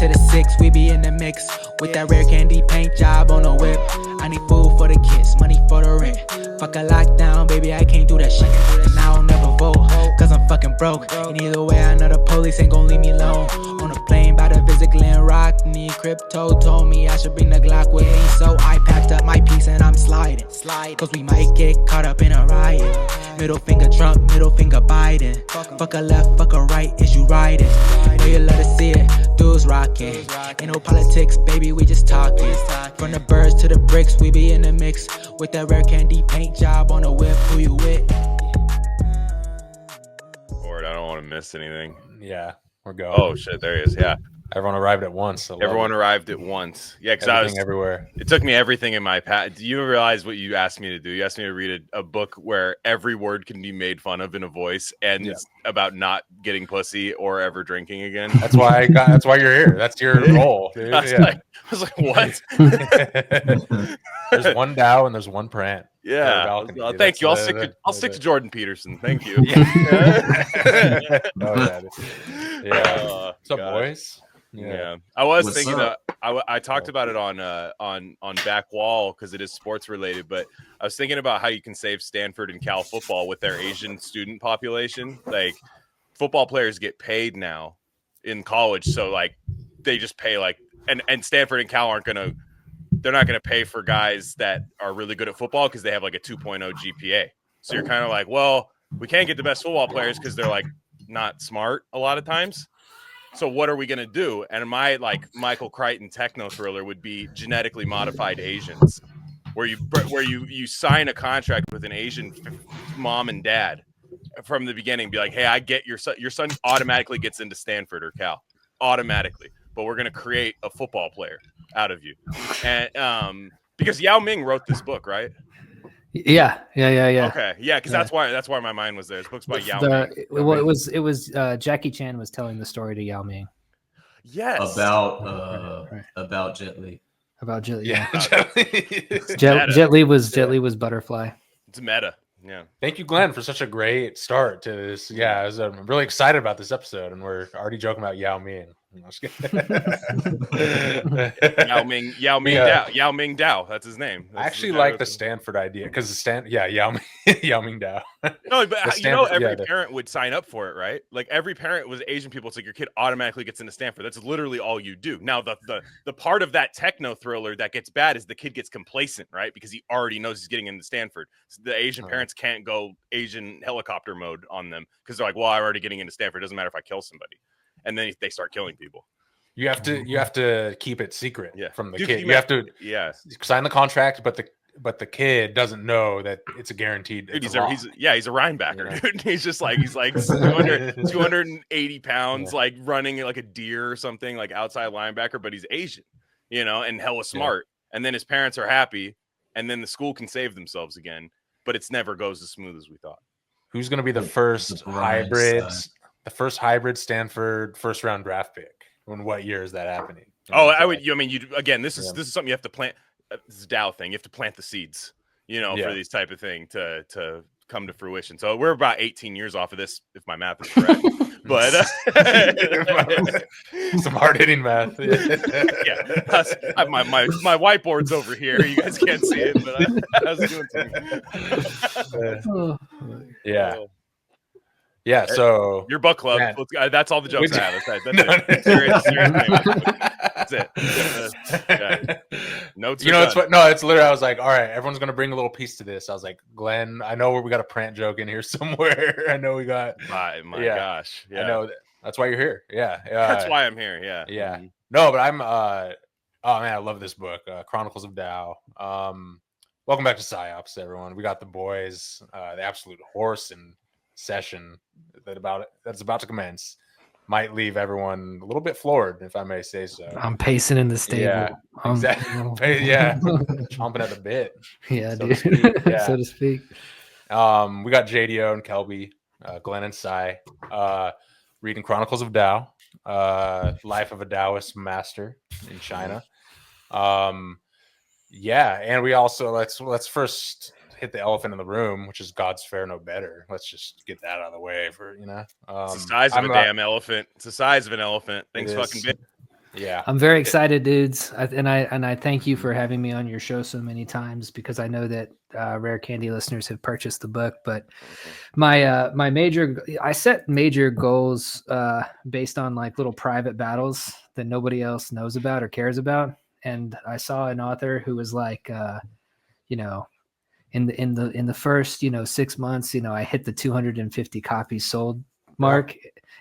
to the 6, we be in the mix. With that rare candy paint job on the whip. I need food for the kids, money for the rent. Fuck a lockdown, baby, I can't do that shit. And I don't never vote, cause I'm fucking broke. And either way, I know the police ain't gon' leave me alone. On a plane by the visit Glen Rock, need crypto told me I should bring the Glock with me. So I packed up my piece and I'm sliding. Cause we might get caught up in a riot. Middle finger Trump, middle finger Biden. Fuck a left, fuck a right, is you riding? Know you love to see it, dudes rocking. Ain't no politics, baby, we just talking. From the birds to the bricks, we be in the mix. With that rare candy paint job on the whip, who you with? Lord, I don't want to miss anything. Yeah, we're going. Oh shit, there he is. Yeah, everyone arrived at once. Everyone arrived at once. Yeah, because I was everywhere. It took me everything in my pad. Do you realize what you asked me to do? You asked me to read a book where every word can be made fun of in a voice, and it's about not getting pussy or ever drinking again. That's why that's why you're here. That's your role, dude. I was like, what? There's one Dao and there's one Prant. Yeah. Thank you. I'll stick to Jordan Peterson. Thank you. What's up, boys? Yeah. I was thinking I talked about it on Back Wall because it is sports related, but I was thinking about how you can save Stanford and Cal football with their Asian student population. Like, football players get paid now in college, so like they just pay like and Stanford and Cal they're not going to pay for guys that are really good at football because they have like a 2.0 GPA. So you're kind of like, well, we can't get the best football players because they're like not smart a lot of times. So what are we going to do? And my like Michael Crichton techno thriller would be genetically modified Asians, where you sign a contract with an Asian mom and dad from the beginning. Be like, hey, I get your son automatically gets into Stanford or Cal automatically, but we're going to create a football player out of you. And because Yao Ming wrote this book, right? Yeah. Okay, yeah, because that's why my mind was there. This book's by Yao Ming. Well, it was Jackie Chan was telling the story to Yao Ming. Yes. About Jet Li. About Jet Li. Yeah. Jet Li was Butterfly. It's meta. Yeah. Thank you, Glenn, for such a great start to this. Yeah, I'm really excited about this episode, and we're already joking about Yao Ming. Yao Ming-Dao. That's his name. I actually like the Stanford idea because Yao Ming-Dao. No, but every parent would sign up for it, right? Like every parent was Asian people. It's like your kid automatically gets into Stanford. That's literally all you do. Now, the part of that techno thriller that gets bad is the kid gets complacent, right? Because he already knows he's getting into Stanford. So the Asian parents can't go Asian helicopter mode on them because they're like, well, I'm already getting into Stanford. It doesn't matter if I kill somebody. And then they start killing people. You have to keep it secret from the kid. You have to sign the contract, but the kid doesn't know that it's a guaranteed. Dude, he's a Rhinebacker, dude. He's like 280 pounds, like running like a deer or something, like outside linebacker, but he's Asian, and hella smart. And then his parents are happy, and then the school can save themselves again, but it's never goes as smooth as we thought. Who's going to be the first hybrid? The first hybrid Stanford first round draft pick. In what year is that happening? This is something you have to plant. This is Dow thing. You have to plant the seeds, for these type of thing to come to fruition. So we're about 18 years off of this, if my math is correct. But some hard hitting math. My whiteboard's over here. You guys can't see it, but I was doing something. Yeah, so your book club. That's all the jokes I have. That's it. Notes. It's literally. I was like, all right, everyone's gonna bring a little piece to this. I was like, Glenn, I know we got a Prant joke in here somewhere. I know we got. My gosh. Yeah. I know that's why you're here. Yeah. That's why I'm here. Yeah. Yeah. No, but I'm. Oh man, I love this book, Chronicles of Tao. Welcome back to PsyOps, everyone. We got the boys, the absolute horse and session that's about to commence might leave everyone a little bit floored, if I may say so. I'm pacing in the stable. Yeah, exactly. Yeah, chomping at the bit. Yeah, so dude. To speak. Yeah. So to speak. We got JDO and Kelby, Glenn and Psy, reading Chronicles of Tao, life of a Taoist master in China. And we also let's first hit the elephant in the room, which is God's fair no better. Let's just get that out of the way for it's the size of a damn elephant. It's the size of an elephant. Things fucking big. Yeah. I'm very excited, dudes. And I thank you for having me on your show so many times, because I know that Rare Candy listeners have purchased the book. But I set major goals based on like little private battles that nobody else knows about or cares about. And I saw an author who was like, in the first 6 months, I hit the 250 copies sold mark.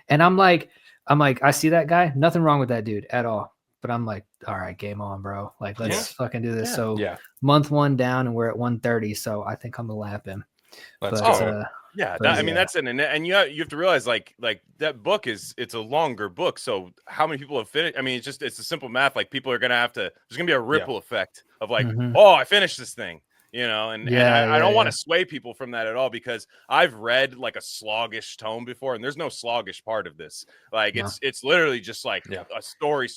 And I'm like, I see that guy, nothing wrong with that dude at all, but I'm like, all right, game on, bro, like let's fucking do this. Month 1 down and we're at 130, so I think I'm gonna lap him. Let's go. I mean, that's and you have to realize like that book it's a longer book, so how many people have finished? I mean, it's a simple math. Like people are gonna have to, there's gonna be a ripple effect of like, oh, I finished this thing, and I don't want to sway people from that at all, because I've read like a sloggish tome before, and there's no sloggish part of this. Like it's literally just like a story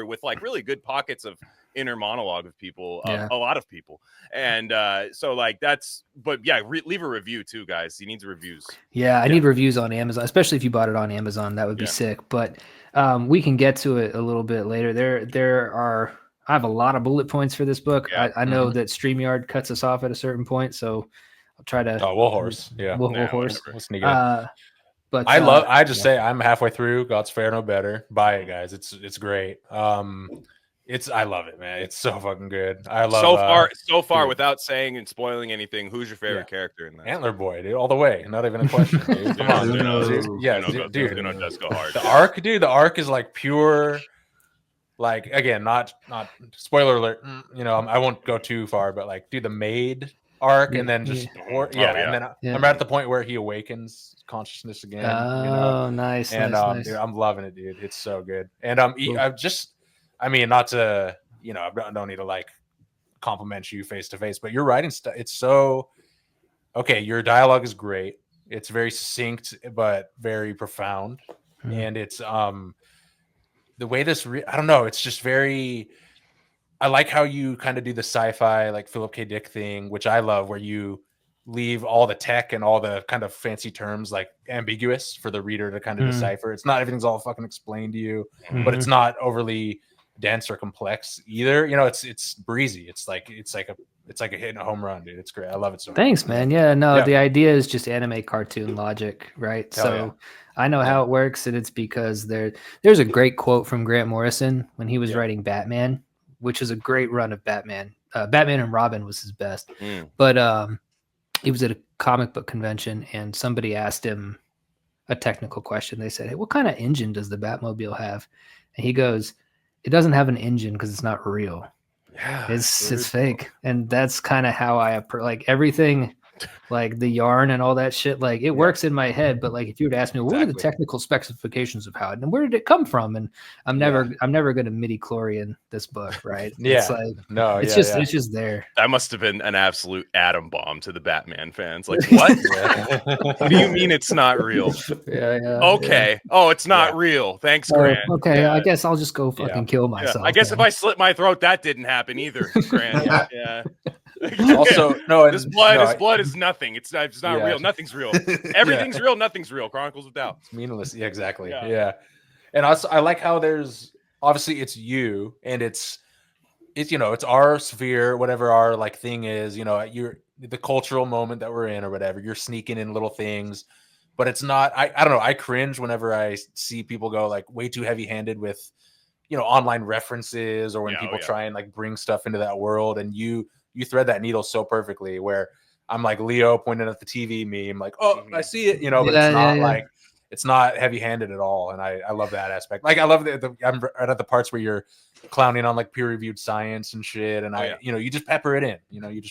with like really good pockets of inner monologue of people, a lot of people. And so like that's, but leave a review too, guys. He needs reviews. I need reviews on Amazon, especially if you bought it on Amazon. That would be sick. But we can get to it a little bit later. I have a lot of bullet points for this book. I know that StreamYard cuts us off at a certain point, so I'll try to we'll horse we'll sneak it. But I just say I'm halfway through God's Fair No Better. Buy it, guys. It's great. I love it, man. It's so fucking good. I love so far without saying and spoiling anything. Who's your favorite character in that? Antler Boy, dude, all the way. Not even a question, dude. Come on, dude. Dude, does go hard. The arc is like pure. Like, again, not spoiler alert. I won't go too far, but like, dude, the maid arc, and then just and then I'm at the point where he awakens consciousness again. Nice. And nice. Dude, I'm loving it, dude. It's so good. And not to, I don't need to like compliment you face to face, but your writing stuff, it's so okay. Your dialogue is great. It's very succinct, but very profound. And it's, the way I don't know, it's just very, I like how you kind of do the sci-fi, like Philip K. Dick thing, which I love, where you leave all the tech and all the kind of fancy terms like ambiguous for the reader to kind of decipher. It's not, everything's all fucking explained to you, but it's not overly dense or complex either. It's breezy. It's like a hit and a home run, dude. It's great. I love it so much. Thanks, man. The idea is just anime cartoon logic, right? I know how it works, and it's because there's a great quote from Grant Morrison when he was writing Batman, which is a great run of Batman. Batman and Robin was his best. But he was at a comic book convention, and somebody asked him a technical question. They said, "Hey, what kind of engine does the Batmobile have?" And he goes, "It doesn't have an engine because it's not real. It's fake." And that's kind of how I like everything, like the yarn and all that shit. Like it works in my head, but like if you were to ask me, what are the technical specifications of how it, and where did it come from? And I'm never going to midi-chlorian this book, right? It's like it's just there. That must have been an absolute atom bomb to the Batman fans. Like, what? What do you mean it's not real? Okay. Oh, it's not real. Thanks, Grant. Okay, I guess I'll just go fucking kill myself. I guess if I slit my throat, that didn't happen either, Grant. Also, no, this blood is nothing. It's not real. Nothing's real. Everything's real. Nothing's real. Chronicles of Tao. It's meaningless. Yeah, exactly. Yeah. And also, I like how there's obviously it's you, and it's it's our sphere, whatever our like thing is. You're the cultural moment that we're in, or whatever. You're sneaking in little things, but it's not. I don't know. I cringe whenever I see people go like way too heavy-handed with online references, or when people try and like bring stuff into that world, and you thread that needle so perfectly, where I'm like Leo pointing at the TV meme, like, oh, I see it, but it's not like, it's not heavy handed at all. And I love that aspect. Like, I love I'm right at the parts where you're clowning on like peer reviewed science and shit. And you just pepper it in,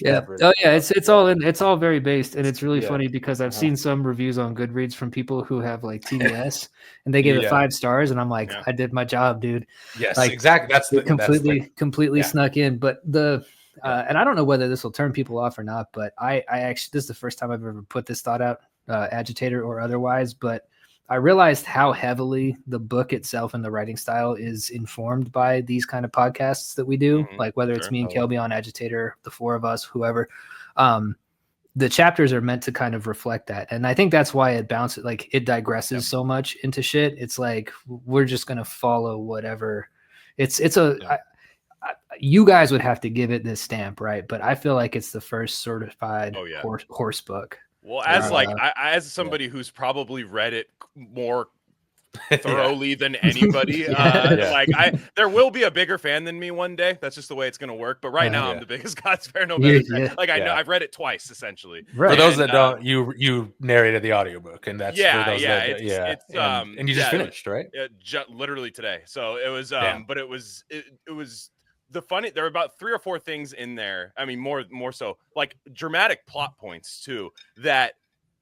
pepper it in. It's all very based. And it's really funny because I've seen some reviews on Goodreads from people who have like TBS and they give it 5 stars. And I'm like, I did my job, dude. Yes, like, exactly. That's completely snuck in. But and I don't know whether this will turn people off or not, but I actually, this is the first time I've ever put this thought out, Agitator or otherwise, but I realized how heavily the book itself and the writing style is informed by these kind of podcasts that we do, like whether it's me and Kelby on Agitator, the 4 of us, whoever. the chapters are meant to kind of reflect that. And I think that's why it bounces, like it digresses so much into shit. It's like, we're just going to follow whatever you guys would have to give it this stamp, right? But I feel like it's the first certified horse book. Well, as somebody who's probably read it more thoroughly than anybody, there will be a bigger fan than me one day. That's just the way it's going to work. But right now, I'm the biggest God's Fair No Better fan. Like I know I've read it twice essentially. Right. For those that don't, you narrated the audiobook, and that's for those and you just finished, right? Literally today. So it was, but it was the funny. There were about 3 or 4 things in there. I mean, more so, like dramatic plot points too. That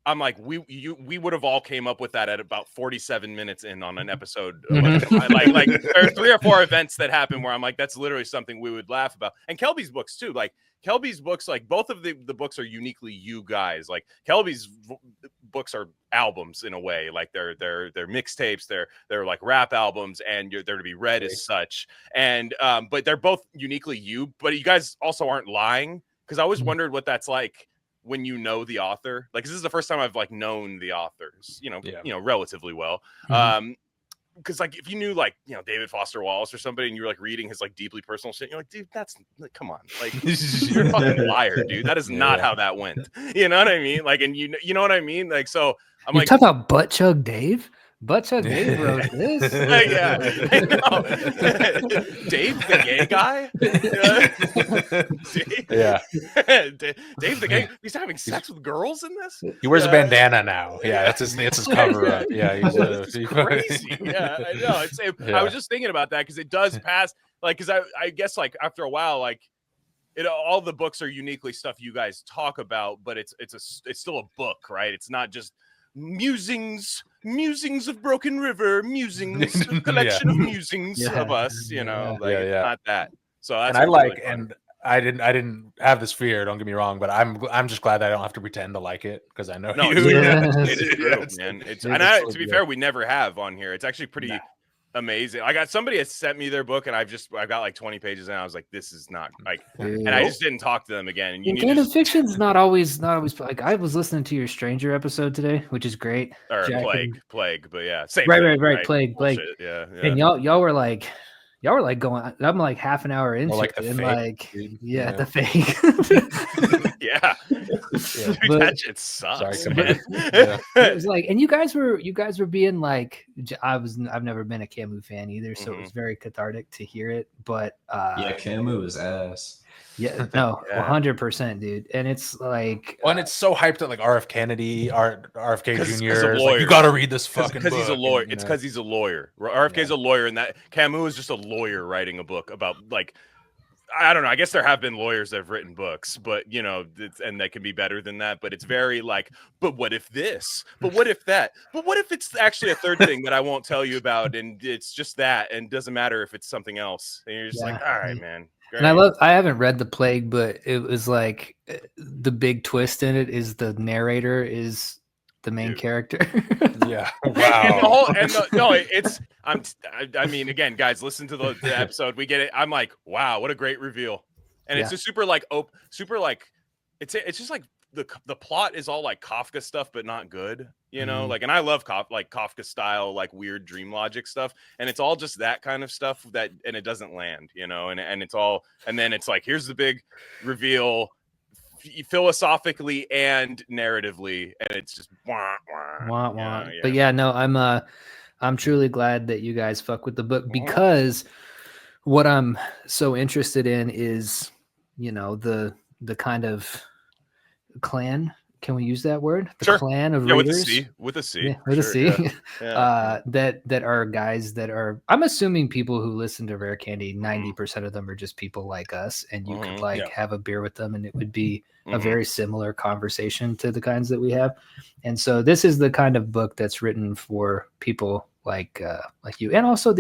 I'm like, we would have all came up with that at about 47 minutes in on an episode. Like there are 3 or 4 events that happen where I'm like, that's literally something we would laugh about. And Kelby's books too. Like Kelby's books, like both of the books are uniquely you guys. Like Kelby's books are albums in a way. Like they're mixtapes. They're like rap albums, and they're to be read as such. And but they're both uniquely you. But you guys also aren't lying, because I always wondered what that's like when you know the author. Like, this is the first time I've like known the authors, you know, relatively well. Because like if you knew like, you know, David Foster Wallace or somebody, and you were like reading his like deeply personal shit, you're like, dude, that's like, come on, like you're a fucking liar, dude. That is not how that went. You know what I mean? Like, and you know what I mean? Like, so I'm like, talk about Butt Chug Dave. Butt Chug Dave wrote this. Yeah, I know. Dave the gay guy. Dave the gay. He's having sex with girls in this. He wears a bandana now. Yeah, that's his cover up. Yeah, he's crazy. Yeah, I know. I was just thinking about that, because it does pass. Like, because I guess like after a while, like all the books are uniquely stuff you guys talk about, but it's still a book, right? It's not just musings of Broken River, a collection of musings of us, you know, like it's not that. So that's, and I didn't have this fear, don't get me wrong, but I'm just glad that I don't have to pretend to like it, because I know you. It is true, man. To be fair, we never have on here. It's actually pretty amazing. I got somebody has sent me their book, and I've got like 20 pages, and I was like, this is not like, and I just didn't talk to them again. And canon fiction's not always like, I was listening to your Stranger episode today, which is great. Or Plague, but yeah, same right, thing, right, Plague. Yeah. And y'all were like going. I'm like half an hour into like it, and fake, the fake. But that shit sucks. Sorry, man. It was like, and you guys were being like, I've never been a Camus fan either, so it was very cathartic to hear it. But Camus is ass. Yeah, no, 100%, dude. And it's like, and it's so hyped at like RFK Jr. Like, you got to read this fucking book. Because he's a lawyer. It's because he's a lawyer. RFK's a lawyer, and that Camus is just a lawyer writing a book about, like, I don't know. I guess there have been lawyers that have written books, but you know, and they can be better than that. But it's very like, but what if this? But what if that? But what if it's actually a third thing that I won't tell you about, and it's just that, and doesn't matter if it's something else. And you're just like, all right, man. Great. And I haven't read The Plague, but it was like the big twist in it is the narrator is the main character. Yeah. Wow. I mean, again, guys, listen to the episode. We get it. I'm like, wow, what a great reveal. And it's just super like, it's just like the plot is all like Kafka stuff, but not good, you know, like, and I love Kafka style, like weird dream logic stuff. And it's all just that kind of stuff and it doesn't land, you know, and it's all, and then it's like, here's the big reveal philosophically and narratively, and it's just wah. Yeah. But yeah, no, I'm truly glad that you guys fuck with the book, because what I'm so interested in is, you know, the kind of clan. Can we use that word? The clan of readers with a C. Yeah, with a C. Yeah. That are guys that are, I'm assuming people who listen to Rare Candy, 90% of them are just people like us, and you could like have a beer with them, and it would be a very similar conversation to the kinds that we have. And so this is the kind of book that's written for people like you, and also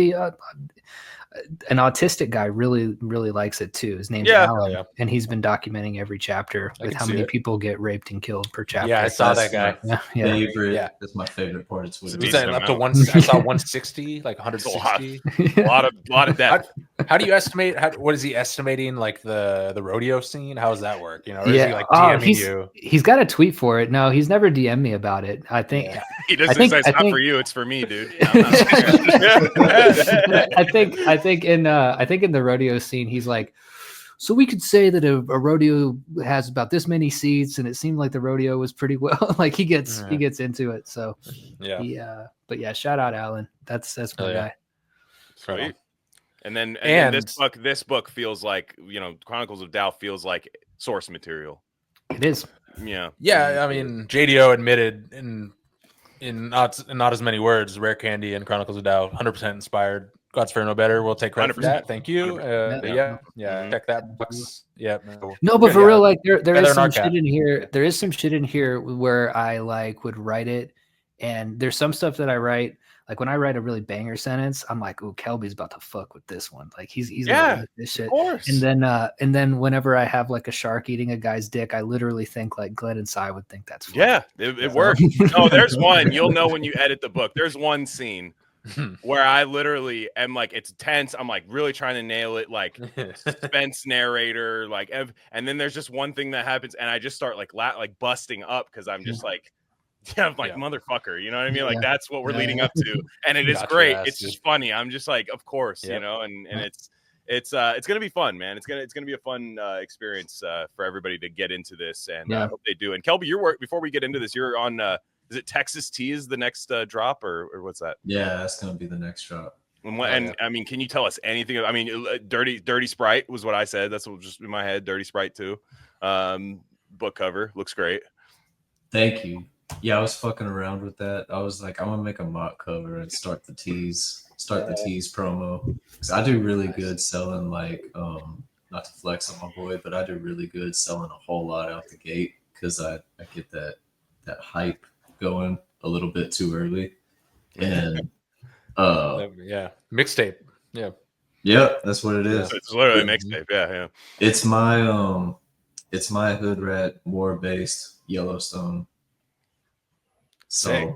an autistic guy really likes it too. His name's Alan, and he's been documenting every chapter with how many people get raped and killed per chapter. Yeah, I saw that guy. Favorite. Yeah, that's my favorite part of Twitter. Was that up to one? I saw 160, like 160. A lot of depth. How do you estimate? What is he estimating? Like the rodeo scene? How does that work? Or is he like DMing you? He's got a tweet for it. No, he's never DM'd me about it. I think he doesn't say it's not for you, it's for me, dude. I think in the rodeo scene, he's like, so we could say that a rodeo has about this many seats, and it seemed like the rodeo was pretty well. Like he gets into it. So but yeah, shout out Alan. That's my guy. Sweet. And then this book feels like, Chronicles of Tao feels like source material. It is. Yeah. Yeah, I mean, JDO admitted in not as many words, Rare Candy and Chronicles of Tao, 100% inspired. God's Fair No Better. We'll take credit for that. Thank you. Check that box. Yeah. No, but for real, like there is some shit in here. There is some shit in here where I like would write it, and there's some stuff that I write. Like when I write a really banger sentence, I'm like, "Ooh, Kelby's about to fuck with this one." Like he's this shit. Of course. And then whenever I have like a shark eating a guy's dick, I literally think like Glenn and Cy would think that's funny. Yeah, it works. No, there's one. You'll know when you edit the book. There's one scene where I literally am like, it's tense. I'm like really trying to nail it, like suspense narrator, like, and then there's just one thing that happens, and I just start like busting up because I'm just like. Yeah, I'm like, motherfucker, you know what I mean? Like that's what we're leading up to, and it is great. It's just funny. I'm just like, of course, and it's gonna be fun, man. It's gonna be a fun experience for everybody to get into this, and I hope they do. And Kelby, your work before we get into this, you're on. Is it Texas Tea is the next drop, or what's that? Yeah, that's gonna be the next drop. And I mean, can you tell us anything? I mean, Dirty Sprite was what I said. That's what was just in my head. Dirty Sprite too. Book cover looks great. Thank you. Yeah, I was fucking around with that. I was like, I'm gonna make a mock cover and start the tease promo. Because I do really good selling, like, not to flex on my boy, but I do really good selling a whole lot out the gate because I get that hype going a little bit too early. And mixtape. Yep, that's what it is. It's literally a mixtape. Yeah. It's my hood rat war based Yellowstone. So oh,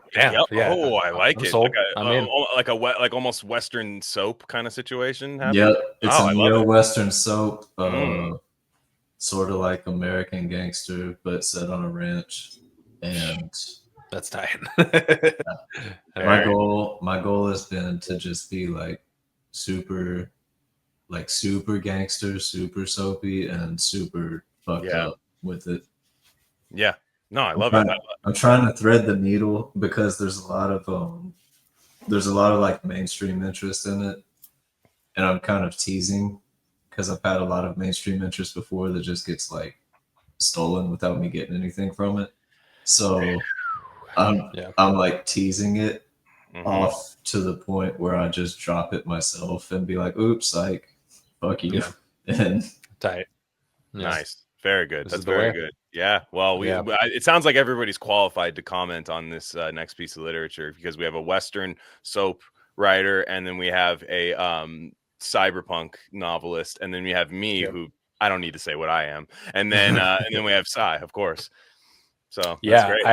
I like it. Like almost Western soap kind of situation. Yep, it's a neo-Western soap, sort of like American Gangster, but set on a ranch. And that's tight. My goal has been to just be like super gangster, super soapy, and super fucked up with it. Yeah. No, I love it. I'm trying to thread the needle because there's a lot of like mainstream interest in it, and I'm kind of teasing because I've had a lot of mainstream interest before that just gets like stolen without me getting anything from it. So I'm like teasing it off to the point where I just drop it myself and be like, "Oops, like fuck you," and tight. Nice, very good. That's very good. Yeah, well, it sounds like everybody's qualified to comment on this next piece of literature because we have a Western soap writer, and then we have a cyberpunk novelist, and then we have me, who I don't need to say what I am, and then we have Cy, of course. So that's great.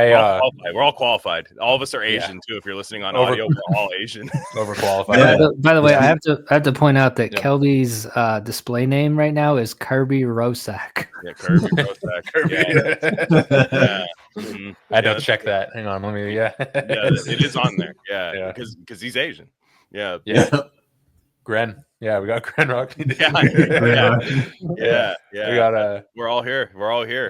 We're all qualified. All of us are Asian too. If you're listening on audio, we're all Asian. Overqualified. By the way, I have to point out that Kelby's display name right now is Kirby Losack. Yeah, Kirby Losack. I don't check that. Hang on, let me. Yeah, it is on there. Yeah, because he's Asian. Yeah. Gren. Yeah, we got Gren Rock. Yeah. We got we're all here.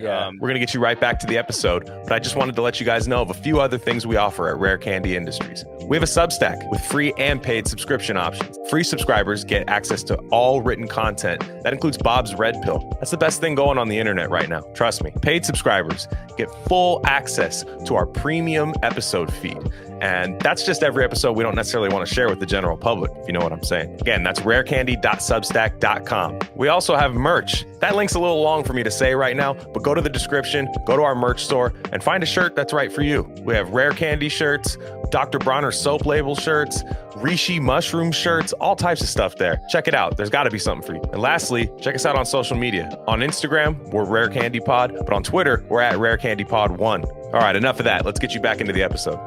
Yeah. We're gonna get you right back to the episode, but I just wanted to let you guys know of a few other things we offer at Rare Candy Industries. We have a Substack with free and paid subscription options. Free subscribers get access to all written content. That includes Bob's Red Pill. That's the best thing going on the internet right now. Trust me. Paid subscribers get full access to our premium episode feed. And that's just every episode we don't necessarily want to share with the general public, if you know what I'm saying. Again, that's rarecandy.substack.com. We also have merch. That link's a little long for me to say right now, but go to the description, go to our merch store, and find a shirt that's right for you. We have Rare Candy shirts, Dr. Bronner soap label shirts, Rishi mushroom shirts, all types of stuff there. Check it out. There's got to be something for you. And lastly, check us out on social media. On Instagram, we're Rare Candy Pod, but on Twitter, we're at Rare Candy Pod 1. All right, enough of that. Let's get you back into the episode.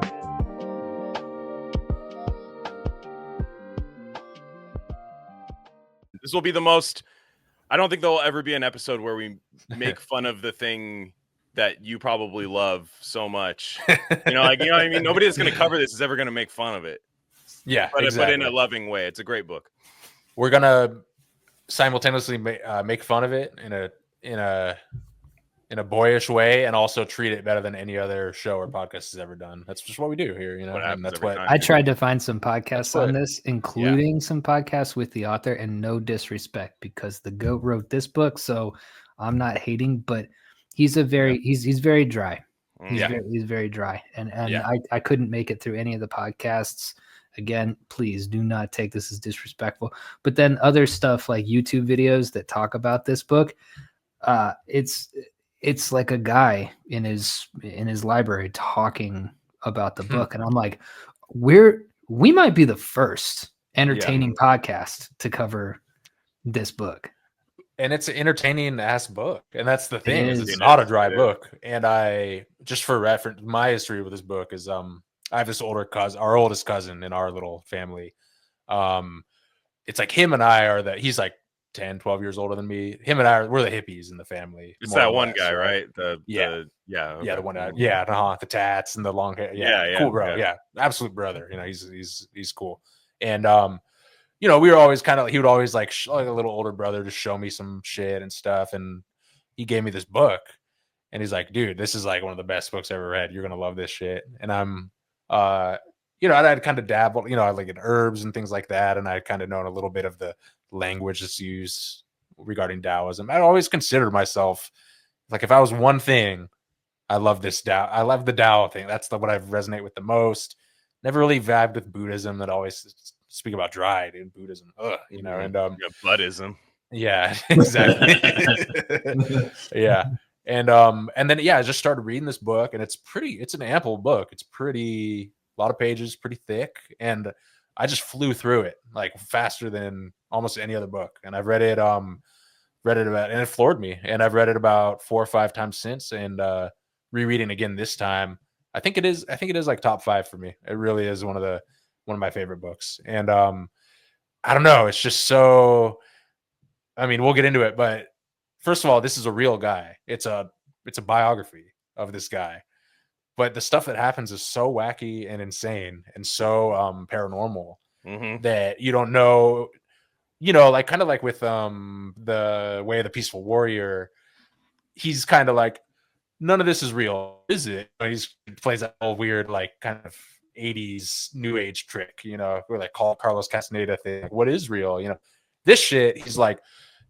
This will be the most, I don't think there'll ever be an episode where we make fun of the thing that you probably love so much. You know what I mean? Nobody that's going to cover this is ever going to make fun of it. Yeah, but exactly. in a loving way. It's a great book. We're going to simultaneously make fun of it in a boyish way, and also treat it better than any other show or podcast has ever done. That's just what we do here, you know. And that's what I tried to find some podcasts on this, including some podcasts with the author, and no disrespect, because the GOAT wrote this book, so I'm not hating, but he's very dry. He's very dry, and I couldn't make it through any of the podcasts. Again, please do not take this as disrespectful. But then other stuff like YouTube videos that talk about this book, it's like a guy in his library talking about the book, and I'm like, we might be the first entertaining podcast to cover this book. And it's an entertaining ass book, and that's the thing. It's not a dry book. And I, just for reference, my history with this book is I have this older cousin, our oldest cousin in our little family. It's like him and I he's like 10, 12 years older than me. Him and we're the hippies in the family. It's that one guy, right? The one guy. Yeah, the tats and the long hair. Yeah. Cool, bro. Yeah. Absolute brother. You know, he's cool. And you know, we were always kind of, he would always like a little older brother to show me some shit and stuff. And he gave me this book, and he's like, dude, this is like one of the best books I ever read. You're going to love this shit. And I'm, you know, I'd kind of dabbled, you know, I like in herbs and things like that. And I'd kind of known a little bit of the language that's used regarding Taoism. I always considered myself like, if I was one thing, I love this Tao. I love the Tao thing. That's what I resonate with the most. Never really vibed with Buddhism. That always speak about dried in Buddhism, you know, and Buddhism. Yeah, exactly. Yeah. And then I just started reading this book, and it's an ample book. It's a lot of pages, pretty thick, and I just flew through it like faster than almost any other book. And I've read it and it floored me. And I've read it about 4 or 5 times since, and rereading again this time. I think it is like top 5 for me. It really is one of my favorite books. And I don't know, it's just so, I mean, we'll get into it, but first of all, this is a real guy. It's a biography of this guy. But the stuff that happens is so wacky and insane and so paranormal that you don't know, you know, like kind of like with the Way of the Peaceful Warrior, he's kind of like, none of this is real, is it? He plays that whole weird, like kind of 80s new age trick, you know, where like Carlos Castaneda thing. Like, what is real? You know, this shit, he's like,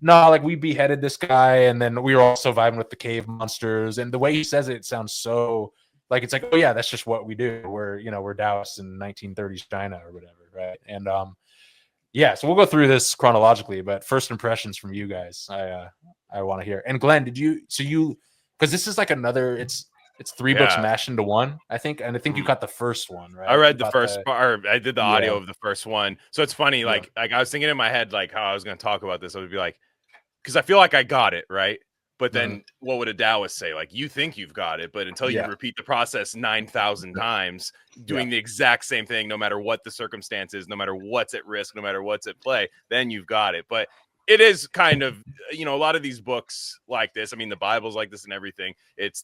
no, like we beheaded this guy, and then we were also vibing with the cave monsters. And the way he says it sounds so like, it's like, oh yeah, that's just what we do. We're Taoists in 1930s China or whatever, right? And so we'll go through this chronologically, but first impressions from you guys, I want to hear. And Glenn, because this is like another, it's 3 books mashed into one, I think. And I think you got the first one, right? I read the first part. I did the audio of the first one. So it's funny, like I was thinking in my head, like how I was going to talk about this. I would be like, because I feel like I got it, right? But then what would a Taoist say? Like, you think you've got it, but until you repeat the process 9,000 times, doing the exact same thing, no matter what the circumstances, no matter what's at risk, no matter what's at play, then you've got it. But it is kind of, you know, a lot of these books like this. I mean, the Bible's like this and everything.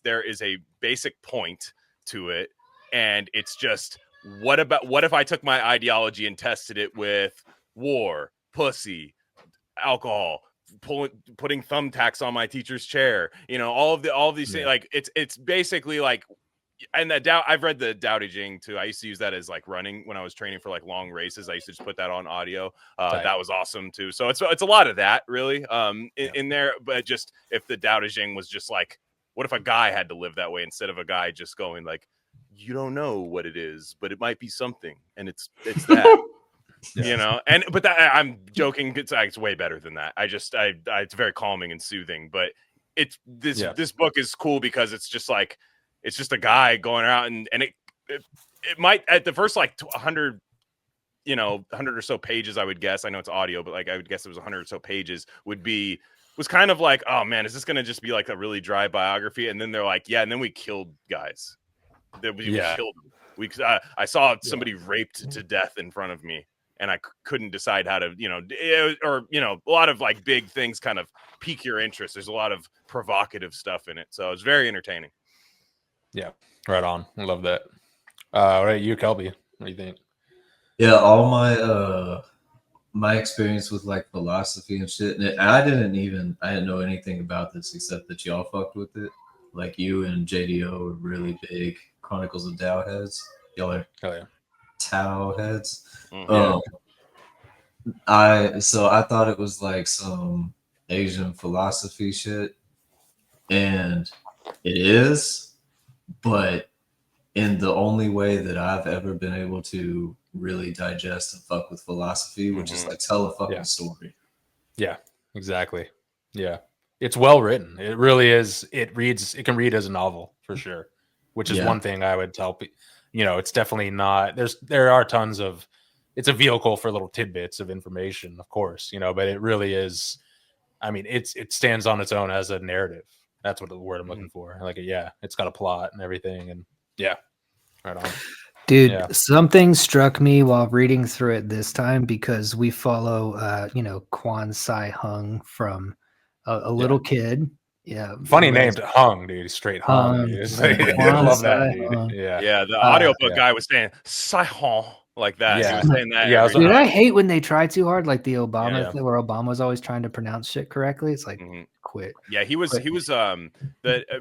There is a basic point to it. And it's just, what if I took my ideology and tested it with war, pussy, alcohol, putting thumbtacks on my teacher's chair, you know, all of these things. Like it's basically like, and I've read the Tao Te Ching too. I used to use that as like running when I was training for like long races. I used to just put that on audio. That was awesome too. So it's a lot of that really in there. But just if the Tao Te Ching was just like, what if a guy had to live that way instead of a guy just going like, you don't know what it is, but it might be something, and it's that. You know, but that, I'm joking. It's way better than that. It's very calming and soothing. But this book is cool because it's just a guy going around and it might at the first like 100, 100 or so pages. I would guess. I know it's audio, but like I would guess it was 100 or so pages was kind of like, oh man, is this going to just be like a really dry biography? And then they're like, yeah, and then we killed guys. We killed them. I saw somebody raped to death in front of me. And I couldn't decide how to, a lot of like big things kind of pique your interest. There's a lot of provocative stuff in it. So it's very entertaining. Yeah, right on. I love that. All right, you, Kelby, what do you think? Yeah, all my experience with like philosophy and shit, and I didn't know anything about this except that y'all fucked with it. Like you and JDO are really big Chronicles of Tao heads. Y'all are Tao heads. I thought it was like some Asian philosophy shit, and it is, but in the only way that I've ever been able to really digest and fuck with philosophy, which is like tell a fucking story. Yeah, exactly. Yeah, it's well written. It really is. It can read as a novel for sure, which is one thing I would tell people. It's definitely not. There are tons of. It's a vehicle for little tidbits of information, of course, but it really is. I mean, it stands on its own as a narrative. That's what the word I'm looking for. Like, it's got a plot and everything, and right on. Dude, something struck me while reading through it this time because we follow, Quan Sai Hung from a little kid. Yeah, funny named Hung, dude. Straight Hung. I love that, dude. Yeah. The audiobook guy was saying Sai Hung. Like that. Yeah. He was saying that. Yeah, dude, I hate when they try too hard, like the Obama thing, where Obama was always trying to pronounce shit correctly. It's like, quit. Yeah, he was the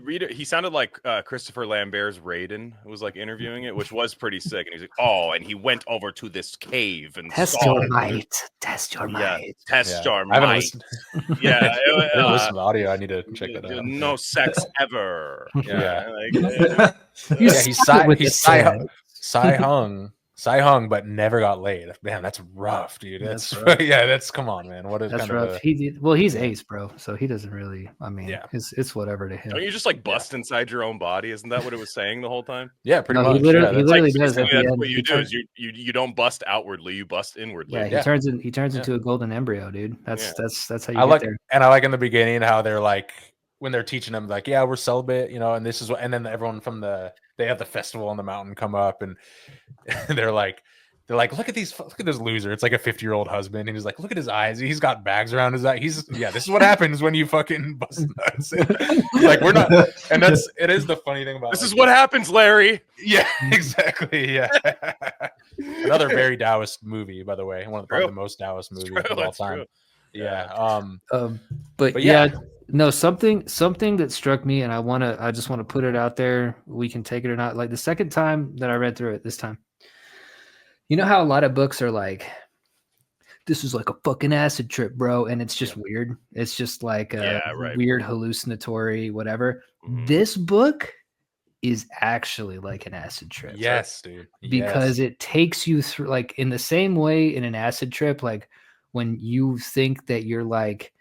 reader. He sounded like Christopher Lambert's Raiden was like interviewing it, which was pretty sick. And he's like, oh, and he went over to this cave and test your might. Test your might. Test your I haven't might. listened. Yeah, I haven't listened to audio. I need to check that out. No sex ever. Sai Hung, but never got laid. Damn, that's rough, dude. That's come on, man. What is that's kind rough? Of he's ace, bro. So he doesn't really. I mean, it's whatever to him. Don't you just like bust inside your own body? Isn't that what it was saying the whole time? Yeah, pretty much. He literally does. That's what you do. Is you don't bust outwardly, you bust inwardly. Yeah, he turns into a golden embryo, dude. That's how you get there. And I like in the beginning how they're like when they're teaching them like, yeah, we're celibate, and this is what, and then everyone from they have the festival on the mountain come up and they're like, look at this loser. It's like a 50-year-old husband. And he's like, look at his eyes. He's got bags around his eye. This is what happens when you fucking bust nuts. Like, we're not. And it is the funny thing about this is what happens, Larry. Yeah, exactly. Yeah. Another very Taoist movie, by the way. One of the most Taoist movies of all time. True. Yeah. But yeah. No, something that struck me, and I just want to put it out there. We can take it or not. Like the second time that I read through it this time, you know how a lot of books are like, this is like a fucking acid trip, bro. And it's just weird. It's just like a weird hallucinatory, whatever. Mm-hmm. This book is actually like an acid trip. Yes, dude. Because it takes you through, like in the same way in an acid trip, like when you think that you're like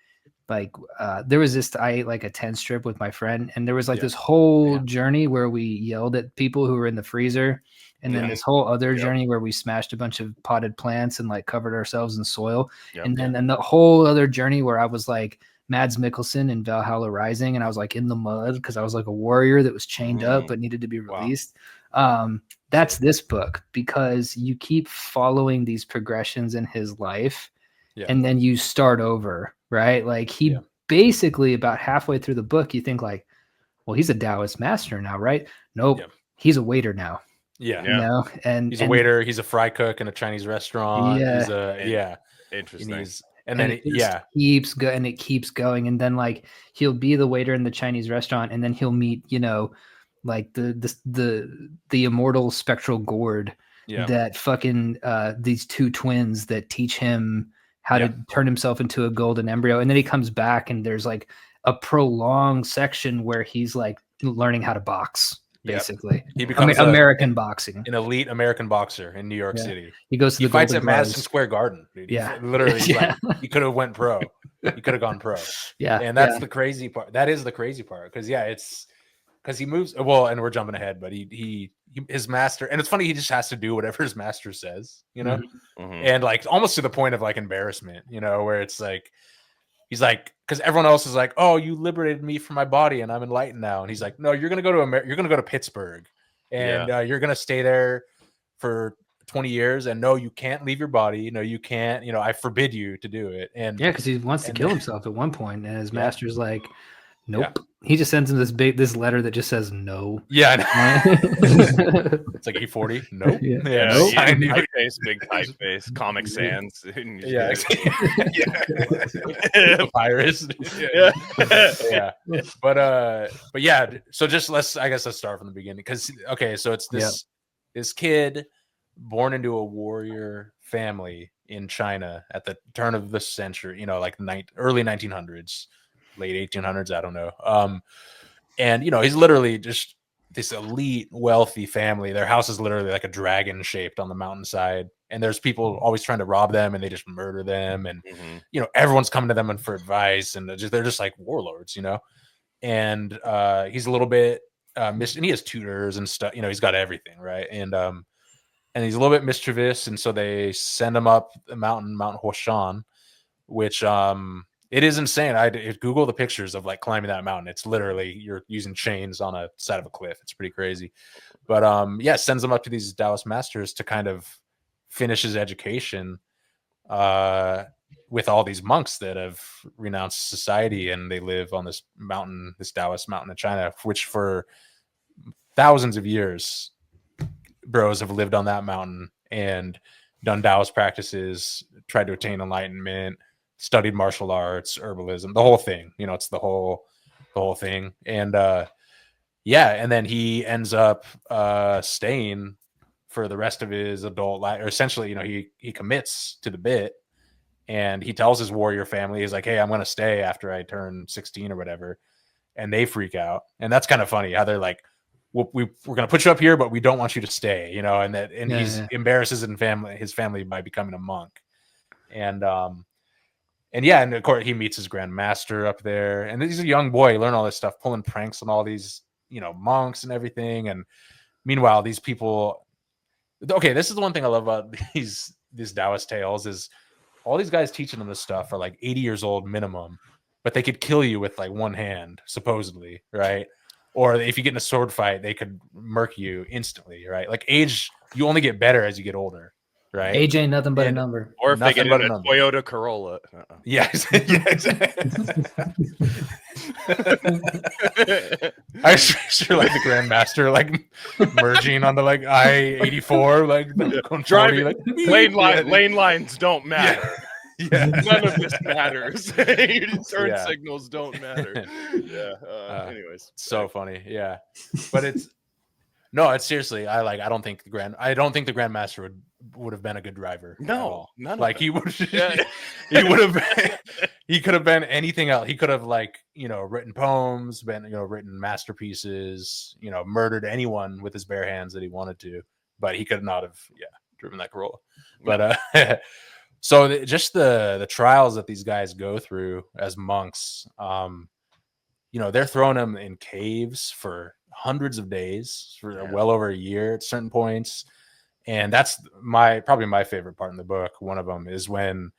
there was this, I ate like a 10 strip with my friend, and there was like this whole journey where we yelled at people who were in the freezer, and then this whole other journey where we smashed a bunch of potted plants and like covered ourselves in soil, and then the whole other journey where I was like Mads Mikkelsen in Valhalla Rising, and I was like in the mud because I was like a warrior that was chained up but needed to be released. That's this book, because you keep following these progressions in his life. Yeah. And then you start over, right? Like he basically about halfway through the book, you think like, well, he's a Taoist master now, right? Nope. Yeah. He's a waiter now. Yeah. And he's a waiter. He's a fry cook in a Chinese restaurant. Yeah. Interesting. And then it keeps going. And then like, he'll be the waiter in the Chinese restaurant, and then he'll meet, like the immortal spectral gourd that fucking, these two twins that teach him how to turn himself into a golden embryo. And then he comes back and there's like a prolonged section where he's like learning how to box. basically. He becomes American boxing, an elite American boxer in New York City. He goes to he the fights Golden at Madison Gloves. Square Garden, dude. Yeah, literally, like he could have went pro. He could have gone pro. Yeah, and that's the crazy part. That is the crazy part because it's because he moves well, and we're jumping ahead, but he his master, and it's funny, he just has to do whatever his master says, you know, and like almost to the point of like embarrassment, you know, where it's like he's like, because everyone else is like, oh, you liberated me from my body and I'm enlightened now, and he's like, no, you're gonna go to you're gonna go to Pittsburgh, and you're gonna stay there for 20 years, and no, you can't leave your body, no, you can't, you know, I forbid you to do it. And because he wants to kill himself at one point, and his master's like, nope. He just sends him this letter that just says no. It's like E40. Nope. Typeface, big typeface, Comic Sans. Papyrus. But yeah. So just let's start from the beginning, because so it's this kid born into a warrior family in China at the turn of the century. You know, like early 1900s. Late 1800s, I don't know. And you know, he's literally just this elite, wealthy family. Their house is literally like a dragon shaped on the mountainside, and there's people always trying to rob them, and they just murder them. And you know, everyone's coming to them for advice, and they're just like warlords, you know. And he's a little bit and he has tutors and stuff. You know, he's got everything, right? And he's a little bit mischievous, and so they send him up the mountain, Mount Hoshan, which it is insane. I Google the pictures of like climbing that mountain. It's literally you're using chains on a side of a cliff. It's pretty crazy. But sends them up to these Taoist masters to kind of finish his education with all these monks that have renounced society, and they live on this mountain, this Taoist mountain in China, which for thousands of years, bros have lived on that mountain and done Taoist practices, tried to attain enlightenment, studied martial arts, herbalism, the whole thing. You know, it's the whole thing. And and then he ends up staying for the rest of his adult life, or essentially, you know, he commits to the bit, and he tells his warrior family, he's like, hey, I'm gonna stay after I turn 16 or whatever. And they freak out. And that's kind of funny how they're like, we're gonna put you up here, but we don't want you to stay, you know. And he embarrasses his family by becoming a monk. And of course he meets his grandmaster up there, and he's a young boy, learn all this stuff, pulling pranks on all these, you know, monks and everything. And meanwhile, these people, this is the one thing I love about these Taoist tales, is all these guys teaching them this stuff are like 80 years old minimum, but they could kill you with like one hand, supposedly, right? Or if you get in a sword fight, they could murk you instantly, right? Like age, you only get better as you get older. Right. Age ain't nothing but a number. Or if they get in a Toyota Corolla. Yeah, exactly. I sure like the Grandmaster like merging onto like I-84, like driving, like lane lines don't matter. Yeah. None of this matters. Turn signals don't matter. Anyways, so funny. Yeah, but it's seriously. I don't think the Grandmaster would have been a good driver. No, none. Like he would. He would have. He could have been anything else. He could have written poems, written masterpieces. Murdered anyone with his bare hands that he wanted to. But he could not have. Driven that Corolla. But so just the trials that these guys go through as monks. They're throwing them in caves for hundreds of days, for well over a year at certain points. And that's probably my favorite part in the book. One of them is when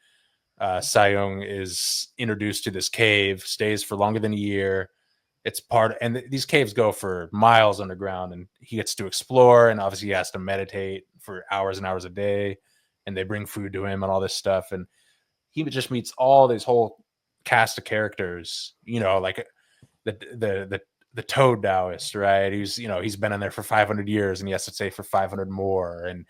Sayong is introduced to this cave, stays for longer than a year. And these caves go for miles underground, and he gets to explore, and obviously he has to meditate for hours and hours a day, and they bring food to him and all this stuff. And he just meets all this whole cast of characters, like the Toad Taoist, right? He's been in there for 500 years, and he has to stay for 500 more, and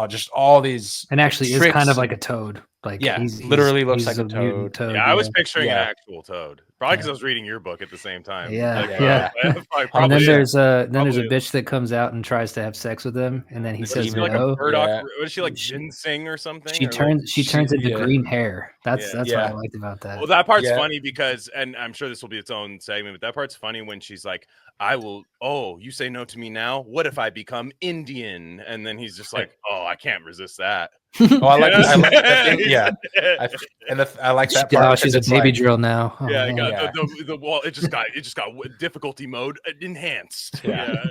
just all these. And actually, is kind of like a toad. Like literally looks he's like a mutant toad. Yeah, I was picturing an actual toad. Probably because I was reading your book at the same time. Yeah. And then there's a bitch that comes out and tries to have sex with him, and then he says like no. a burdock? Was she like ginseng or something? She turns into green hair. That's what I liked about that. Well, that part's funny because, and I'm sure this will be its own segment, but that part's funny when she's like, "I will." Oh, you say no to me now? What if I become Indian? And then he's just like, "Oh, I can't resist that." Oh, I like that thing. Yeah, I like that part. Oh, she's a baby drill now. Oh, yeah, the wall. It just got difficulty mode enhanced. Yeah.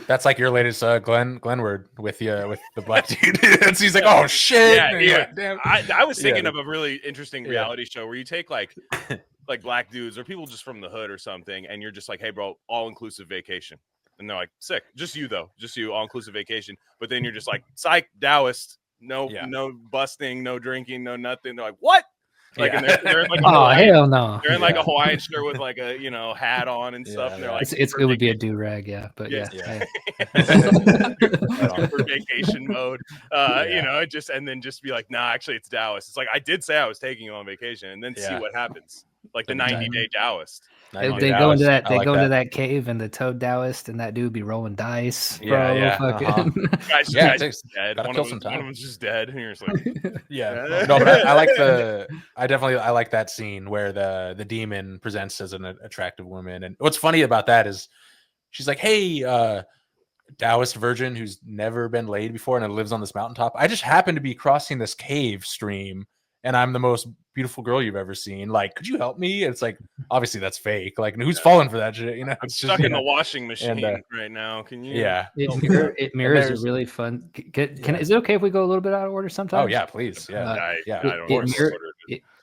That's like your latest Glenward with the black dude. He's like, oh shit. Yeah. Like, damn. I was thinking of a really interesting reality show where you take like black dudes or people just from the hood or something, and you're just like, hey, bro, all inclusive vacation. And they're like, sick. Just you though. Just you, all inclusive vacation. But then you're just like, psych, Taoist. No busting, no drinking, no nothing. They're like, what? Like, and they're in like hell no. They're in like a Hawaiian shirt with like a hat on and stuff. And they're like, it would be a do rag, but super vacation mode. And then just be like, nah, actually, it's Taoist. It's like I did say I was taking you on vacation, and then see what happens. Like the 90-day Taoist. They go into that. They go into that cave, and the toad Taoist, and that dude be rolling dice. Bro, Guy's dead. One of them's just dead, and you're just like, No, but I definitely like that scene where the demon presents as an attractive woman, and what's funny about that is she's like, hey, Taoist virgin who's never been laid before and lives on this mountaintop. I just happen to be crossing this cave stream, and I'm the most beautiful girl you've ever seen. Like, could you help me? It's like, obviously that's fake. Like, who's falling for that shit? I'm just stuck in the washing machine right now. Can you? Yeah. It mirrors a really fun. Is it okay if we go a little bit out of order sometimes? Oh yeah, please. Yeah.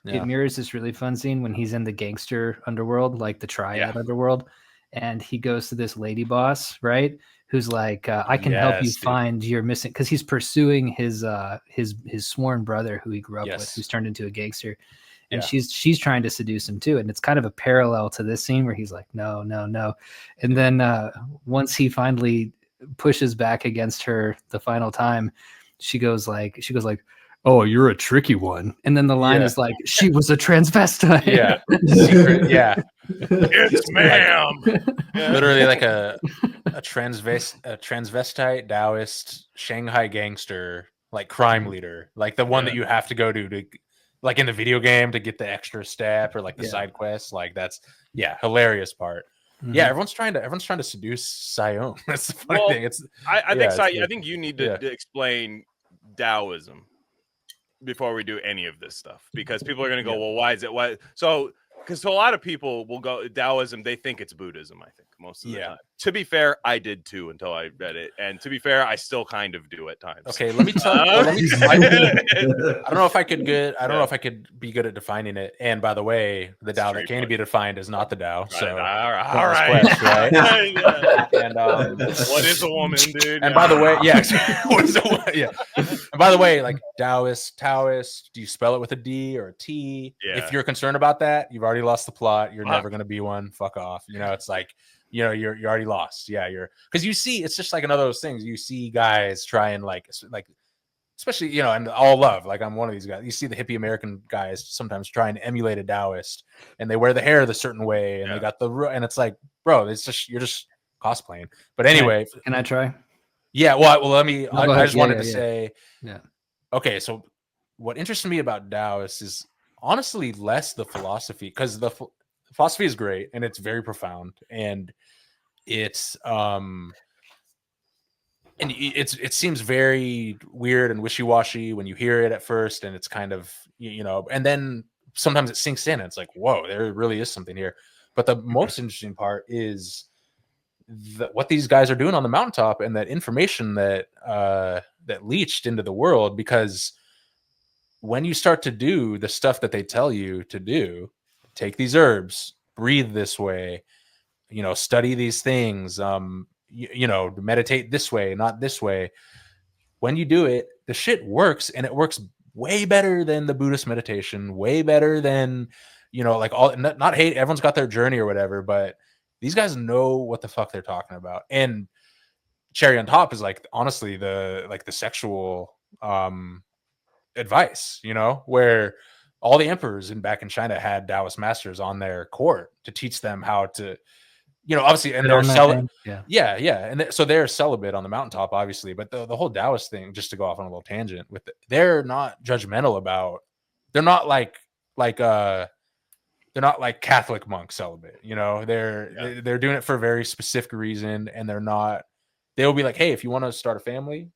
It mirrors this really fun scene when he's in the gangster underworld, like the triad underworld, and he goes to this lady boss, right? Who's like, I can help you find your missing, because he's pursuing his sworn brother who he grew up with, who's turned into a gangster, and she's trying to seduce him too, and it's kind of a parallel to this scene where he's like, no, and then once he finally pushes back against her the final time, she goes like, oh, you're a tricky one, and then the line is like, she was a transvestite. It's ma'am. Literally like a transvestite Taoist Shanghai gangster, like crime leader, like the one that you have to go to like in the video game to get the extra step or like the side quest. Like that's hilarious part. Mm-hmm. Yeah, everyone's trying to seduce Sion. That's the funny thing. I think you need to explain Taoism before we do any of this stuff, because people are going to go, well, why is it? Why? So, because a lot of people will go Taoism, they think it's Buddhism, I think, most of the time. To be fair, I did too until I read it. And to be fair, I still kind of do at times. Okay, let me tell you. I don't know if I could be good at defining it. And by the way, the Tao that can be defined is not the Tao. So all right. Quest, right? And what is a woman, dude? And by the way, what is a woman? Yeah. And by the way, like Taoist, do you spell it with a D or a T? Yeah. If you're concerned about that, you've already lost the plot. You're never going to be one. Fuck off. It's like, you're already lost. Yeah, because you see, it's just like another of those things. You see guys try and like especially and all love. Like I'm one of these guys. You see the hippie American guys sometimes try and emulate a Taoist, and they wear the hair the certain way, and they got and it's like, bro, it's just you're just cosplaying. But anyway, can I try? Yeah. Well, let me. I just wanted to say. Yeah. Okay, so what interests me about Taoist is honestly less the philosophy, because the philosophy is great and it's very profound, and it's it seems very weird and wishy-washy when you hear it at first, and it's kind of and then sometimes it sinks in and it's like, whoa, there really is something here. But the most interesting part is what these guys are doing on the mountaintop, and that information that leached into the world, because when you start to do the stuff that they tell you to do, take these herbs, breathe this way, study these things, meditate this way, not this way. When you do it, the shit works, and it works way better than the Buddhist meditation, way better than, like all, not hate, everyone's got their journey or whatever, but these guys know what the fuck they're talking about. And cherry on top is like, honestly, the sexual, advice, where all the emperors back in China had Taoist masters on their court to teach them how to, obviously, and they're so they're celibate on the mountaintop, obviously, but the whole Taoist thing, just to go off on a little tangent with it, they're not judgmental about, they're not like Catholic monk celibate, they're doing it for a very specific reason, and they'll be like, hey, if you want to start a family,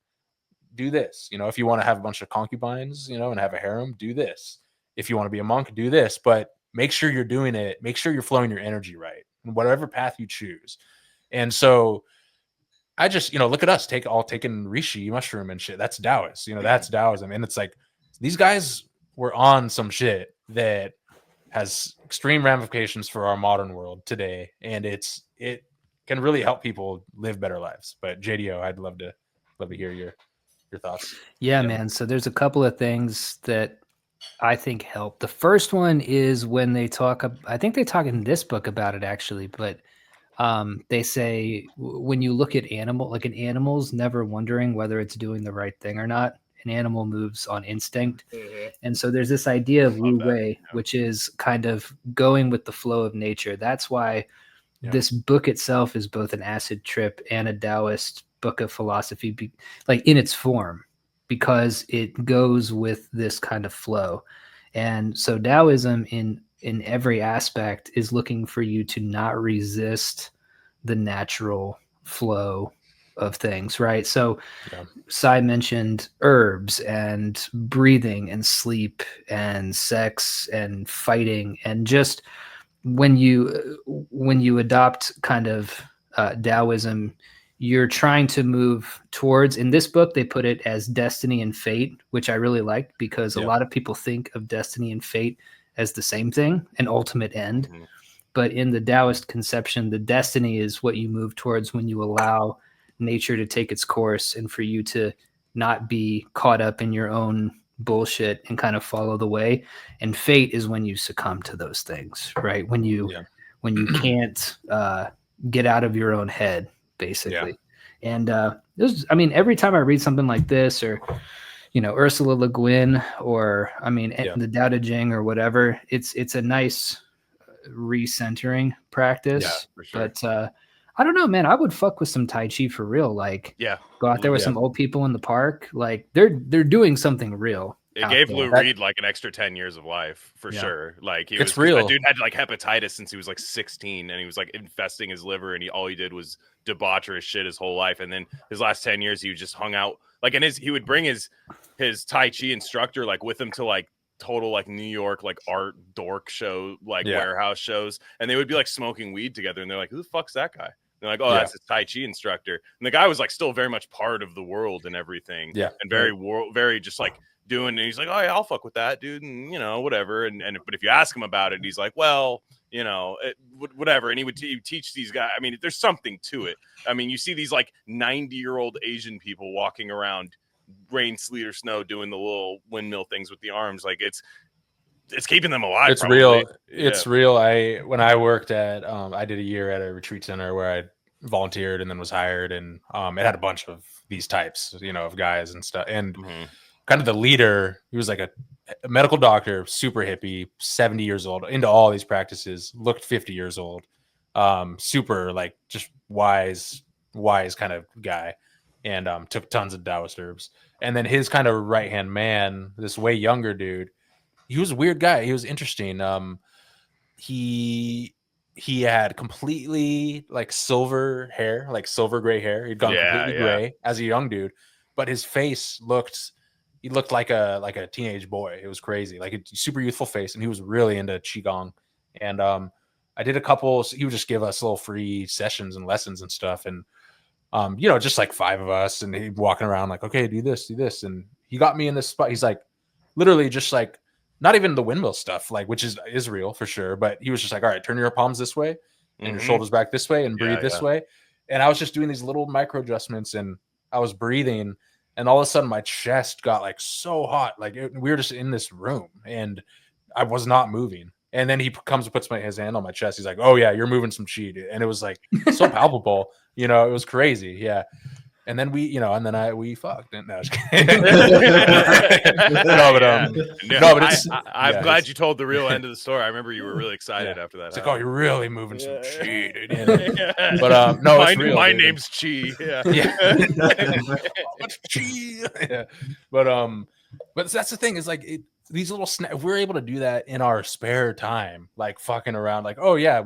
do this, if you want to have a bunch of concubines, and have a harem, do this. If you want to be a monk, do this, but make sure you're doing it. Make sure you're flowing your energy right, whatever path you choose. And so I just, look at us taking reishi mushroom and shit. That's Taoist, that's Taoism. And it's like, these guys were on some shit that has extreme ramifications for our modern world today. And it can really help people live better lives. But JDO, I'd love to hear your thoughts. Yeah, man. So there's a couple of things that I think help. The first one is when they talk, I think they talk in this book about it actually, but they say when you look at an animal's never wondering whether it's doing the right thing or not. An animal moves on instinct. Mm-hmm. And so there's this idea of Wu Wei, which is kind of going with the flow of nature. That's why this book itself is both an acid trip and a Taoist book of philosophy, like in its form, because it goes with this kind of flow. And so Taoism in every aspect is looking for you to not resist the natural flow of things, right? So Sai mentioned herbs and breathing and sleep and sex and fighting, and just when you adopt kind of Taoism, you're trying to move towards, in this book, they put it as destiny and fate, which I really like, because a lot of people think of destiny and fate as the same thing, an ultimate end. Mm-hmm. But in the Taoist conception, the destiny is what you move towards when you allow nature to take its course and for you to not be caught up in your own bullshit and kind of follow the way. And fate is when you succumb to those things, right? When you can't get out of your own head, basically. And every time I read something like this, or Ursula Le Guin, or the Tao Te Ching or whatever, it's a nice recentering practice. For sure. But I don't know, man, I would fuck with some Tai Chi for real. Like, go out there with some old people in the park. Like, they're doing something real. It gave Lou Reed like an extra 10 years of life for sure. Like, it's real. That dude had like hepatitis since he was like 16, and he was like infesting his liver, and all he did was debaucherous shit his whole life. And then his last 10 years, he just hung out like, and he would bring his Tai Chi instructor like with him to like total like New York like art dork show, like warehouse shows, and they would be like smoking weed together, and they're like, who the fuck's that guy? They're like, oh, that's his Tai Chi instructor. And the guy was like still very much part of the world and everything. And very just like doing, and he's like, oh yeah, I'll fuck with that dude, and whatever. And but if you ask him about it, he's like, well, whatever. And he would teach these guys. I mean, there's something to it. I mean, you see these like 90-year-old Asian people walking around, rain, sleet, or snow, doing the little windmill things with the arms. Like it's keeping them alive. It's probably real. It's real. When I worked at, I did a year at a retreat center where I volunteered and then was hired, and it had a bunch of these types, of guys and stuff. And kind of the leader, he was like a medical doctor, super hippie, 70 years old, into all these practices, looked 50 years old, super like just wise kind of guy, and took tons of Taoist herbs. And then his kind of right-hand man, this way younger dude, he was a weird guy. He was interesting. He had completely like silver hair, like silver gray hair. He'd gone completely gray as a young dude, but his face looked like a teenage boy. It was crazy, like a super youthful face. And he was really into Qigong. And I did a couple, so he would just give us little free sessions and lessons and stuff. And just like 5 of us, and he'd walking around like, okay, do this. And he got me in this spot. He's like, literally just like, not even the windmill stuff, like, which is real for sure. But he was just like, all right, turn your palms this way and your shoulders back this way, and breathe this way. And I was just doing these little micro adjustments, and I was breathing, and all of a sudden my chest got like so hot. Like we were just in this room and I was not moving. And then he comes and puts his hand on my chest. He's like, oh yeah, you're moving some chi, dude. And it was like so palpable, it was crazy. Yeah. And then we fucked. No, no, I'm glad you told the real end of the story. I remember you were really excited after that. It's like, oh, you're really moving some chi, dude. But no, it's real. My dude. name's Chi. Yeah. Chi. But that's the thing is like these little we're able to do that in our spare time, like fucking around. Like, oh yeah,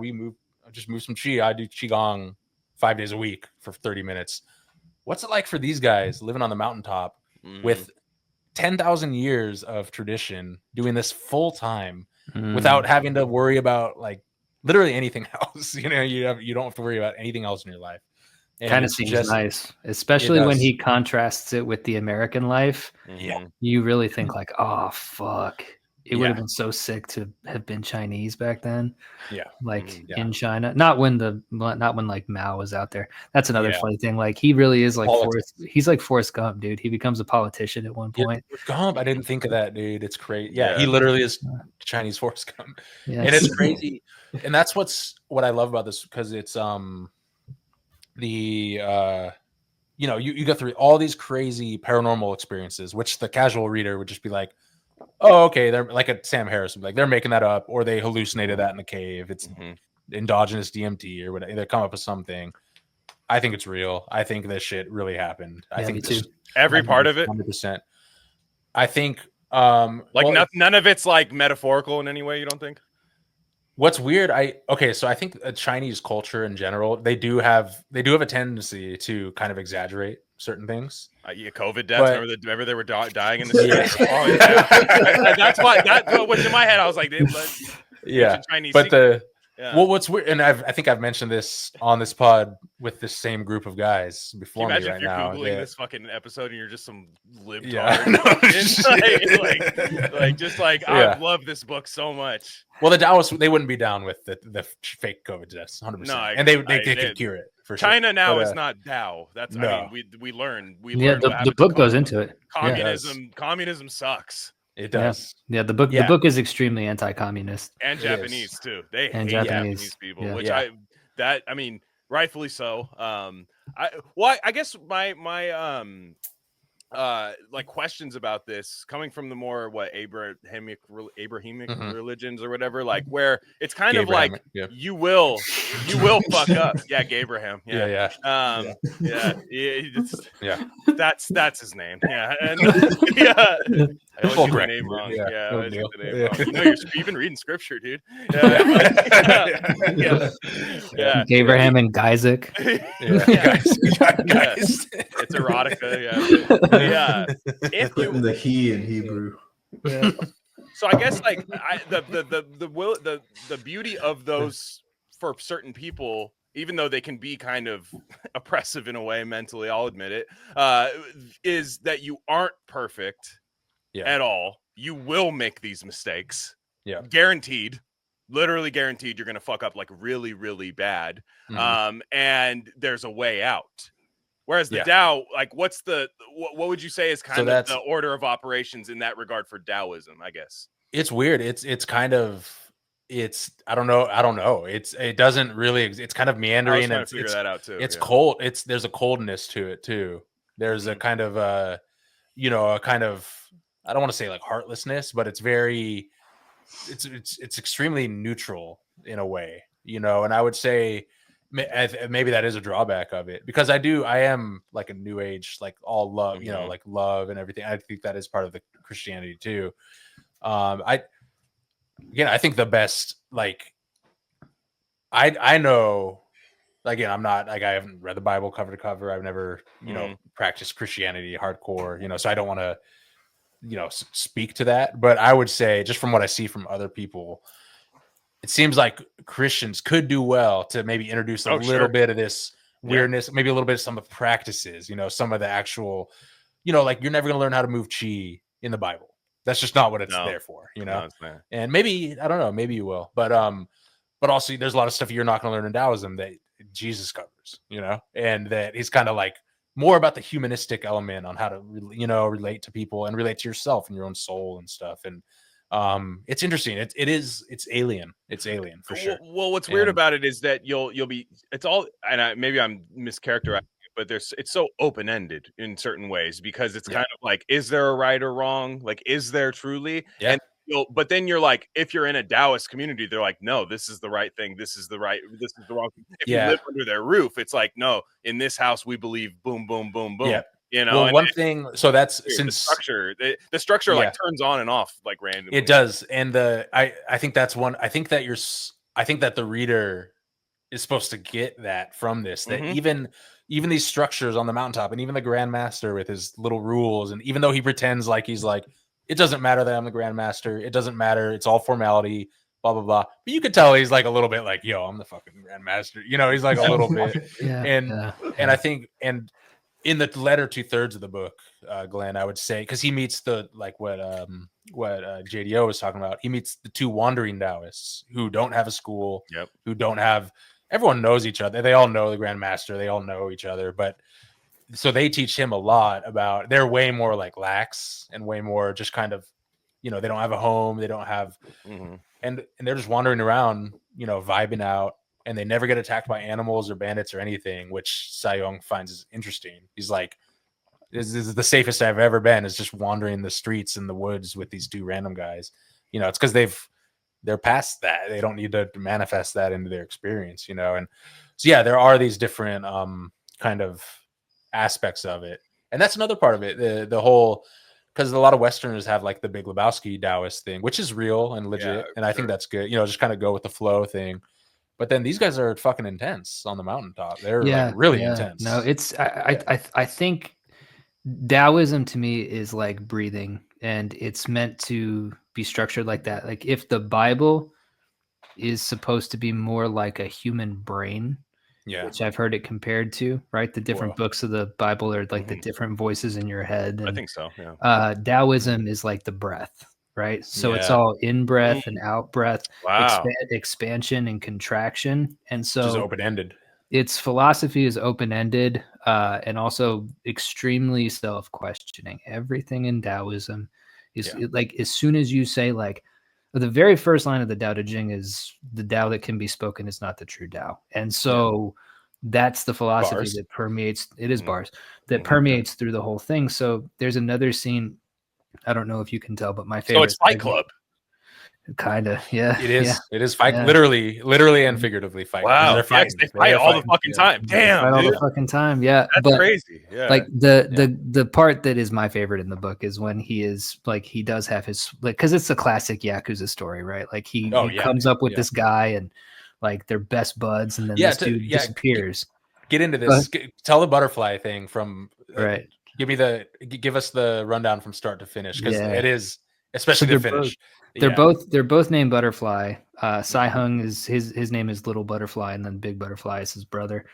just move some chi. I do qigong 5 days a week for 30 minutes. What's it like for these guys living on the mountaintop with 10,000 years of tradition doing this full time without having to worry about like literally anything else? You know, you don't have to worry about anything else in your life. Kind of seems nice, especially when he contrasts it with the American life. Yeah, you really think like, oh fuck, it would have been so sick to have been Chinese back then. Yeah, like in China, not when like Mao was out there. That's another funny thing. Like he really is like he's like Forrest Gump, dude. He becomes a politician at one point. Gump, I didn't think of that, dude. It's crazy. Yeah, he literally is Chinese Forrest Gump, and it's crazy. And that's what I love about this, because it's you go through all these crazy paranormal experiences, which the casual reader would just be like, oh, okay, they're like a Sam Harris would be like, they're making that up, or they hallucinated that in the cave. It's endogenous DMT or whatever. They come up with something. I think it's real. I think this shit really happened. I think every part of it. 100%. I think none of it's like metaphorical in any way. You don't think? What's weird, so I think Chinese culture in general, they do have a tendency to kind of exaggerate certain things. COVID deaths. Remember they were dying in the streets. That's why that was in my head. I was like, Chinese. But what's weird, and I think I've mentioned this on this pod with this same group of guys before me right now. Imagine if you're Googling this fucking episode and you're just some libtard. I love this book so much. Well, the Taoists, they wouldn't be down with the fake COVID deaths, 100%. No, and they could cure it for sure. China now is not Tao. That's I mean, we learn. The book goes into it. Communism sucks. It does. Yeah, the book is extremely anti-communist. And Japanese too. They hate Japanese people, which I mean, rightfully so. I guess my like questions about this coming from the more Abrahamic religions or whatever, like where it's kind of like you will fuck up. Yeah, Gabraham. That's his name. Yeah, and I always get the name wrong. I always get the name wrong. You know, you've been reading scripture, dude. Gabraham and Isaac. It's erotica. Putting the he in Hebrew. So I guess like the beauty of those for certain people, even though they can be kind of oppressive in a way mentally, I'll admit it, is that you aren't perfect at all. You will make these mistakes. Yeah, guaranteed. Literally guaranteed. You're gonna fuck up like really, really bad. And there's a way out. Whereas the Tao, like, what would you say is kind of the order of operations in that regard for Taoism? I guess it's weird. It's kind of I don't know. It doesn't really. It's kind of meandering. I was trying to figure that out too. It's cold. There's a coldness to it too. There's a kind of a kind of, I don't want to say like heartlessness, but it's very, it's extremely neutral in a way, and I would say maybe that is a drawback of it, because I am like a new age, like all love, like love and everything. I think that is part of the Christianity too. I think the best, like, I know, again, I'm not like, I haven't read the Bible cover to cover. I've never, practiced Christianity hardcore, so I don't want to, speak to that. But I would say, just from what I see from other people, it seems like Christians could do well to maybe introduce a little bit of this weirdness, maybe a little bit of some of the practices, some of the actual, like, you're never going to learn how to move chi in the Bible. That's just not what it's there for, and maybe, I don't know, maybe you will, but also there's a lot of stuff you're not going to learn in Taoism that Jesus covers, and that he's kind of like more about the humanistic element on how to, relate to people and relate to yourself and your own soul and stuff. And it's interesting. It's alien. It's alien for sure. Well, what's weird about it is that you'll be, it's all, and maybe I'm mischaracterizing it, but it's so open-ended in certain ways because it's kind of like, is there a right or wrong? Like, is there truly? Yeah. And but then you're like, if you're in a Taoist community, they're like, no, this is the right thing. This is the wrong thing. If you live under their roof, it's like, no, in this house, we believe boom, boom, boom, boom. Yeah. You know, well, one thing, so that's the since structure like turns on and off like randomly. It does. And I think that's one, I think that the reader is supposed to get that from this, that even these structures on the mountaintop, and even the Grandmaster with his little rules, and even though he pretends like he's like, it doesn't matter that I'm the Grandmaster, it doesn't matter, it's all formality, blah blah blah, but you could tell he's like a little bit like, yo, I'm the fucking Grandmaster, you know, he's like a little bit. And I think, and in the latter 2/3 of the book, Glenn, I would say, because he meets the, like what JDO was talking about, he meets the two wandering Taoists who don't have a school, who don't have, everyone knows each other, they all know the Grandmaster, they all know each other, but so they teach him a lot about, they're way more like lax and way more just kind of, you know, they don't have a home, they don't have, and they're just wandering around, you know, vibing out, and they never get attacked by animals or bandits or anything, which Sayong finds interesting. He's like, this is the safest I've ever been, is just wandering the streets in the woods with these two random guys. You know, it's because they're past that. They don't need to manifest that into their experience, you know? And so, yeah, there are these different kind of aspects of it. And that's another part of it. The whole, because a lot of Westerners have like the Big Lebowski Taoist thing, which is real and legit. And I think that's good, you know, just kind of go with the flow thing. But then these guys are fucking intense on the mountaintop. They're like really intense. No, it's, I think Taoism to me is like breathing, and it's meant to be structured like that. Like if the Bible is supposed to be more like a human brain, which I've heard it compared to, right? The different books of the Bible are like the different voices in your head. And, I think so. Yeah. Taoism is like the breath, right? So it's all in breath and out breath, expansion and contraction. And so just open-ended. Its philosophy is open-ended and also extremely self-questioning. Everything in Taoism is like, as soon as you say, like, the very first line of the Tao Te Ching is, the Tao that can be spoken is not the true Tao. And so that's the philosophy that permeates, it is bars, that permeates through the whole thing. So there's another scene, I don't know if you can tell, but my favorite. So it's Fight Club. Kind of, yeah. It is. It is fight, literally and figuratively fight. Wow, they're fighting. They fight all the fucking time. Damn, all the fucking time. Yeah, that's crazy. Yeah, like the part that is my favorite in the book is when he is like, he does have his, like, because it's a classic Yakuza story, right? Like he comes up with this guy and like they're best buds, and then this dude disappears. Get into this. Tell the butterfly thing from right. Give us the rundown from start to finish, because it is, especially the finish. They're both named Butterfly. Sai Hung is his name is Little Butterfly, and then Big Butterfly is his brother.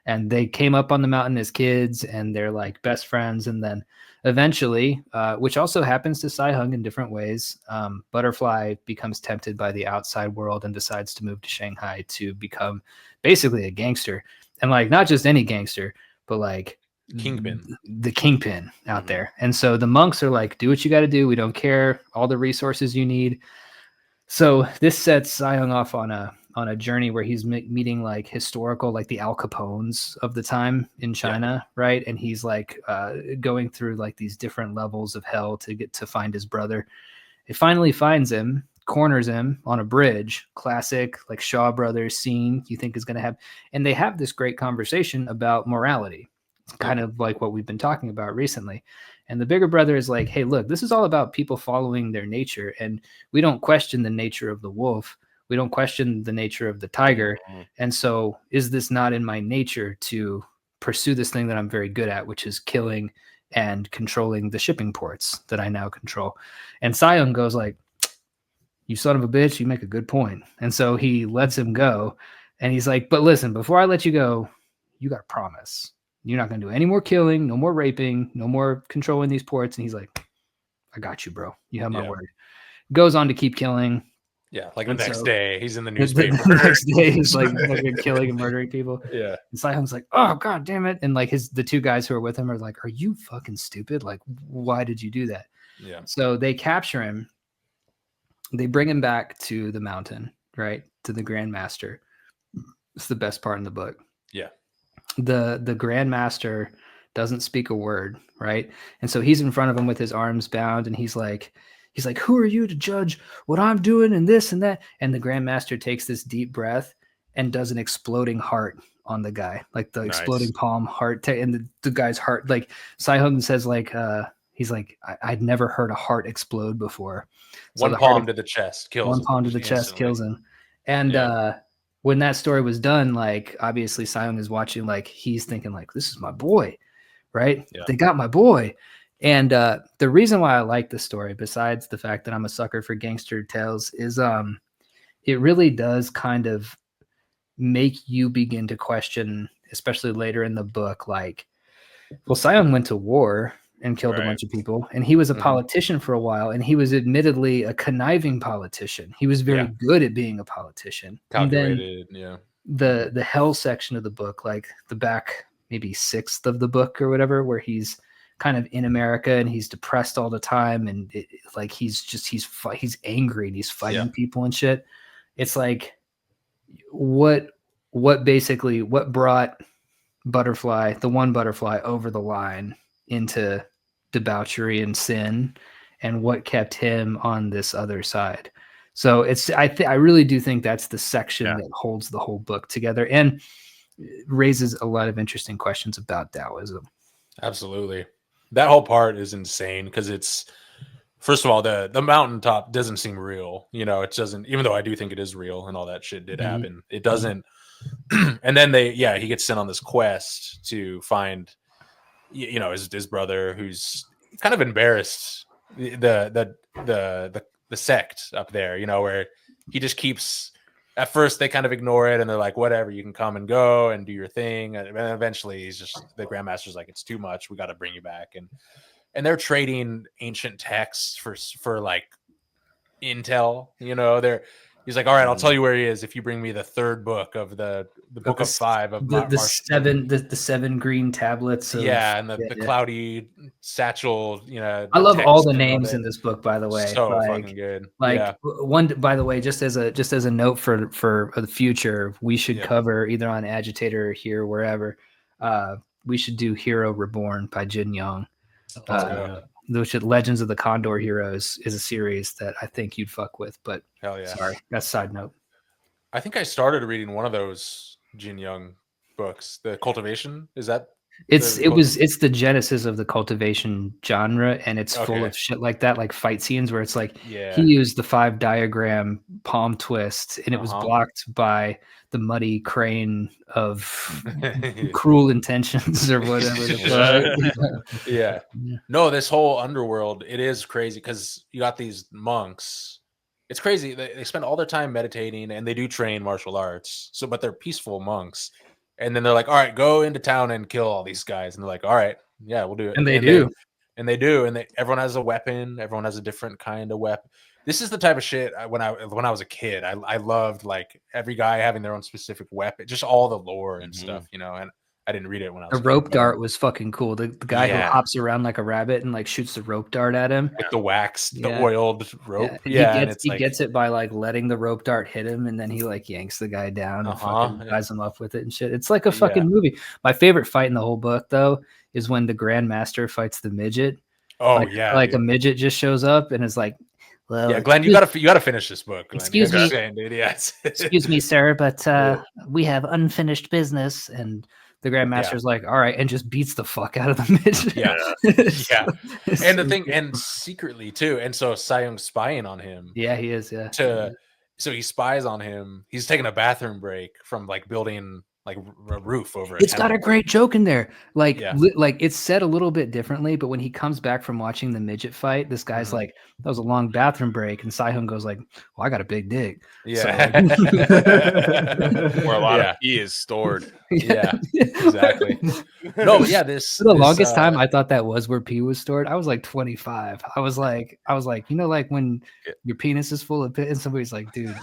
And they came up on the mountain as kids, and they're like best friends. And then eventually, which also happens to Sai Hung in different ways, Butterfly becomes tempted by the outside world and decides to move to Shanghai to become basically a gangster, and like not just any gangster, but like the kingpin out there. And so the monks are like, do what you got to do, we don't care, all the resources you need. So this sets Sayong off on a journey where he's meeting like historical, like the Al Capones of the time in China, right? And he's like going through like these different levels of hell to get to find his brother. It finally finds him, corners him on a bridge, classic like Shaw Brothers scene you think is going to have, and they have this great conversation about morality. It's kind of like what we've been talking about recently. And the bigger brother is like, hey, look, this is all about people following their nature. And we don't question the nature of the wolf. We don't question the nature of the tiger. And so is this not in my nature to pursue this thing that I'm very good at, which is killing and controlling the shipping ports that I now control? And Sayong goes like, you son of a bitch, you make a good point. And so he lets him go. And he's like, but listen, before I let you go, you got to promise. You're not going to do any more killing, no more raping, no more controlling these ports. And he's like, I got you, bro. You have my word. Goes on to keep killing. Yeah, like the next day, he's in the newspaper. The next day, he's like killing and murdering people. Yeah. And Sayong's like, oh, God damn it. And like the two guys who are with him are like, are you fucking stupid? Like, why did you do that? Yeah. So they capture him. They bring him back to the mountain, right? To the Grand Master. It's the best part in the book. Yeah. the Grandmaster doesn't speak a word, right? And so he's in front of him with his arms bound, and he's like, who are you to judge what I'm doing and this and that? And the Grandmaster takes this deep breath and does an exploding heart on the guy, like the exploding palm heart, and the guy's heart, like Sai-Hung says, like he's like, I'd never heard a heart explode before. So one palm to the chest kills one him. palm to the chest kills him. And when that story was done, like obviously Sai-Hung is watching, like he's thinking like, this is my boy, right? Yeah. They got my boy. And the reason why I like the story, besides the fact that I'm a sucker for gangster tales, is it really does kind of make you begin to question, especially later in the book, like, well, Sai-Hung went to war and killed a bunch of people, and he was a politician for a while, and he was admittedly a conniving politician. He was very good at being a politician. Calculated, the hell section of the book, like the back maybe sixth of the book or whatever, where he's kind of in America and he's depressed all the time, and like he's angry and he's fighting people and shit. It's like what brought the one butterfly over the line into debauchery and sin, and what kept him on this other side. So I really do think that's the section that holds the whole book together and raises a lot of interesting questions about Taoism. Absolutely. That whole part is insane because it's, first of all, the mountaintop doesn't seem real. It doesn't, even though I do think it is real and all that shit did happen. It doesn't. And then he gets sent on this quest to find, his brother, who's kind of embarrassed, the sect up there, where he just keeps, at first they kind of ignore it and they're like, whatever, you can come and go and do your thing. And eventually the Grandmaster's like, it's too much. We got to bring you back. And they're trading ancient texts for like intel, he's like, all right, I'll tell you where he is if you bring me the third book of the book of 5 of the seven green tablets. And the cloudy satchel. I love all the names in this book, by the way. So fucking good. One, by the way, just as a note for the future, we should cover either on Agitator or here, wherever. We should do Hero Reborn by Jin Young. Which Legends of the Condor Heroes is a series that I think you'd fuck with, but hell yeah. Sorry, that's a side note. I think I started reading one of those Jin Young books. The Cultivation, is that? It's the genesis of the cultivation genre, and it's full of shit like that, like fight scenes where it's like he used the 5 diagram palm twist, and it was blocked by the muddy crane of Cruel Intentions or whatever. No, this whole underworld, it is crazy because you got these monks. It's crazy. They spend all their time meditating and they do train martial arts. But they're peaceful monks. And then they're like, all right, go into town and kill all these guys. And they're like, all right, yeah, we'll do it. And they do. And everyone has a weapon. Everyone has a different kind of weapon. This is the type of shit when I was a kid, I loved like every guy having their own specific weapon, just all the lore and stuff, and I didn't read it when I was a rope dart was fucking cool. The guy who hops around like a rabbit and like shoots the rope dart at him with the waxed, the oiled rope. He gets it by like letting the rope dart hit him, and then he like yanks the guy down and fucking ties him up with it and shit. It's like a fucking movie. My favorite fight in the whole book though is when the Grandmaster fights the midget. Like a midget just shows up and is like, well, Glenn, you gotta finish this book. Glenn. Excuse me, dude. Yes. Excuse me, sir, but we have unfinished business. And the Grandmaster's like, all right, and just beats the fuck out of the midget. And the thing, and secretly too, and so Sai-Hung's spying on him. Yeah, he is. So he spies on him. He's taking a bathroom break from like building like a roof over. It's got a great joke in there. Like it's said a little bit differently, but when he comes back from watching the midget fight, this guy's like, that was a long bathroom break, and Sai-Hung goes like, well, I got a big dick. Where a lot of pee is stored. Exactly. No, but this for the longest time I thought that was where pee was stored. I was like 25. I was like, like when your penis is full of pee, and somebody's like, dude.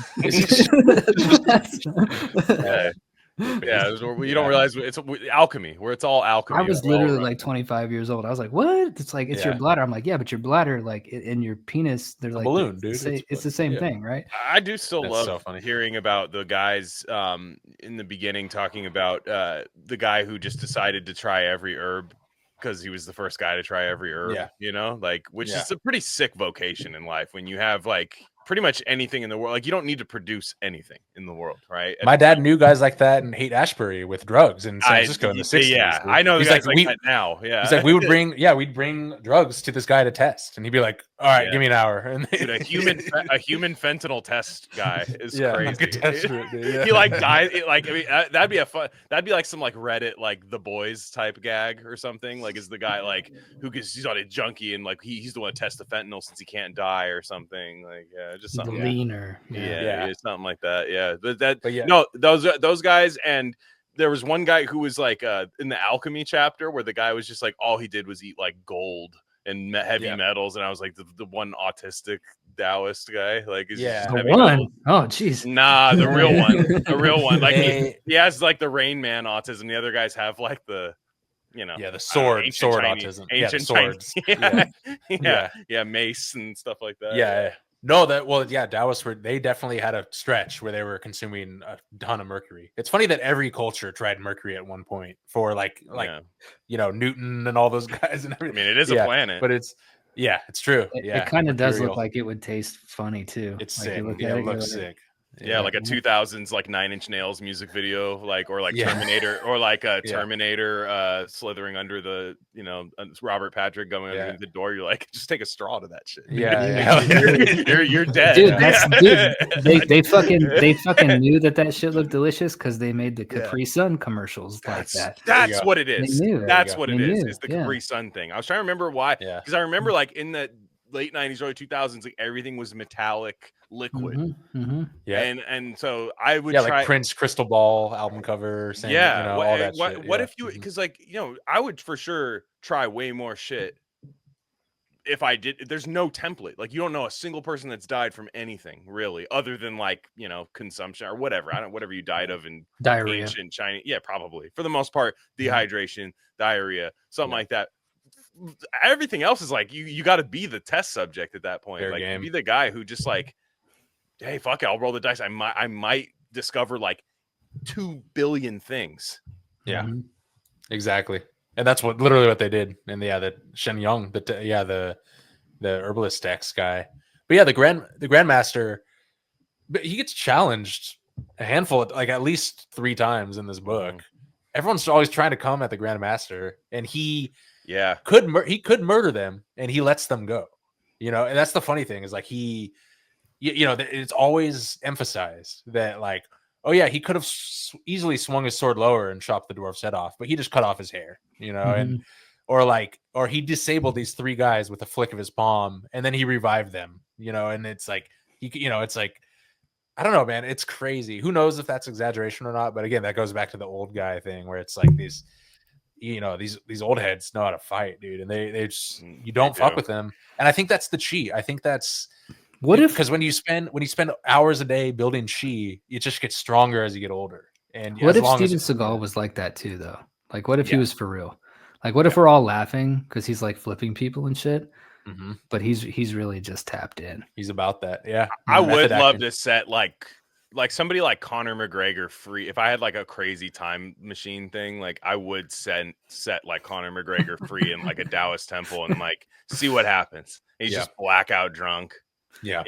Yeah, you don't realize it's alchemy, where it's all alchemy. I was literally like 25 years old. I was like, "What?" It's like it's your bladder. I'm like, "Yeah, but your bladder, like, and your penis, they're like balloon, dude. It's the same thing, right?" I do still That's love so hearing about the guys in the beginning talking about the guy who just decided to try every herb because he was the first guy to try every herb. Yeah. You know, like which is a pretty sick vocation in life when you have like pretty much anything in the world. Like you don't need to produce anything in the world, right? My dad knew guys like that in Haight Ashbury with drugs in San Francisco in the 60s. Yeah, dude. I know He's guys like that now. Yeah, he's like we'd bring drugs to this guy to test, and he'd be like, "All right, give me an hour." And dude, a human fentanyl test guy is crazy. Test for it, dude, He like died. Like I mean, that'd be that'd be like some like Reddit like the boys type gag or something. Like is the guy like he's on a junkie and like he's the one to test the fentanyl since he can't die or something. Like just something leaner. Yeah, something like that. Yeah, no, those guys. And there was one guy who was like in the alchemy chapter where the guy was just like all he did was eat like gold and heavy metals, and I was like the one autistic Taoist guy, like is just the one. Metals. Oh, jeez. Nah, the real one. Like he has like the Rain Man autism. The other guys have like the the sword autism, ancient swords, mace and stuff like that. Taoists they definitely had a stretch where they were consuming a ton of mercury. It's funny that every culture tried mercury at one point for like Newton and all those guys and everything. I mean, it is a planet, but it's true. It kind of does look like it would taste funny too. It's like sick. It looks sick. Yeah, like a 2000s like 9 Inch Nails music video, or Terminator, or like a Terminator slithering under the Robert Patrick going under the door. You're like, just take a straw to that shit. You're dead, dude. They fucking knew that shit looked delicious because they made the Capri Sun commercials like that. That's what it is. That's what it is. It's the Yeah. Capri Sun thing. I was trying to remember why, because I remember like in the late 90s, early 2000s, like everything was metallic liquid. And so I would try like Prince Crystal Ball album cover, all that shit. What if you, because I would for sure try way more shit if I did. There's no template. Like you don't know a single person that's died from anything really, other than like consumption or whatever. Whatever you died of in diarrhea, ancient China. Yeah, probably for the most part, dehydration, diarrhea, something like that. Everything else is like you got to be the test subject at that point. Be the guy who just like, hey, fuck it, I'll roll the dice. I might discover like 2 billion things. Yeah, exactly. And that's literally what they did. And the Shen Yong, the herbalist X guy. But the Grandmaster, but he gets challenged a handful, like at least 3 times in this book. Everyone's always trying to come at the Grandmaster, and he could murder them, and he lets them go. And that's the funny thing is like it's always emphasized that like, oh yeah, he could have easily swung his sword lower and chopped the dwarf's head off, but he just cut off his hair, and or he disabled these 3 guys with a flick of his palm, and then he revived them, and it's like it's like, I don't know, man, it's crazy. Who knows if that's exaggeration or not? But again, that goes back to the old guy thing where it's like these old heads know how to fight, dude, and they just you don't fuck with them. And I think that's the chi. I think that's because when you spend hours a day building chi, it just gets stronger as you get older. And what if Steven Seagal was like that too, though? Like, what if he was for real? Like, what if we're all laughing because he's like flipping people and shit? But he's really just tapped in. He's about that. Yeah, I would love to set like somebody like Conor McGregor free. If I had like a crazy time machine thing, like I would set like Conor McGregor free in like a Taoist temple and like see what happens. He's just blackout drunk. Yeah,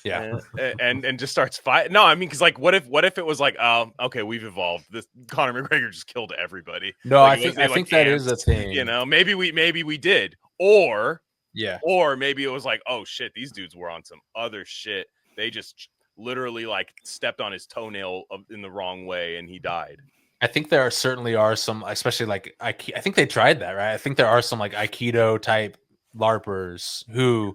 and just starts fighting. No, I mean, because like, what if it was like, okay, we've evolved. This Conor McGregor just killed everybody. No, like, I think that is a thing. Maybe we did, or maybe it was like, oh shit, these dudes were on some other shit. They just literally like stepped on his toenail in the wrong way, and he died. I think there certainly are some, especially like I think they tried that, right? I think there are some like Aikido type LARPers who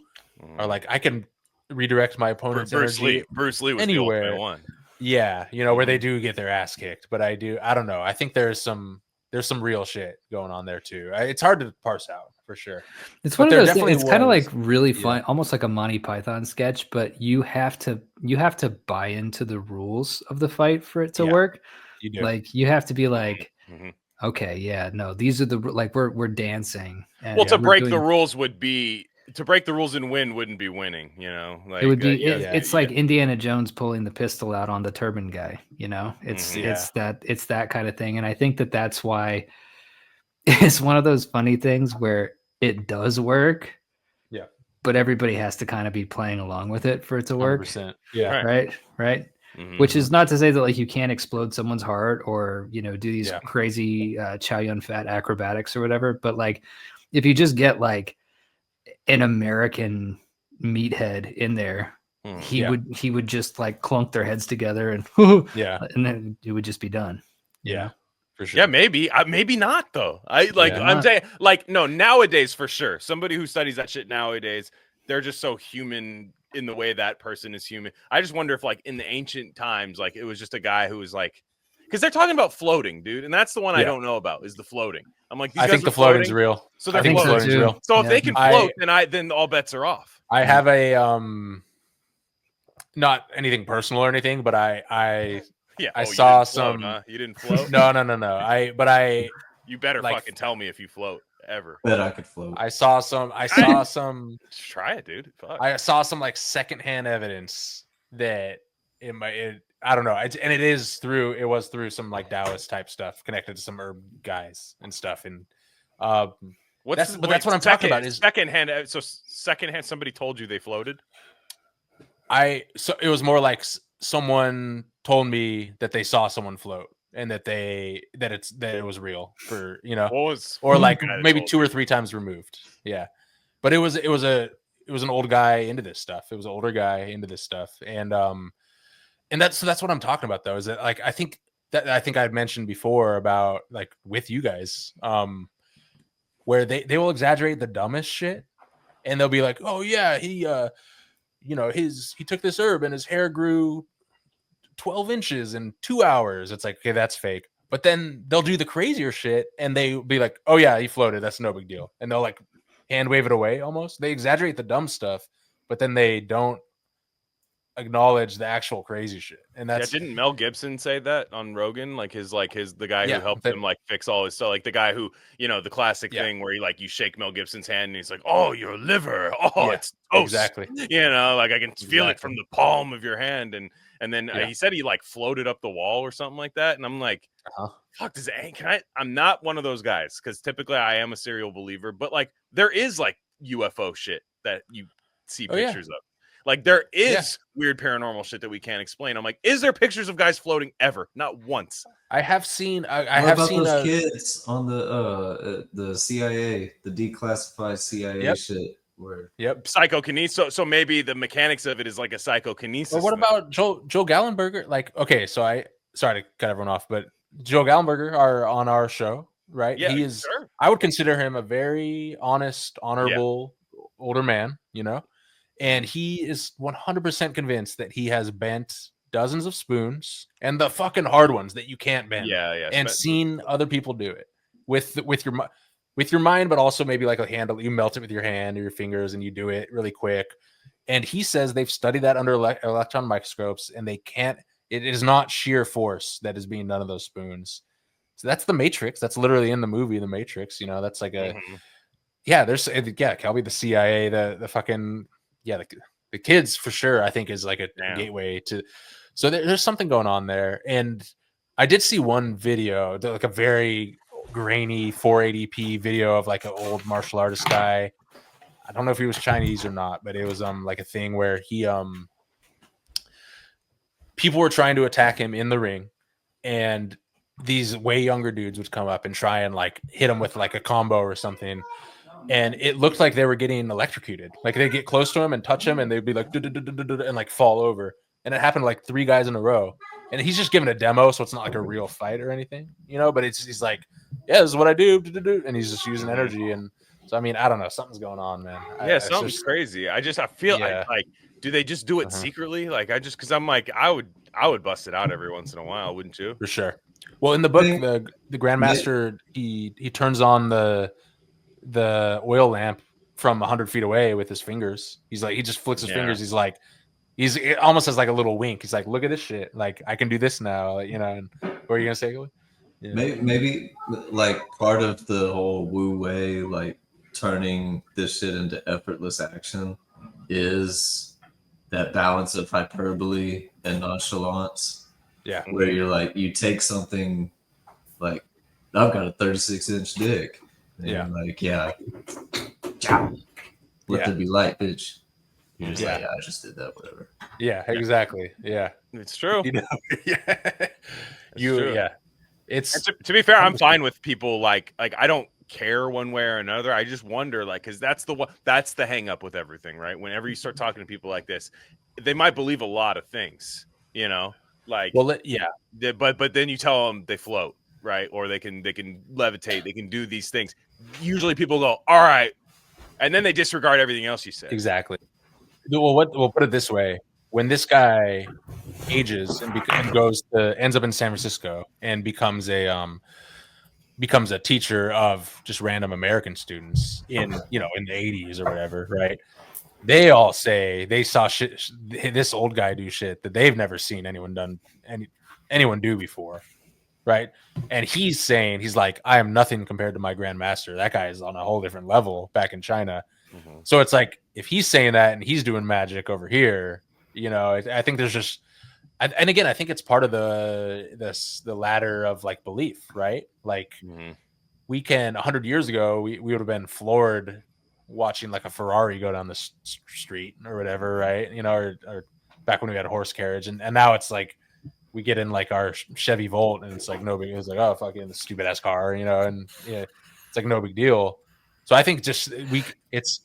are like, I can redirect my opponent's energy. Bruce Lee was anywhere. The ultimate one. Yeah, where they do get their ass kicked, but I don't know. I think there's some real shit going on there too. It's hard to parse out for sure. It's one of those things. It's kind of like really fun, almost like a Monty Python sketch, but you have to buy into the rules of the fight for it to work. You do. Like you have to be like, Mhm. okay, yeah, no, these are the like we're dancing. And Well, to break the doing, rules would be to break the rules and win wouldn't be winning. You know, like it would be yeah, it's like Indiana Jones pulling the pistol out on the turban guy. You know, it's that kind of thing. And I think that that's why it's one of those funny things where it does work. Yeah. But everybody has to kind of be playing along with it for it to work. 100%. Yeah. Right. Mhm. Which is not to say that like you can't explode someone's heart or do these Yeah. crazy Chow Yun-Fat acrobatics or whatever. But like if you just get like an American meathead in there, he would just like clunk their heads together and and then it would just be done. You know? For sure. Yeah, maybe. Maybe not though. I'm saying like no, nowadays for sure. Somebody who studies that shit nowadays, they're just so human in the way that person is human. I just wonder if like in the ancient times, like it was just a guy who was like, because they're talking about floating, dude, and that's the one I don't know about is the floating. I'm like, these I guys think the are floating's floating, real. so they're I think floating. floating's real. So if they can float, then all bets are off. I have a not anything personal or anything, but I saw some. Float, huh? You didn't float? No. You better like, fucking tell me if you float ever. Bet I could float. I saw some. Just try it, dude. Fuck. I saw some like secondhand evidence that I don't know. It was through some like Taoist type stuff connected to some herb guys and stuff. And that's what I'm talking about. Is secondhand. So secondhand, somebody told you they floated. So it was more like someone told me that they saw someone float and that it was real for or like maybe 2 or 3 times removed. Yeah, but it was an old guy into this stuff. It was an older guy into this stuff, and that's what I'm talking about though. Is that like I think I'd mentioned before about like with you guys, where they will exaggerate the dumbest shit, and they'll be like, oh yeah, he took this herb and his hair grew 12 inches in 2 hours. It's like, okay, that's fake. But then they'll do the crazier shit and they'll be like, oh yeah, he floated. That's no big deal. And they'll like hand wave it away almost. They exaggerate the dumb stuff, but then they don't acknowledge the actual crazy shit. And that's didn't Mel Gibson say that on Rogan? Like the guy who helped him like fix all his stuff, like the guy who, the classic thing where you shake Mel Gibson's hand and he's like, oh, your liver. Oh, it's toast. Exactly. Like I can feel it from the palm of your hand. And then he said he like floated up the wall or something like that. And I'm like, fuck, I'm not one of those guys because typically I am a serial believer, but like there is like UFO shit that you see pictures of. Like there is weird paranormal shit that we can't explain. I'm like, is there pictures of guys floating ever? Not once. I have seen. I have seen those kids on the CIA, the declassified CIA shit. Where psychokinesis. So maybe the mechanics of it is like a psychokinesis. But what about Joe Gallenberger? Like, okay, so sorry to cut everyone off, but Joe Gallenberger are on our show, right? Yeah, he is. Sure. I would consider him a very honest, honorable older man. And he is 100% convinced that he has bent dozens of spoons and the fucking hard ones that you can't bend. And seen other people do it with your mind, but also maybe like a handle. You melt it with your hand or your fingers, and you do it really quick. And he says they've studied that under electron microscopes, and they can't. It is not sheer force that is being done of those spoons. So that's the Matrix. That's literally in the movie, The Matrix. That's like a there's Kelby, the CIA, the fucking. Yeah, the kids for sure, I think is like a gateway to. So there's something going on there. And I did see one video, like a very grainy 480p video of like an old martial artist guy. I don't know if he was Chinese or not, but it was like a thing where he people were trying to attack him in the ring, and these way younger dudes would come up and try and like hit him with like a combo or something. And it looked like they were getting electrocuted. Like they'd get close to him and touch him, and they'd be like, and like fall over. And it happened like 3 guys in a row. And he's just giving a demo, so it's not like a real fight or anything, But he's like, yeah, this is what I do, and he's just using energy. And so I mean, I don't know, something's going on, man. Something's crazy. I feel like, do they just do it secretly? Like because I'm like, I would bust it out every once in a while, wouldn't you? For sure. Well, in the book, the Grandmaster he turns on the oil lamp from 100 feet away with his fingers. He's like, he just flicks his fingers. He's like, He's almost as like a little wink. He's like, look at this shit. Like, I can do this now. You know, and what are you gonna say, Kelby? Yeah. Maybe like part of the whole Wu Wei, like turning this shit into effortless action, is that balance of hyperbole and nonchalance. Yeah. Where you're like, you take something like, I've got a 36-inch dick. And you're like, yeah. Let there be light, bitch. You're just like, yeah, I just did that, whatever. Yeah, exactly. Yeah. It's true. You know, true. Yeah. It's to be fair, I'm fine with people like I don't care one way or another. I just wonder, like, because that's the hang up with everything, right? Whenever you start talking to people like this, they might believe a lot of things, you know, like, well, but then you tell them they float, right? Or they can levitate, they can do these things. Usually people go, all right, and then they disregard everything else you said. Exactly. Well, we'll put it this way: when this guy ages and ends up in San Francisco and becomes a teacher of just random American students in the 80s or whatever, right? They all say they saw this old guy do shit that they've never seen anyone do before, right? And he's saying, he's like, I am nothing compared to my grandmaster. That guy is on a whole different level back in China. Mm-hmm. So it's like, if he's saying that and he's doing magic over here, I think there's just, and again, I think it's part of the ladder of like belief, right? Like, we can 100 years ago, we would have been floored watching like a Ferrari go down the street or whatever, right? Or back when we had a horse carriage, and now it's like we get in like our Chevy Volt, and it's like no big. It's like, oh, fucking stupid ass car, and it's like no big deal. So I think it's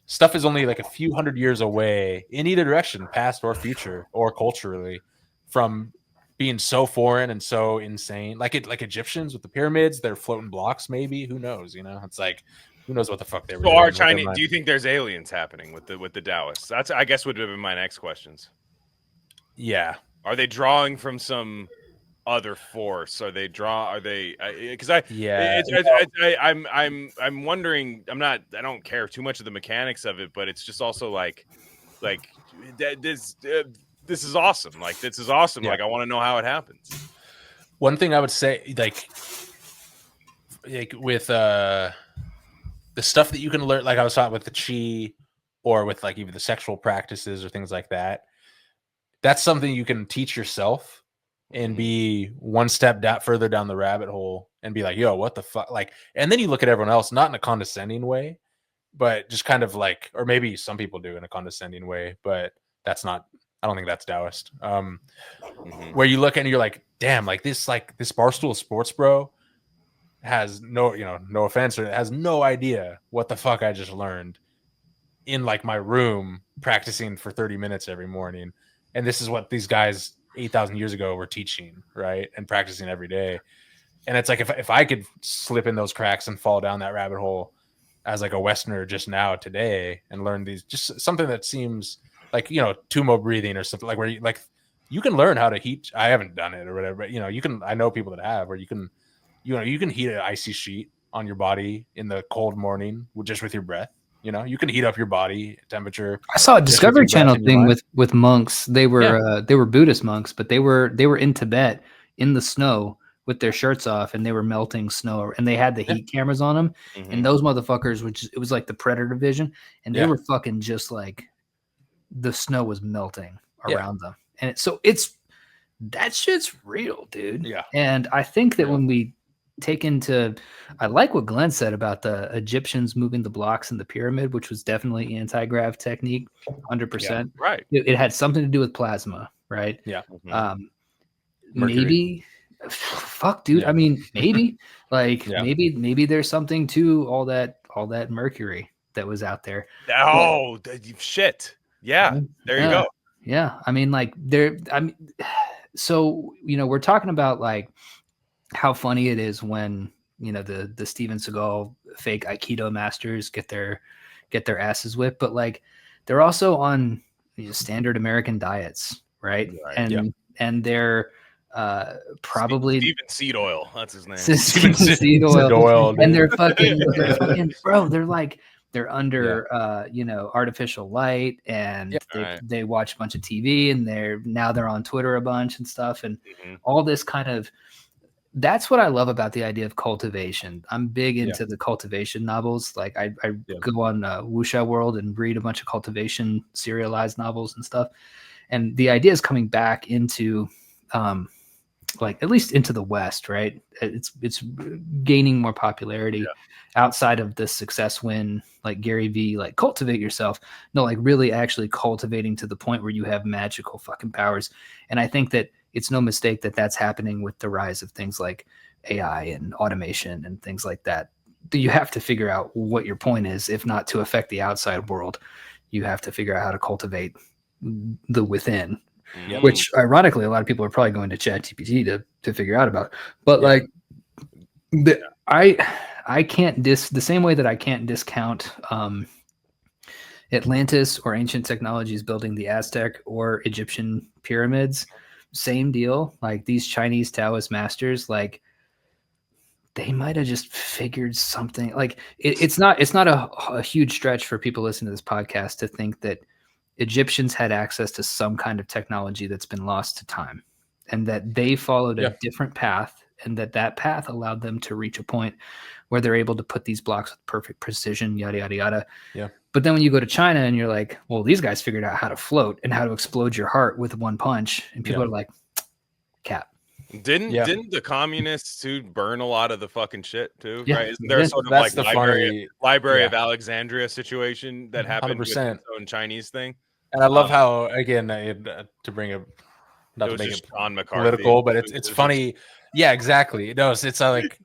stuff is only like a few hundred years away in either direction, past or future, or culturally, from being so foreign and so insane. Like Egyptians with the pyramids, they're floating blocks, maybe. Who knows? It's like, who knows what the fuck they were doing. So our Chinese, do you think there's aliens happening with the Taoists? That's, I guess, would have been my next questions. Yeah. Are they drawing from some other force? I'm wondering. I don't care too much of the mechanics of it, but it's just also like this is awesome. Like, this is awesome. Yeah. Like, I want to know how it happens. One thing I would say, like with the stuff that you can learn, like I was talking with the chi, or with like even the sexual practices or things like that, that's something you can teach yourself and be one step further down the rabbit hole and be like, yo, what the fuck? Like, and then you look at everyone else, not in a condescending way, but just kind of like, or maybe some people do in a condescending way, but that's not, I don't think that's Taoist. Where you look and you're like, damn, like this Barstool Sports bro has no offense, or has no idea what the fuck I just learned in like my room practicing for 30 minutes every morning. And this is what these guys 8,000 years ago were teaching, right? And practicing every day. And it's like, if I could slip in those cracks and fall down that rabbit hole as like a Westerner just now today and learn these, just something that seems like, tumo breathing or something, like where you can learn how to heat. I haven't done it or whatever, but you can, I know people that have, where you can heat an icy sheet on your body in the cold morning with your breath. You can heat up your body temperature. I saw a Discovery Channel thing with monks. They were Buddhist monks, but they were in Tibet in the snow with their shirts off, and they were melting snow, and they had the heat cameras on them, and those motherfuckers it was like the Predator vision, and they were fucking just like the snow was melting around them, and that shit's real, dude. Yeah, and I think that when we I like what Glenn said about the Egyptians moving the blocks in the pyramid, which was definitely anti-grav technique, 100%. Yeah, right. It had something to do with plasma, right? Yeah. Maybe, fuck, dude. Yeah. I mean, maybe, maybe there's something to all that mercury that was out there. Oh, shit. Yeah. There you go. Yeah. I mean, so, we're talking about like how funny it is when the Steven Seagal fake Aikido masters get their asses whipped, but like they're also on standard American diets, right? And they're probably Steven Seed Oil. That's his name. Steven Seed Oil. And they're fucking bro. They're like they're under artificial light, and they watch a bunch of TV, and they're on Twitter a bunch and stuff, and all this kind of. That's what I love about the idea of cultivation. I'm big into the cultivation novels. Like I go on Wuxia World and read a bunch of cultivation serialized novels and stuff. And the idea is coming back into like at least into the West, right? It's gaining more popularity outside of the success win, like Gary V, like cultivate yourself. No, like really actually cultivating to the point where you have magical fucking powers. And I think that it's no mistake that that's happening with the rise of things like AI and automation and things like that. You have to figure out what your point is, if not to affect the outside world. You have to figure out how to cultivate the within, which ironically, a lot of people are probably going to ChatGPT to figure out about. But I can't the same way that I can't discount Atlantis or ancient technologies building the Aztec or Egyptian pyramids. Same deal. Like these Chinese Taoist masters, like they might have just figured something. Like it's not a huge stretch for people listening to this podcast to think that Egyptians had access to some kind of technology that's been lost to time, and that they followed a different path, and that path allowed them to reach a point where they're able to put these blocks with perfect precision, yada, yada, yada. Yeah. But then when you go to China and you're like, well, these guys figured out how to float and how to explode your heart with one punch. And people are like, cap. Didn't the communists too burn a lot of the fucking shit too? Yeah. Right? Isn't there sort of like library of Alexandria situation that happened 100%. With its own Chinese thing? And I love how, again, to bring it, not to make it political, but it's funny. Yeah, exactly. No, it's like,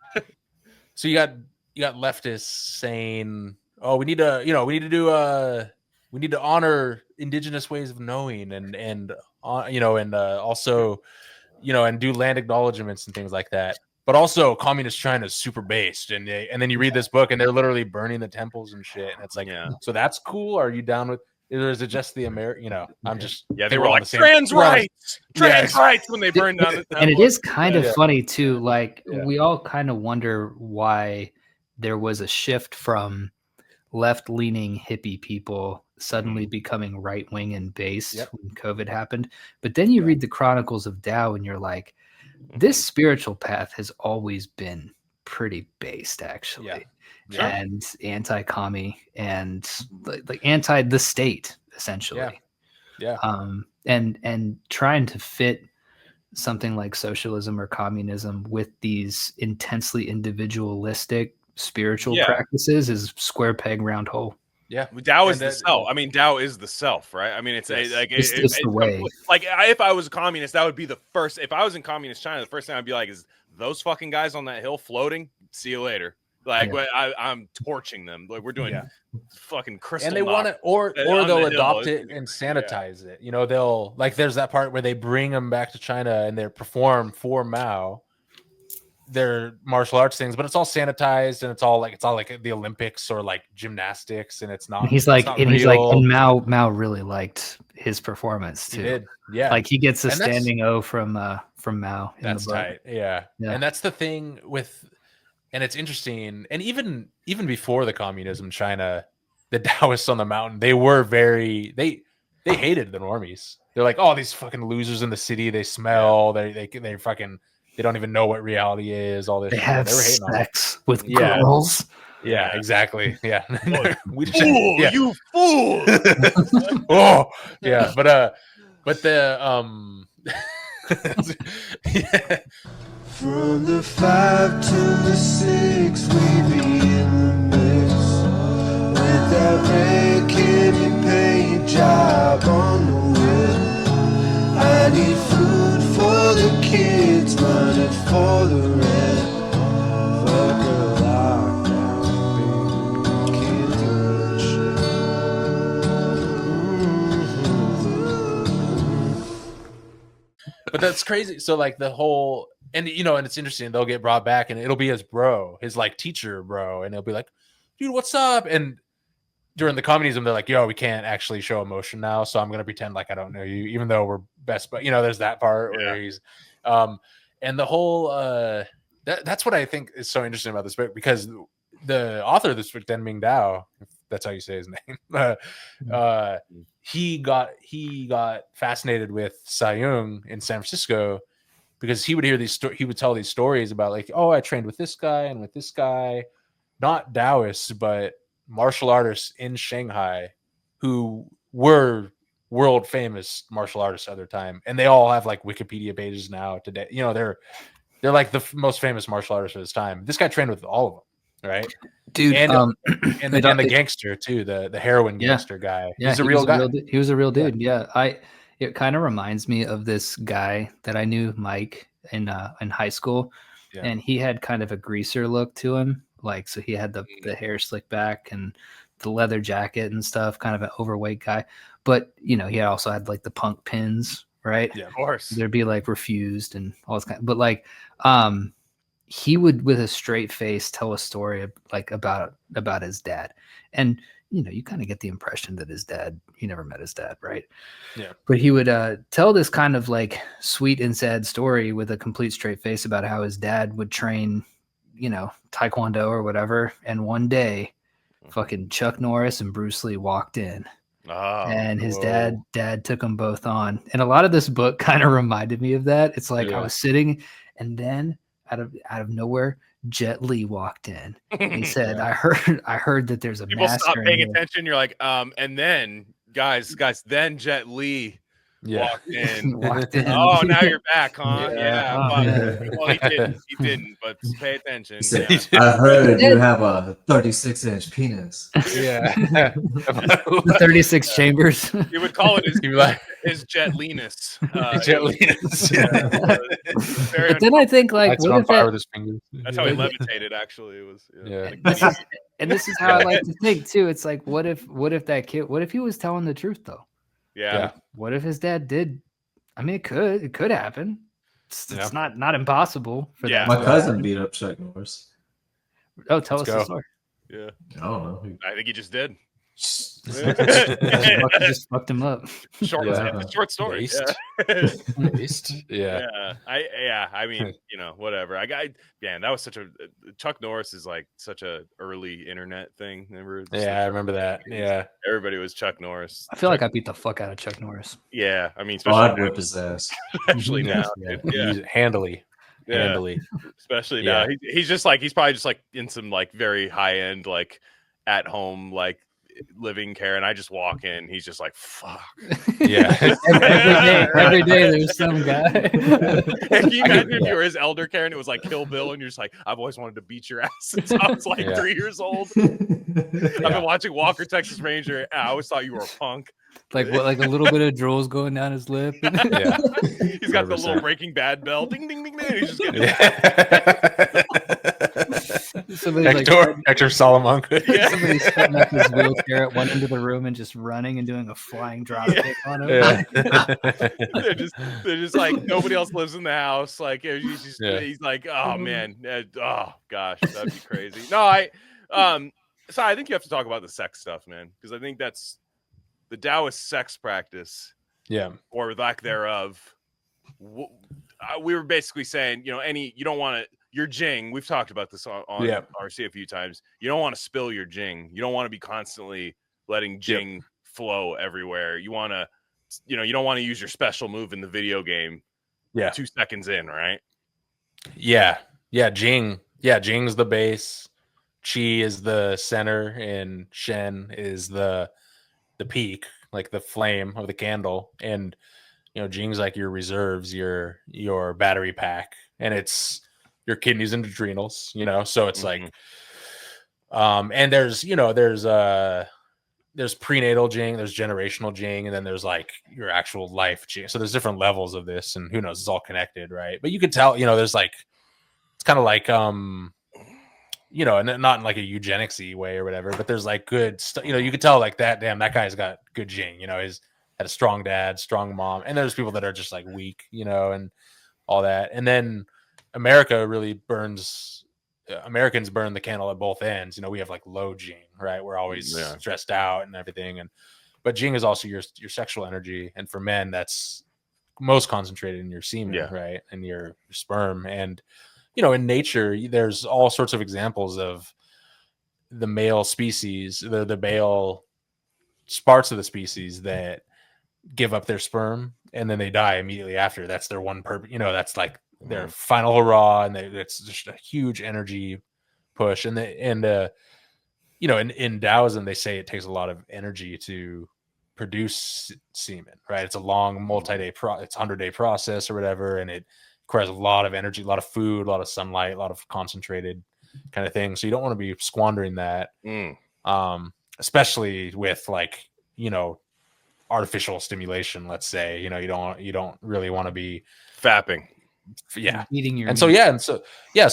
so you got leftists saying, oh, we need to honor indigenous ways of knowing and also, and do land acknowledgements and things like that. But also communist China is super based. And then you read this book and they're literally burning the temples and shit. And it's like, so that's cool. Are you down with, or is it just the American, I'm just, they were like trans rights when they burned down the temple. And it is kind of funny too. Like we all kind of wonder why there was a shift from left-leaning hippie people suddenly becoming right-wing and based when COVID happened. But then you read the Chronicles of Tao and you're like, this spiritual path has always been pretty based, actually. And anti-commie and like anti the state, essentially. And trying to fit something like socialism or communism with these intensely individualistic spiritual practices is square peg round hole. Tao is the self. I mean, Tao is the self, right? I mean, it's the way. Like if I was a communist, that would be the first. If I was in communist China, the first thing I'd be like, is those fucking guys on that hill floating? See you later. Like I'm torching them. Like we're doing fucking crystal. And they want it, or they'll adopt it and sanitize it. They'll there's that part where they bring them back to China and they perform for Mao their martial arts things, but it's all sanitized and it's all like the Olympics or like gymnastics, and it's not. And Mao really liked his performance too. He did, like he gets a standing O from Mao. That's tight, yeah. And that's the thing with, and it's interesting, and even before the communism in China, the Taoists on the mountain, they were they hated the normies. They're like, oh, these fucking losers in the city, they smell, they fucking. They don't even know what reality is. All this. They have sex with girls. Yeah, exactly. Yeah. You fool. Oh, yeah. But the From the 5 to the 6, we be in the mix. With that red candy paint job on the whip. I need food for the kids, running for the rent. Fuck a lockdown, baby, can't do shit. But that's crazy. So like the whole, and and it's interesting, they'll get brought back and it'll be his bro, his like teacher bro, and he'll be like, dude, what's up? And during the communism, they're like, yo, we can't actually show emotion now, so I'm gonna pretend like I don't know you, even though we're best. But there's that part where he's and the whole that's what I think is so interesting about this book, because the author of this book, Deng Ming-Dao, that's how you say his name. He got fascinated with Sayung in San Francisco because he would hear he would tell these stories about like, oh, I trained with this guy and with this guy, not Taoists, but martial artists in Shanghai who were world famous martial artists at their time, and they all have like Wikipedia pages now today. You know, they're like the most famous martial artists of his time. This guy trained with all of them, right? Dude, and the gangster too, the heroin gangster guy. Yeah, he's a real guy. He was a real dude. Yeah, it kind of reminds me of this guy that I knew, Mike, in high school, and he had kind of a greaser look to him. Like, so he had the hair slicked back and the leather jacket and stuff, kind of an overweight guy. But, you know, he also had like the punk pins, right? Yeah, of course. There'd be like Refused and all this kind of, but like, he would with a straight face tell a story like about his dad. And, you know, you kind of get the impression that he never met his dad, right? Yeah. But he would tell this kind of like sweet and sad story with a complete straight face about how his dad would train, you know, Taekwondo or whatever. And one day, fucking Chuck Norris and Bruce Lee walked in. Oh, and his dad took them both on. And a lot of this book kind of reminded me of that. It's like I was sitting, and then out of nowhere, Jet Li walked in. He said, I heard that there's a people master stop paying in here." attention. You're like, and then guys, then Jet Li walked in. Oh, now you're back, huh? Well, he didn't, but pay attention. I heard you have a 36-inch penis. Yeah. 36 chambers. He would call it his Jet Linus. Jet Linus. But then I think, like, what if that's how he levitated, actually. It was and this is how I like to think too. It's like, what if that kid, what if he was telling the truth though? Yeah. What if his dad did? I mean, it could happen. It's not impossible for that. My cousin beat up Chuck Norris. Oh, tell us the story. Yeah. I don't know. I think he just did. Just fucked him up. Short story. Yeah. I mean, you know, whatever. That was such a Chuck Norris is like such a early internet thing. Remember? I remember that. Yeah. Everybody was Chuck Norris. I feel like I beat the fuck out of Chuck Norris. Yeah. I mean, I'd whip his ass. Especially now. Handily. Especially now. He's just like, he's probably just like in some like very high end, like at home, like living care, and I just walk in, he's just like, fuck. Yeah. every day there's some guy. Can you imagine if you were his elder care and it was like Kill Bill and you're just like, I've always wanted to beat your ass since I was like 3 years old. I've been watching Walker, Texas Ranger, and I always thought you were a punk. Like a little bit of drool's going down his lip. He's got the little Breaking Bad bell. Ding ding ding ding. He's just getting Hector Salamanca. Somebody's setting up his wheelchair at one end of the room and just running and doing a flying drop kick on him. They're just like, nobody else lives in the house. Like he's like, oh man, oh gosh, that'd be crazy. No, so I think you have to talk about the sex stuff, man, because I think that's the Taoist sex practice, or lack thereof. We were basically saying, you know, you don't want to. Your jing, we've talked about this on RC a few times. You don't want to spill your jing. You don't want to be constantly letting jing flow everywhere. You want to, you know, you don't want to use your special move in the video game 2 seconds in, right? Jing. Jing's the base. Qi is the center, and Shen is the peak, like the flame of the candle. And, you know, Jing's like your reserves, your battery pack, and it's your kidneys and adrenals, you know. So it's like and there's prenatal jing, there's generational jing, and then there's like your actual life jing. So there's different levels of this, and who knows, it's all connected, right? But you could tell, you know, there's like, it's kind of like you know, and not in like a eugenics-y way or whatever, but there's like good stuff, you know. You could tell like that guy's got good jing, you know. He's had a strong dad, strong mom, and there's people that are just like weak, you know, and all that. And then Americans burn the candle at both ends. You know, we have like low jing, right? We're always stressed out and everything. But jing is also your sexual energy. And for men, that's most concentrated in your semen, right? And your sperm. And, you know, in nature, there's all sorts of examples of male species, the male parts of the species that give up their sperm and then they die immediately after. That's their one purpose. That's like their final hurrah, and it's just a huge energy push. And in Taoism, they say it takes a lot of energy to produce semen, right? It's a long multi-day it's 100-day process or whatever, and it requires a lot of energy, a lot of food, a lot of sunlight, a lot of concentrated kind of thing. So you don't want to be squandering that, especially with artificial stimulation. Let's say you don't really want to be fapping. Eating your so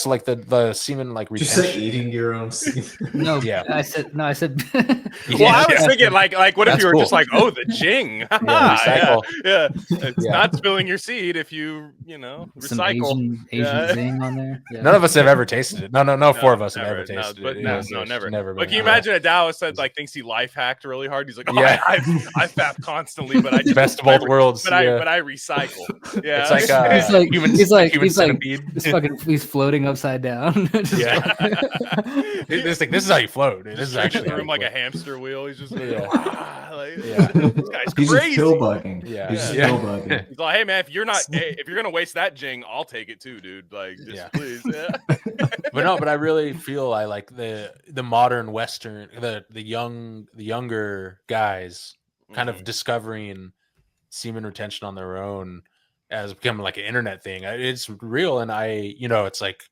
like the semen retention. You said eating your own semen. No, yeah. I said Well, I was thinking like what if you were just like, oh, the jing, recycle. It's not spilling your seed if you recycle. Some Asian zing on there. Yeah. None of us have ever tasted it. No, 4 of us have ever tasted it. Never. Never. But can you imagine a Taoist said thinks he life hacked really hard? He's like, I fap constantly, but I just best of both worlds. But I recycle. Yeah, it's like he's floating upside down. This is how you float. Dude. This is actually room like a hamster wheel. He's just this guy's he's crazy. Just pill bugging. He's pill bugging. He's like, hey man, if you're gonna waste that jing, I'll take it too, dude. Like, just please. Yeah. But I really feel I like the modern Western, the younger guys kind of discovering semen retention on their own as becoming like an internet thing. It's real, and it's like,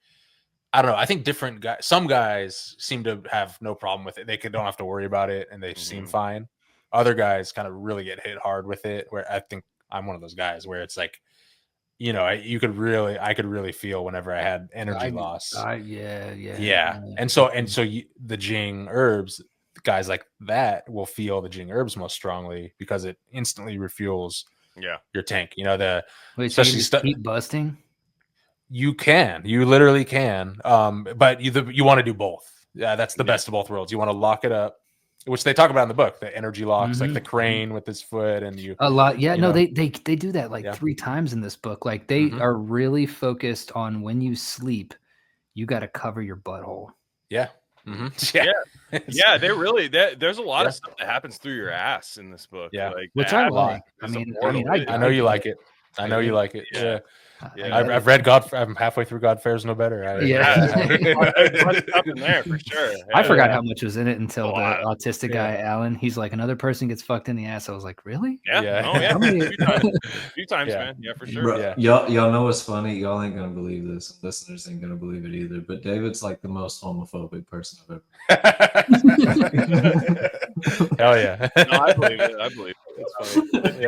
I don't know. I think different guys. Some guys seem to have no problem with it. They don't have to worry about it, and they seem fine. Other guys kind of really get hit hard with it. Where I think I'm one of those guys where it's like, I could really feel whenever I had energy loss. Yeah. And so the Jing herbs, guys like that will feel the Jing herbs most strongly because it instantly refuels your tank. Especially keep busting. You literally can. But you want to do both. Yeah, that's the best of both worlds. You want to lock it up, which they talk about in the book, the energy locks, like the crane with his foot, and a lot. Yeah, no, they do that 3 times in this book. Like they are really focused on when you sleep, you got to cover your butthole. Yeah. Yeah, they really. There's a lot of stuff that happens through your ass in this book. Yeah, which I like. I know you like it. I know you like it. Yeah. I've read I'm halfway through God Fares No Better. Up in there for sure. I forgot how much was in it until the autistic guy Alan. He's like, another person gets fucked in the ass. I was like, really? A few times, man. Yeah, for sure. Bro, y'all know what's funny? Y'all ain't gonna believe this. Listeners ain't gonna believe it either. But David's like the most homophobic person I've ever. Hell yeah! No, I believe it. It's funny.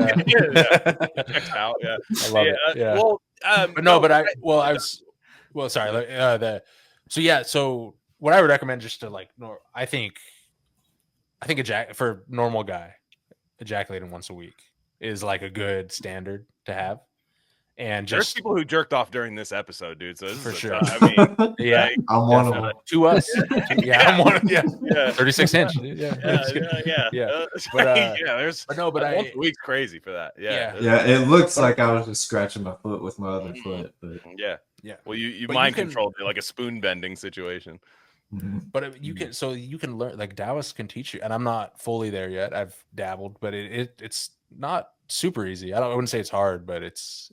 Checks out. Yeah, I love it. Yeah. So what I would recommend just to I think for normal guy, ejaculating once a week is like a good standard to have. And there's people who jerked off during this episode, dude. So this for is sure. I'm one of them. To us, I'm one of them. 36 inch. But once a week's crazy for that. Yeah. It looks like I was just scratching my foot with my other foot, but yeah. Well, you mind controlled it like a spoon bending situation. But you can learn, like Taoists can teach you, and I'm not fully there yet. I've dabbled, but it's not super easy. I wouldn't say it's hard, but it's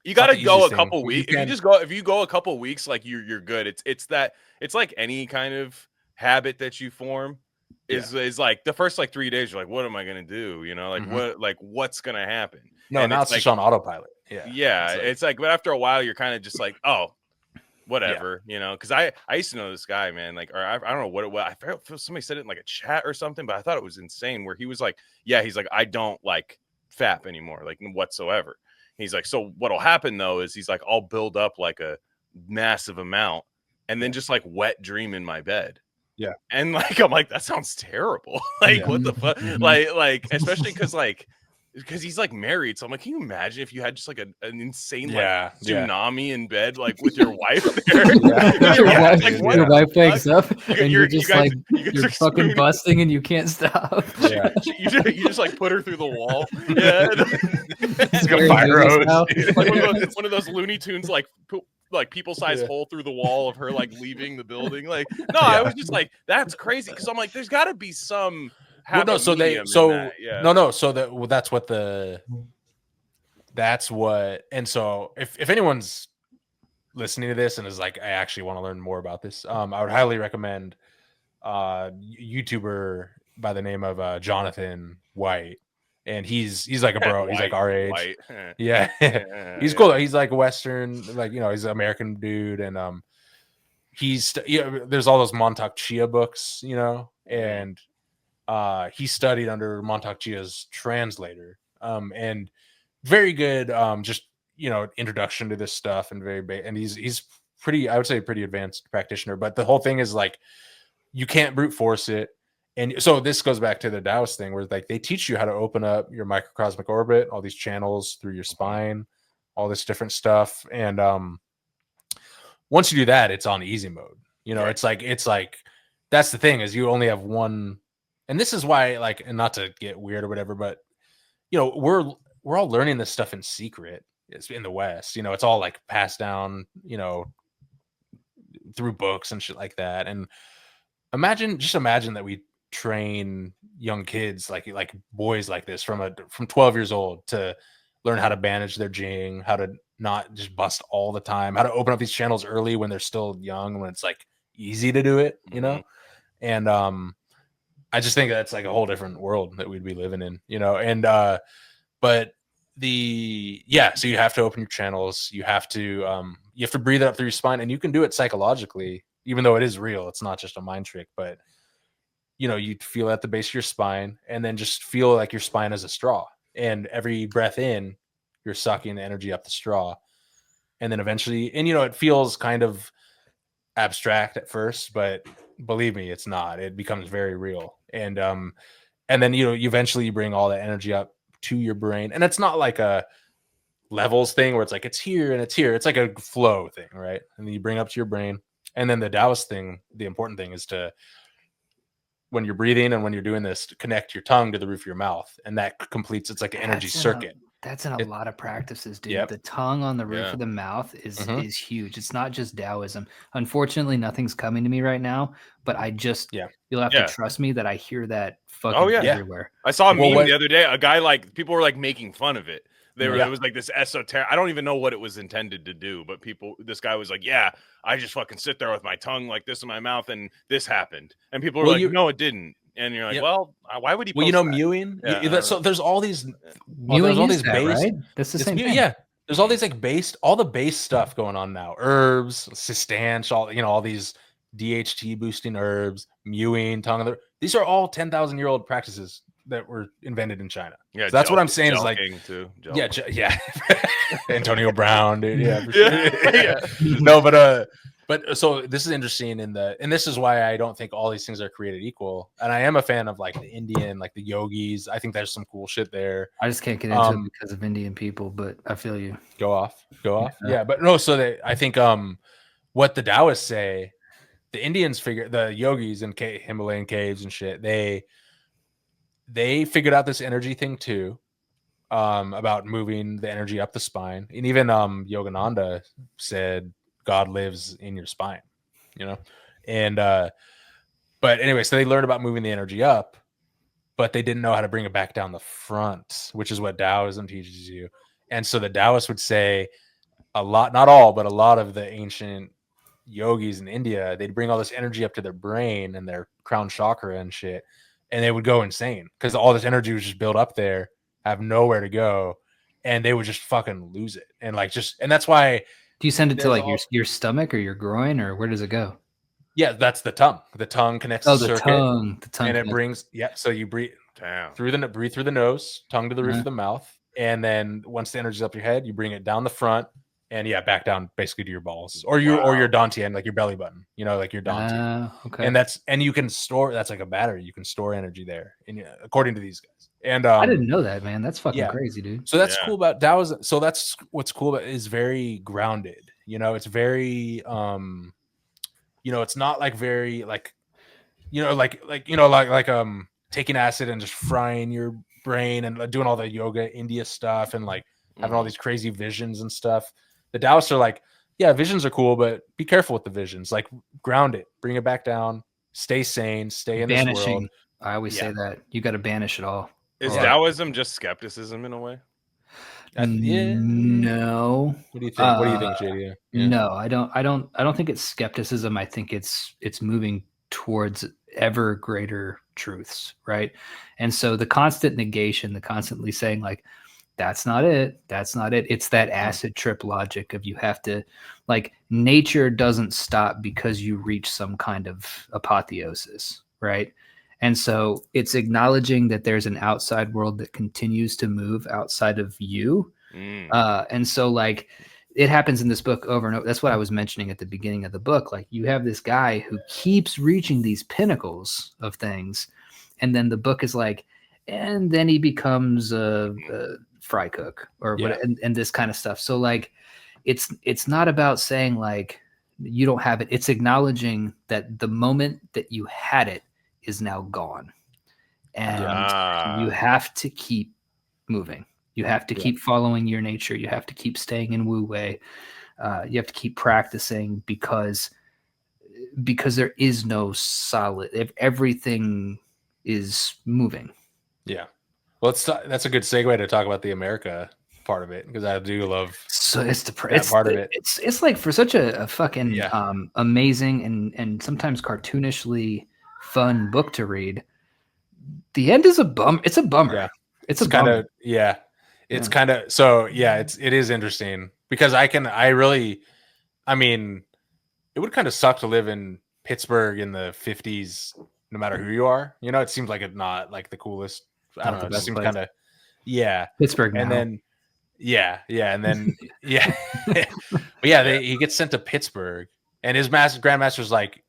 you got to go a couple weeks. If you go a couple weeks, like you're good. It's like any kind of habit that you form is like the first 3 days you're like, what am I gonna do? What's gonna happen? No, now it's just on autopilot. It's like, but after a while you're kind of just like, oh, whatever, because I used to know this guy, man, I don't know what it was. I feel somebody said it in like a chat or something, but I thought it was insane where he was like, he's like, I don't like fap anymore, like whatsoever. He's like, so what'll happen though is he's like, I'll build up like a massive amount and then just like wet dream in my bed. Yeah. And like, I'm like, that sounds terrible. What the fuck? Like, especially because he's like married. So I'm like, can you imagine if you had just like an insane tsunami in bed, like with your wife there? Your wife wakes up and you're fucking busting and you can't stop. Yeah. you just like put her through the wall. Yeah. It's like a fire hose. Like one of those Looney Tunes, like like people-sized hole through the wall of her like leaving the building. Like, no, I was just like, that's crazy because I'm like, there's got to be some. Well, no, so they so no, so that's what, and so if anyone's listening to this and is like, I actually want to learn more about this, I would highly recommend YouTuber by the name of Jonathan White, and he's like a bro. He's like our age. Yeah. He's cool. He's like a Western, like, you know, he's an American dude, and there's all those Montauk Chia books, you know, and he studied under Montauk Chia's translator, and very good, just, you know, introduction to this stuff, and and he's pretty, I would say, pretty advanced practitioner. But the whole thing is like, you can't brute force it. And so this goes back to the Taoist thing, where like they teach you how to open up your microcosmic orbit, all these channels through your spine, all this different stuff. And once you do that, it's on easy mode. You know, it's like that's the thing, is you only have one. And this is why, like, and not to get weird or whatever, but you know, we're all learning this stuff in secret. It's in the West, you know, it's all like passed down, you know, through books and shit like that. And imagine that we train young kids, like boys like this from 12 years old, to learn how to manage their jing, how to not just bust all the time, how to open up these channels early when they're still young, when it's like easy to do it, you know? And I just think that's like a whole different world that we'd be living in, you know? And but so you have to open your channels, you have to breathe it up through your spine, and you can do it psychologically, even though it is real. It's not just a mind trick. But you know, you feel at the base of your spine, and then just feel like your spine is a straw, and every breath in, you're sucking the energy up the straw. And then eventually, and you know, it feels kind of abstract at first, but believe me, it's not. It becomes very real. And then, you know, you eventually bring all that energy up to your brain, and it's not like a levels thing where it's like it's here and it's here. It's like a flow thing, right? And then you bring up to your brain. And then the Taoist thing, the important thing is to, when you're breathing and when you're doing this, to connect your tongue to the roof of your mouth, and that completes. It's like an energy circuit. That's in a lot of practices, dude. Yep. The tongue on the roof of the mouth is huge. It's not just Taoism. Unfortunately, nothing's coming to me right now, but I just you'll have to trust me that I hear that fucking everywhere. I saw a meme the other day. A guy, like, people were like making fun of it. It was like this esoteric. I don't even know what it was intended to do, but this guy was like, "Yeah, I just fucking sit there with my tongue like this in my mouth, and this happened." And people were like, "No, it didn't." And you're like, "Well, why would he?" Well, you know, mewing. So there's all these. There's all these base. Right? That's the same thing. Yeah, there's all these like all the base stuff going on now. Herbs, Sistanch, all these DHT boosting herbs, mewing, tongue. These are all 10,000-year-old practices that were invented in China. Yeah, so that's what I'm saying. Is like, too. Yeah. Antonio Brown, dude. Yeah, for sure. No, but so this is interesting and this is why I don't think all these things are created equal. And I am a fan of like the Indian, like the yogis. I think there's some cool shit there. I just can't get into it because of Indian people, but I feel you. Go off. Yeah, but no. So I think what the Taoists say, the Indians the yogis in Himalayan caves and shit, they figured out this energy thing too, about moving the energy up the spine. And even Yogananda said God lives in your spine, you know? And but anyway, so they learned about moving the energy up, but they didn't know how to bring it back down the front, which is what Taoism teaches you. And so the Taoists would say not all, but a lot of the ancient yogis in India, they'd bring all this energy up to their brain and their crown chakra and shit, and they would go insane because all this energy was just built up there, have nowhere to go, and they would just fucking lose it. And and that's why. Do you send it to like your stomach or your groin, or where does it go? Yeah, that's the tongue. The tongue connects the circuit, tongue, and it brings so you breathe through the nose, tongue to the roof of the mouth, and then once the energy's up your head, you bring it down the front, and back down basically to your balls or your dantian, like your belly button, you know, like your dantian. Okay. And you can store, that's like a battery. You can store energy there, according to these guys. And I didn't know that, man. That's fucking crazy, dude. So that's cool about Taoism. So that's what's cool about it, is very grounded. You know, it's very it's not like very like taking acid and just frying your brain and doing all the yoga India stuff and like having all these crazy visions and stuff. The Taoists are like, yeah, visions are cool, but be careful with the visions. Like ground it, bring it back down, stay sane, stay in this world. Banishing. I always say that you got to banish it all. Is Taoism just skepticism in a way? No. What do you think? What do you think, JD? Yeah. No, I don't think it's skepticism. I think it's moving towards ever greater truths, right? And so the constant negation, the constantly saying like, that's not it. That's not it. It's that acid trip logic of you have to, like, nature doesn't stop because you reach some kind of apotheosis, right? And so it's acknowledging that there's an outside world that continues to move outside of you. And so like it happens in this book over and over. That's what I was mentioning at the beginning of the book. Like you have this guy who keeps reaching these pinnacles of things. And then the book is like, and then he becomes a fry cook or what, and this kind of stuff. So like, it's not about saying like, you don't have it. It's acknowledging that the moment that you had it is now gone. And you have to keep moving. You have to keep following your nature. You have to keep staying in Wu Wei. You have to keep practicing because there is no solid. If everything is moving. Yeah. Well, that's a good segue to talk about the America part of it, because I do love that part of it. It's like for such a fucking amazing and sometimes cartoonishly fun book to read. The end is a bum. It's a bummer. Yeah. It's kind of It's kind of it is interesting because I mean, it would kind of suck to live in Pittsburgh in the 50s, no matter who you are. You know, it seems like it's not like the coolest. I don't know. It seems kind of Pittsburgh. And now. then and then but he gets sent to Pittsburgh, and his grandmaster's like,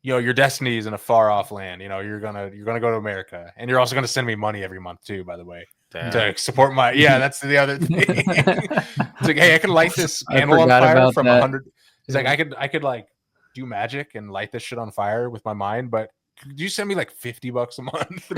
yo, your destiny is in a far off land. You know, you're gonna go to America, and you're also gonna send me money every month too, by the way. Damn. To support my that's the other thing. It's like, hey, I can light this candle on fire from 100. He's like, I could like do magic and light this shit on fire with my mind, but could you send me like $50 a month?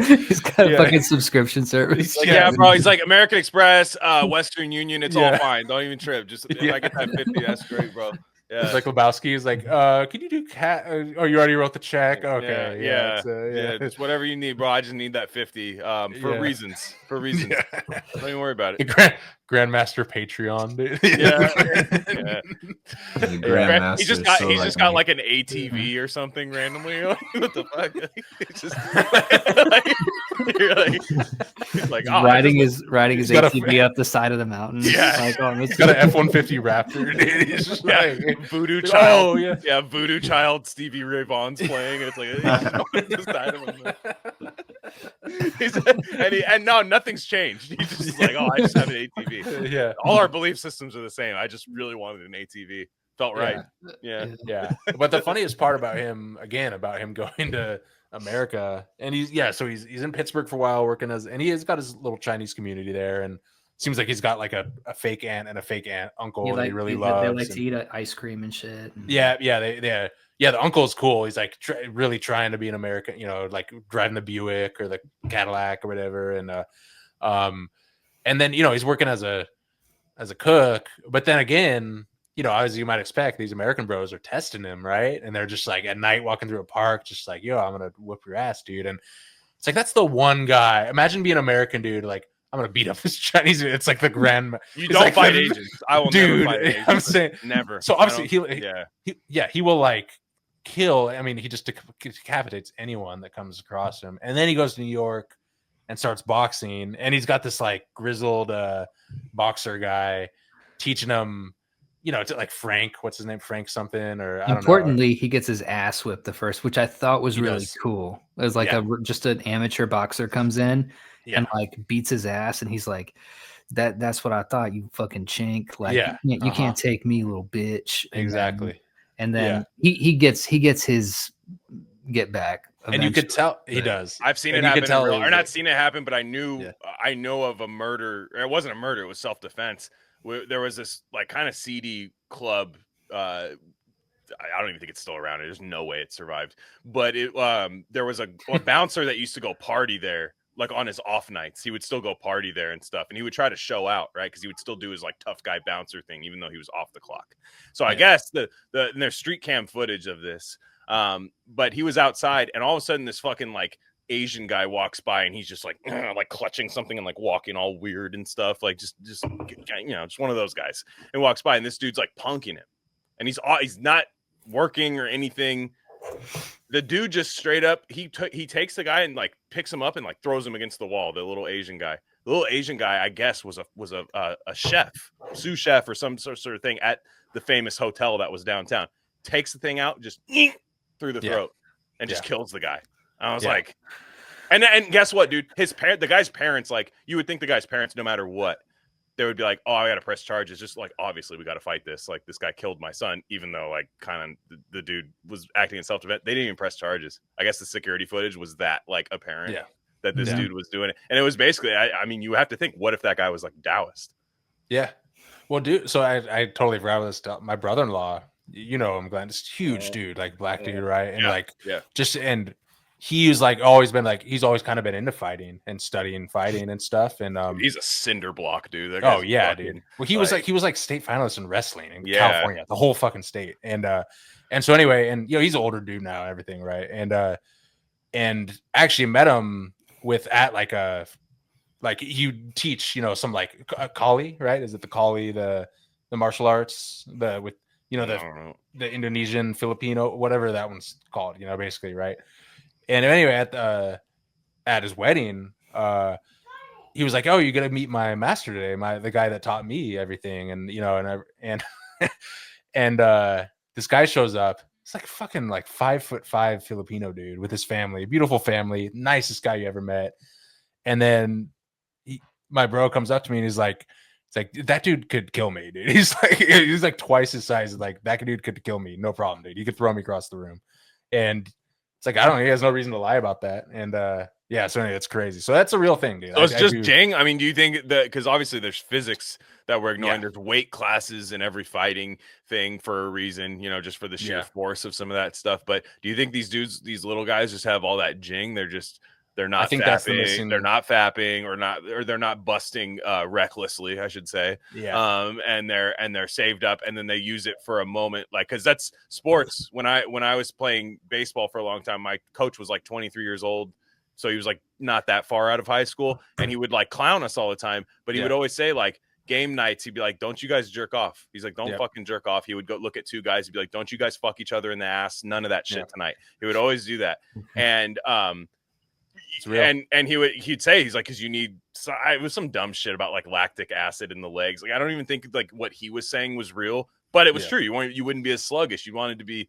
He's got a fucking subscription service. Like, bro. He's like American Express, Western Union. It's all fine. Don't even trip. Just if I get that 50, that's great, bro. Yeah. It's like Lebowski is like, can you do cat? Oh, you already wrote the check. Okay, just whatever you need, bro. I just need that 50 for reasons. For reasons. Don't even worry about it. Grandmaster Patreon, dude. He just got like an ATV or something randomly. What the fuck? He's like riding his ATV up the side of the mountain. Yeah, like, he's got an F-150 Raptor. Dude. He's just like Voodoo Child. Voodoo Child. Stevie Ray Vaughan's playing. It's like the side of him. And no, nothing's changed. He's just like, I just have an ATV. Yeah, all our belief systems are the same. I just really wanted an ATV. Felt right. Yeah. But the funniest part about him going to America, and he's in Pittsburgh for a while working and he has got his little Chinese community there, and seems like he's got like a fake aunt and a fake aunt uncle that he really loves. They like to eat ice cream and shit. The uncle's cool. He's like really trying to be an American, you know, like driving the Buick or the Cadillac or whatever, and then he's working as a cook, but then again, as you might expect, these American bros are testing him, right? And they're just like at night walking through a park, just like, yo, I'm gonna whoop your ass, dude. And it's like, that's the one guy. Imagine being an American dude, like, I'm gonna beat up this Chinese dude. It's like the grand. You don't fight Asians. I will never fight Asians. I'm saying never. So obviously he will like kill. I mean, he just decapitates anyone that comes across him. And then he goes to New York and starts boxing, and he's got this like grizzled boxer guy teaching him, to like Frank, what's his name, Frank something, or I don't know. Importantly, he gets his ass whipped the first, which I thought was really cool. It was like just an amateur boxer comes in and like beats his ass, and he's like, that's what I thought, you fucking chink. Like, you can't take me, little bitch. Exactly. And then he gets his get back. Eventually. And you could tell he does. I've seen it happen. Or not seen it happen, but I know of a murder. It wasn't a murder. It was self-defense. There was this like kind of seedy club. I don't even think it's still around. There's no way it survived. But there was a bouncer that used to go party there like on his off nights, he would still go party there and stuff, and he would try to show out, right? Because he would still do his like tough guy bouncer thing, even though he was off the clock. So I guess and there's street cam footage of this, but he was outside, and all of a sudden this fucking like Asian guy walks by, and he's just like clutching something and like walking all weird and stuff, like just just one of those guys, and walks by, and this dude's like punking him, and he's not working or anything. The dude just straight up he takes the guy and like picks him up and like throws him against the wall. The little Asian guy, I guess was a chef, sous chef or some sort of thing at the famous hotel that was downtown. Takes the thing out, just through the throat, and just kills the guy. I was like, and guess what, dude? The guy's parents, like, you would think the guy's parents, no matter what, they would be like, oh, I got to press charges. Just like, obviously, we got to fight this. Like, this guy killed my son, even though, like, kind of the dude was acting in self-defense. They didn't even press charges. I guess the security footage was that, like, apparent that this dude was doing it. And it was basically, I mean, you have to think, what if that guy was, like, Taoist? Yeah. Well, dude, so I totally forgot about this stuff. My brother-in-law, you know him, Glenn, this huge dude, like, black dude, right? And, and he's like always been like he's always kind of been into fighting and studying fighting and stuff. And he's a cinder block, dude. That oh yeah, dude. Well, he was like state finalist in wrestling in California, the whole fucking state. And so anyway, and he's an older dude now, everything, right? And actually met him like you teach some like Kali, right? Is it the Kali, the martial arts, the Indonesian, Filipino, whatever that one's called, basically, right? And anyway, at his wedding, he was like, "Oh, you're gonna meet my master today, the guy that taught me everything." And and this guy shows up. It's like fucking like 5'5" Filipino dude with his family, beautiful family, nicest guy you ever met. And then my bro comes up to me and he's like, "It's like that dude could kill me, dude." He's like twice his size. Like that dude could kill me, no problem, dude. He could throw me across the room. And it's like, I don't know. He has no reason to lie about that. And so anyway, it's crazy. So that's a real thing, dude. So it's just Jing. I mean, do you think that because obviously there's physics that we're ignoring, there's weight classes in every fighting thing for a reason, just for the sheer force of some of that stuff. But do you think these dudes, these little guys, just have all that Jing? They're not fapping, they're not fapping, or they're not busting recklessly, I should say. Yeah. And they're saved up, and then they use it for a moment, like, because that's sports. When I was playing baseball for a long time, my coach was like 23 years old, so he was like not that far out of high school, and he would like clown us all the time, but he would always say, like, game nights, he'd be like, "Don't you guys jerk off?" He's like, "Don't fucking jerk off." He would go look at two guys, he'd be like, "Don't you guys fuck each other in the ass? None of that shit tonight." He would always do that. And and he'd say, he's like, because you need, it was some dumb shit about like lactic acid in the legs. Like, I don't even think like what he was saying was real, but it was true. You wouldn't be as sluggish. You wanted to be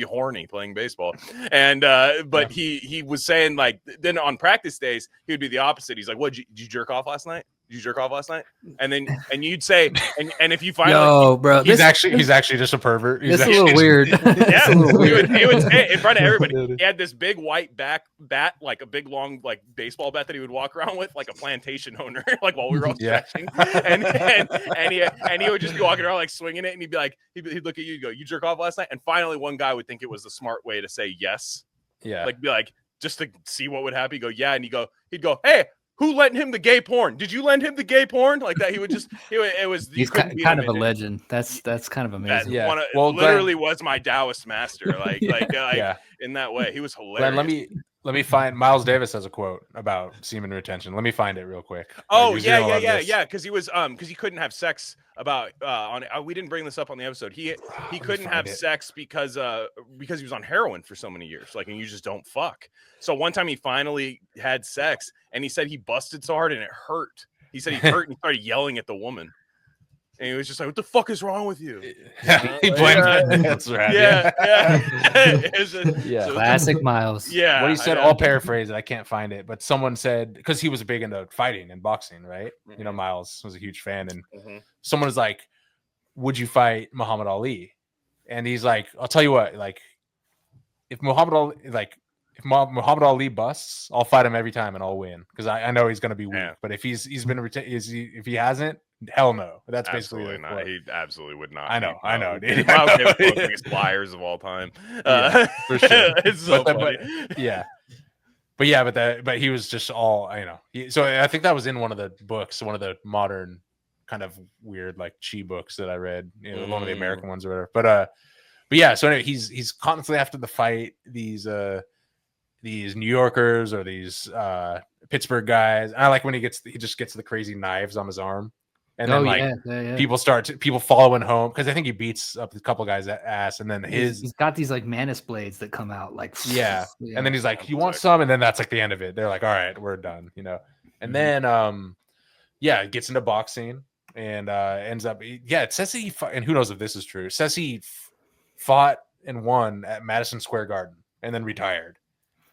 horny playing baseball. And but he was saying, like, then on practice days he would be the opposite. He's like, "Did you jerk off last night? Did you jerk off last night?" And then you'd say, and if you find, bro, he's actually just a pervert. It's a little weird. Yeah, he would say in front of everybody. He had this big white bat, like a big long like baseball bat that he would walk around with, like a plantation owner, like while we were all stretching. And he would just be walking around like swinging it, and he'd be like, he'd look at you and go, "You jerk off last night?" And finally, one guy would think it was the smart way to say yes. Yeah, like be like, just to see what would happen. He'd go, "Yeah," and he'd go, "Hey, who lent him the gay porn? Did you lend him the gay porn?" Like that. He would just, it was, he's kind of a legend. That's kind of amazing. Literally was my Taoist master. Like in that way, he was hilarious. Glenn, let me find, Miles Davis has a quote about semen retention. Let me find it real quick. Oh, yeah. Because he was, because he couldn't have sex we didn't bring this up on the episode. He couldn't have sex because he was on heroin for so many years. Like, and you just don't fuck. So one time he finally had sex, and he said he busted so hard and it hurt. He said he hurt and he started yelling at the woman. And he was just like, "What the fuck is wrong with you?" He blamed it. That's right. Yeah. Classic Miles. Yeah. What he said, I'll paraphrase it. I can't find it. But someone said, because he was big into fighting and boxing, right? Mm-hmm. Miles was a huge fan. And someone was like, "Would you fight Muhammad Ali?" And he's like, "I'll tell you what, like, if Muhammad Ali busts, I'll fight him every time and I'll win, because I know he's going to be weak. Yeah. But if if he hasn't, hell no." That's absolutely basically not. He absolutely would not. I know. Dude. Miles Davis is one of the biggest liars of all time. For sure. It's so funny. Yeah. but he was just all, so I think that was in one of the books, one of the modern kind of weird like chi books that I read, one of the American ones or whatever. But yeah, so anyway, he's constantly after the fight these New Yorkers or these Pittsburgh guys. And I like when he just gets the crazy knives on his arm, and then people following home because I think he beats up a couple guys' ass, and then he's got these like Manus blades that come out like and then he's like, "You want some?" And then that's like the end of it. They're like, "All right, we're done," And then it gets into boxing and ends up it says he fought, and who knows if this is true. It says he fought and won at Madison Square Garden and then retired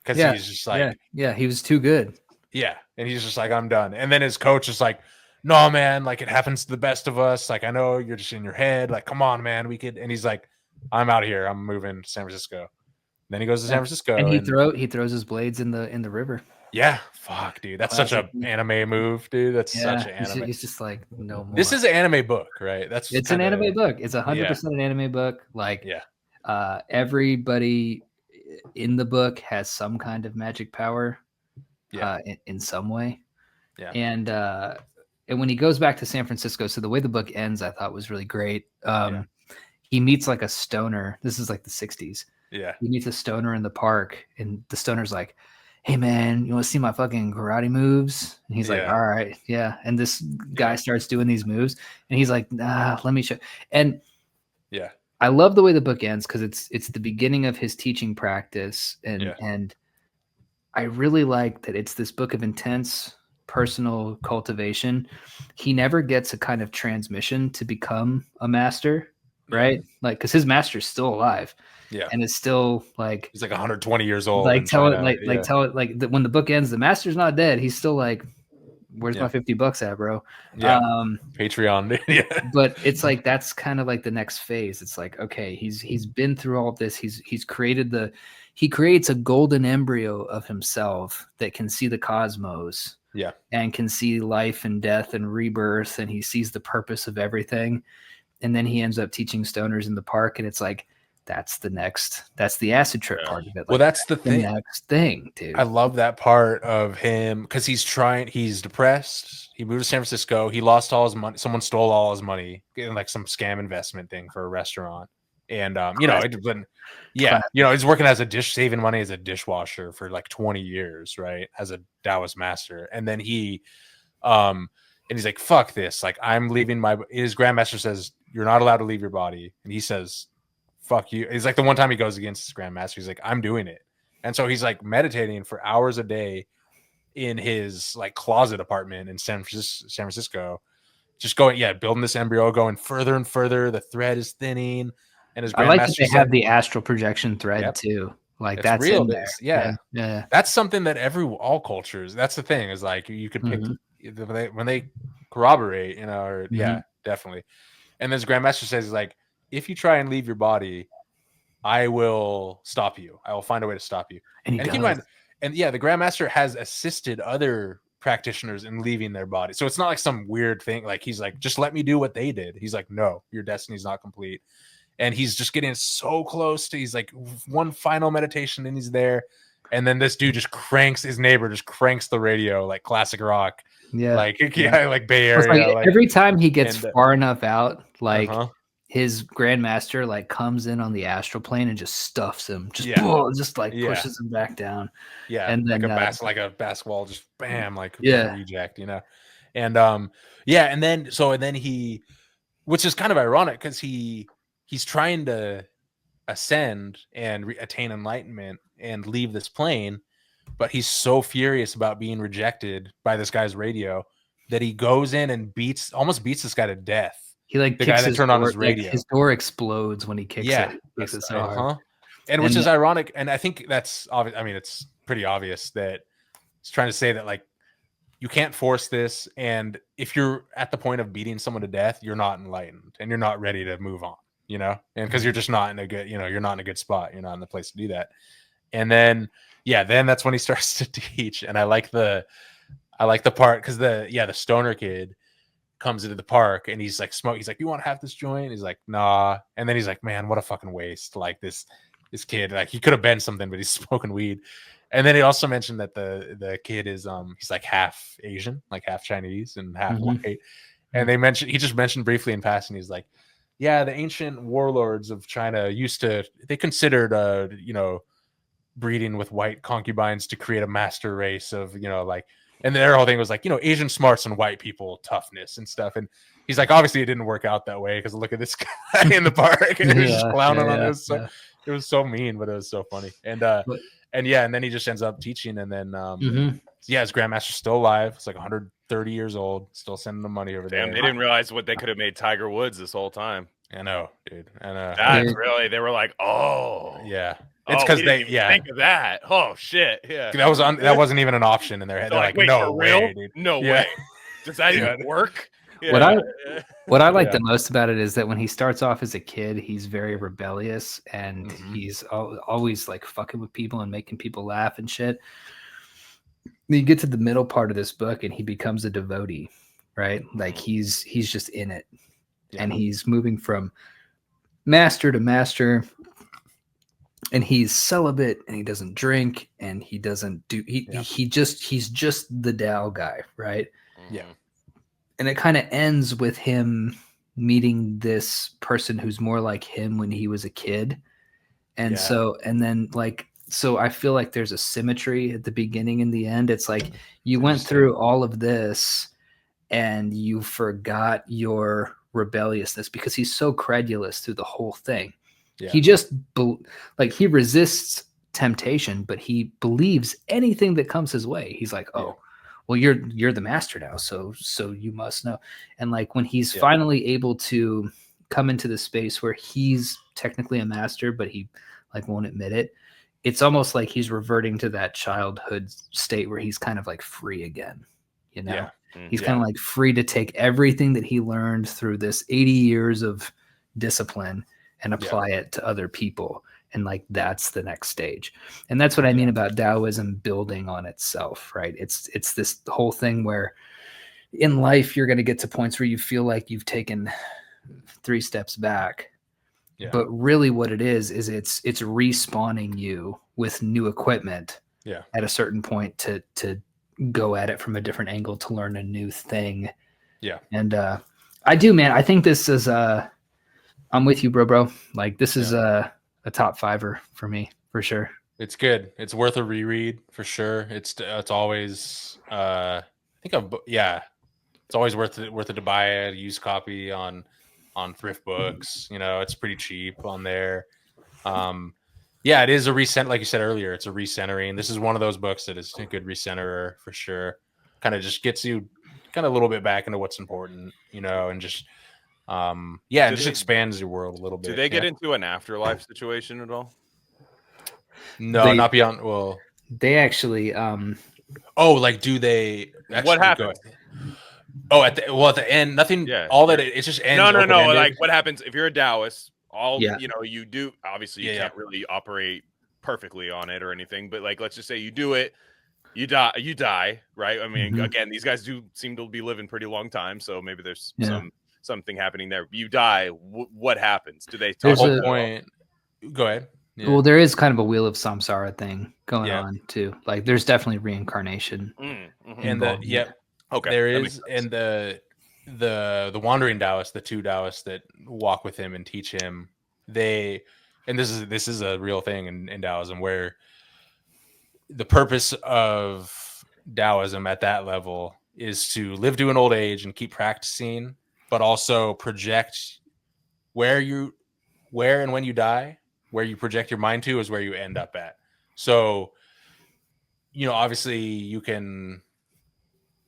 because he's just like he was too good. And he's just like, I'm done. And then his coach is like, no, man, like it happens to the best of us. Like I know you're just in your head. Like, come on, man, we could. And he's like, I'm out of here. I'm moving to San Francisco. Then he goes to San Francisco, and he throws his blades in the river. Yeah, fuck, dude, that's such an anime move, dude. That's such an anime. He's just like, no more. This is an anime book, right? It's an anime book. It's 100% an anime book. Like, everybody in the book has some kind of magic power, in some way. Yeah, and when he goes back to San Francisco, so the way the book ends, I thought was really great. He meets like a stoner. This is like the 60s. Yeah, he meets a stoner in the park, and the stoner's like, hey man, you want to see my fucking karate moves? And he's like, all right, yeah. And this guy starts doing these moves, and he's like, nah, let me show. And I love the way the book ends because it's the beginning of his teaching practice, and I really like that it's this book of intense personal cultivation. He never gets a kind of transmission to become a master, right? Like, because his master's still alive. Yeah, and it's still like he's like 120 years old. Like when the book ends, the master's not dead. He's still like, "Where's my $50 at, bro?" Yeah, Patreon. But it's like that's kind of like the next phase. It's like, okay, he's been through all of this. He creates a golden embryo of himself that can see the cosmos. Yeah, and can see life and death and rebirth, and he sees the purpose of everything. And then he ends up teaching stoners in the park, and it's like, that's the acid trip part of it. Like, well, that's the next thing, dude. I love that part of him because he's depressed. He moved to San Francisco. He lost all his money. Someone stole all his money in like some scam investment thing for a restaurant. And he's working as saving money as a dishwasher for like 20 years, right? As a Taoist master. And then and he's like, fuck this. Like, I'm leaving his grandmaster says, you're not allowed to leave your body. And he says, fuck you. He's like, the one time he goes against his grandmaster, he's like, I'm doing it. And so he's like meditating for hours a day in his like closet apartment in San Francisco, just building this embryo, going further and further. The thread is thinning, and his grandmaster, I like that they have the astral projection thread too. Like, that's real. In there. Yeah. That's something that all cultures. That's the thing, is like you could pick when they corroborate, definitely. And then his grandmaster says, like, if you try and leave your body, I will stop you. I will find a way to stop you. And keep in mind, the grandmaster has assisted other practitioners in leaving their body. So it's not like some weird thing. Like, he's like, just let me do what they did. He's like, no, your destiny's not complete. And he's just getting so close to, he's like, one final meditation and he's there. And then this dude his neighbor just cranks the radio, like classic rock. Yeah. Like Bay Area. Like, every time he gets far enough out, like, his grandmaster like comes in on the astral plane and just stuffs him, pushes him back down. Yeah, and then like a basketball, just bam, like reject, and and then he, which is kind of ironic because he's trying to ascend and attain enlightenment and leave this plane, but he's so furious about being rejected by this guy's radio that he goes in and almost beats this guy to death. He like the guy that turned on his radio. Like, his door explodes when he kicks it. Kicks it so hard. And which is ironic, and I think that's obvious. I mean, it's pretty obvious that he's trying to say that, like, you can't force this, and if you're at the point of beating someone to death, you're not enlightened and you're not ready to move on, and because you're just not in a good, you're not in a good spot, you're not in the place to do that. And then then that's when he starts to teach, and I like the part because the stoner kid comes into the park and he's like smoke. He's like, you want to have this joint? He's like, nah. And then he's like, man, what a fucking waste. Like this kid, like, he could have been something, but he's smoking weed. And then he also mentioned that the kid is he's like half Asian, like half Chinese and half white. And he just mentioned briefly in passing, he's like, yeah, the ancient warlords of China they considered breeding with white concubines to create a master race of, like, and their whole thing was like, Asian smarts and white people toughness and stuff. And he's like, obviously it didn't work out that way because look at this guy in the park and he's just clowning on us. So it was so mean, but it was so funny. And and then he just ends up teaching, and then his grandmaster's still alive. It's like 130 years old, still sending them money over there. Damn, they didn't realize what they could have made Tiger Woods this whole time. I know, dude. That's really, they were like, oh yeah. It's because they think of that. Oh shit. Yeah. That wasn't even an option in their head. They're like, wait, no for way, real? dude. No way. Does that even work? Yeah. What I like the most about it is that when he starts off as a kid, he's very rebellious and he's always like fucking with people and making people laugh and shit. You get to the middle part of this book and he becomes a devotee, right? Like he's just in it, and he's moving from master to master. And he's celibate, and he doesn't drink, and he doesn't do. He's just the Tao guy, right? Yeah. And it kind of ends with him meeting this person who's more like him when he was a kid, and so I feel like there's a symmetry at the beginning and the end. It's like you went through all of this, and you forgot your rebelliousness because he's so credulous through the whole thing. Yeah. He just he resists temptation, but he believes anything that comes his way. He's like, oh, well, you're the master now, so you must know. And like when he's finally able to come into the space where he's technically a master, but he like won't admit it, it's almost like he's reverting to that childhood state where he's kind of like free again. He's kind of like free to take everything that he learned through this 80 years of discipline and apply it to other people. And like, that's the next stage. And that's what I mean about Taoism building on itself, right? It's this whole thing where in life, you're going to get to points where you feel like you've taken 3 steps back, but really what it is it's respawning you with new equipment at a certain point to go at it from a different angle, to learn a new thing. Yeah. And I do, man. I think this is I'm with you, bro. Like this is a top 5er for me, for sure. It's good. It's worth a reread for sure. It's always it's always worth it to buy a used copy on thrift books. It's pretty cheap on there. It is a recent, like you said earlier, it's a recentering. This is one of those books that is a good recenterer for sure. Kind of just gets you kind of a little bit back into what's important, and just it just expands your world a little bit. Do they get into an afterlife situation at all? No, not beyond. Well, they actually. Do they? What happens? At the end, nothing. Yeah, all that it's just ends. No. Like, what happens if you're a Taoist? You do. Obviously, you can't really operate perfectly on it or anything. But like, let's just say you do it. You die, right? I mean, again, these guys do seem to be living pretty long time, so maybe there's something happening there. You die. What happens? Do they talk about point? Go ahead. Yeah. Well, there is kind of a wheel of samsara thing going on too. Like, there's definitely reincarnation. And there is, and the wandering Taoists, the 2 Taoists that walk with him and teach him, this is a real thing in Taoism, where the purpose of Taoism at that level is to live to an old age and keep practicing, but also project where and when you die, where you project your mind to is where you end up at. So, obviously you can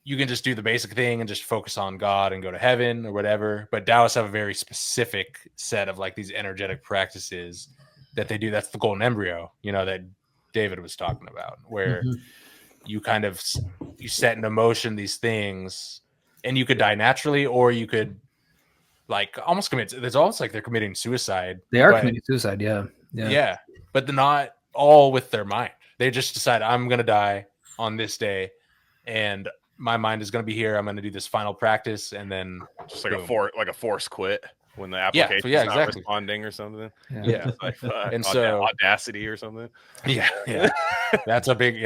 just do the basic thing and just focus on God and go to heaven or whatever. But Taoists have a very specific set of like these energetic practices that they do. That's the golden embryo, that David was talking about, where you kind of, you set into motion these things, and you could die naturally, or you could like almost commit. It's almost like they're committing suicide. They are committing suicide. Yeah. But they're not all with their mind. They just decide, I'm going to die on this day, and my mind is going to be here. I'm going to do this final practice, and then just like a force quit. when the application's not exactly. responding or something. Yeah. Like, And so Audacity or something. Yeah. That's a big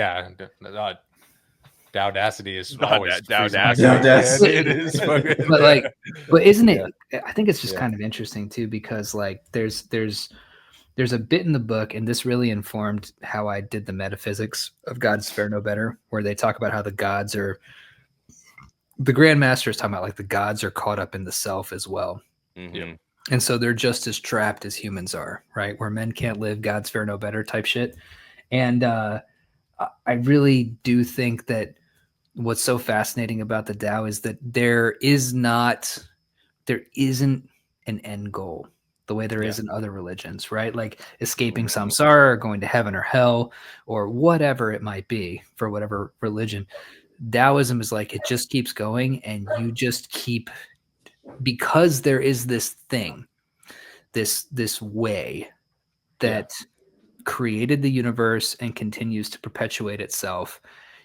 The audacity is always Dowdacity. Dowdacity. It is fucking, but isn't it? I think it's just kind of interesting too, because like there's a bit in the book, and this really informed how I did the metaphysics of Gods Fare No Better, where they talk about how the gods are, the Grand Master is talking about like the gods are caught up in the self as well. Mm-hmm. And so they're just as trapped as humans are, right? Where men can't live, gods fare no better type shit. And I really do think that what's so fascinating about the Tao is that there isn't an end goal the way there is in other religions, right? Like escaping samsara or going to heaven or hell or whatever it might be for whatever religion. Taoism is like, it just keeps going, and you just keep, because there is this thing, this way that created the universe and continues to perpetuate itself.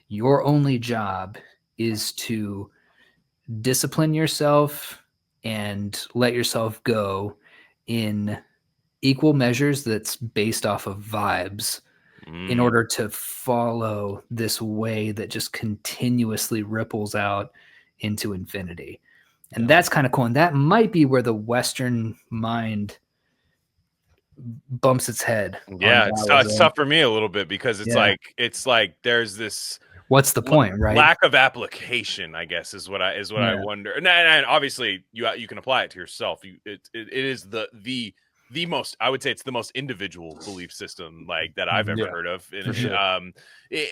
Your only job is to discipline yourself and let yourself go in equal measures that's based off of vibes in order to follow this way that just continuously ripples out into infinity. And that's kind of cool. And that might be where the Western mind bumps its head. Yeah, it's tough for me a little bit, because it's like there's this, what's the point, right? Lack of application, I guess, is what I wonder. And obviously you can apply it to yourself. It is the most, I would say it's the most individual belief system like that I've ever heard of. And, for sure.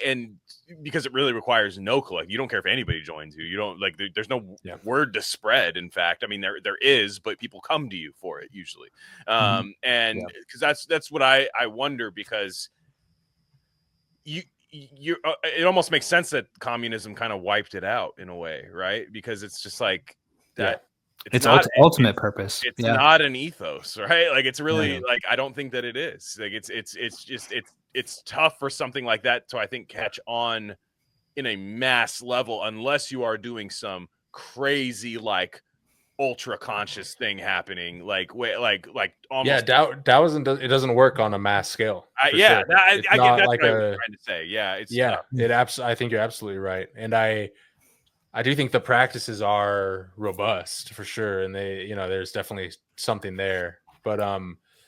And because it really requires no collect. You don't care if anybody joins you. You don't like, there's no word to spread. In fact, I mean, there is, but people come to you for it usually. And because that's what I wonder, because it almost makes sense that communism kind of wiped it out in a way, right? Because it's just like that. It's not ultimate purpose. It's not an ethos, right? Like it's really like, I don't think that it is. Like it's tough for something like that to, I think, catch on in a mass level, unless you are doing some crazy like ultra conscious thing happening, like almost. Taoism doesn't work on a mass scale. I get that's what I was trying to say. I think you're absolutely right, and I do think the practices are robust for sure, and they, there's definitely something there. But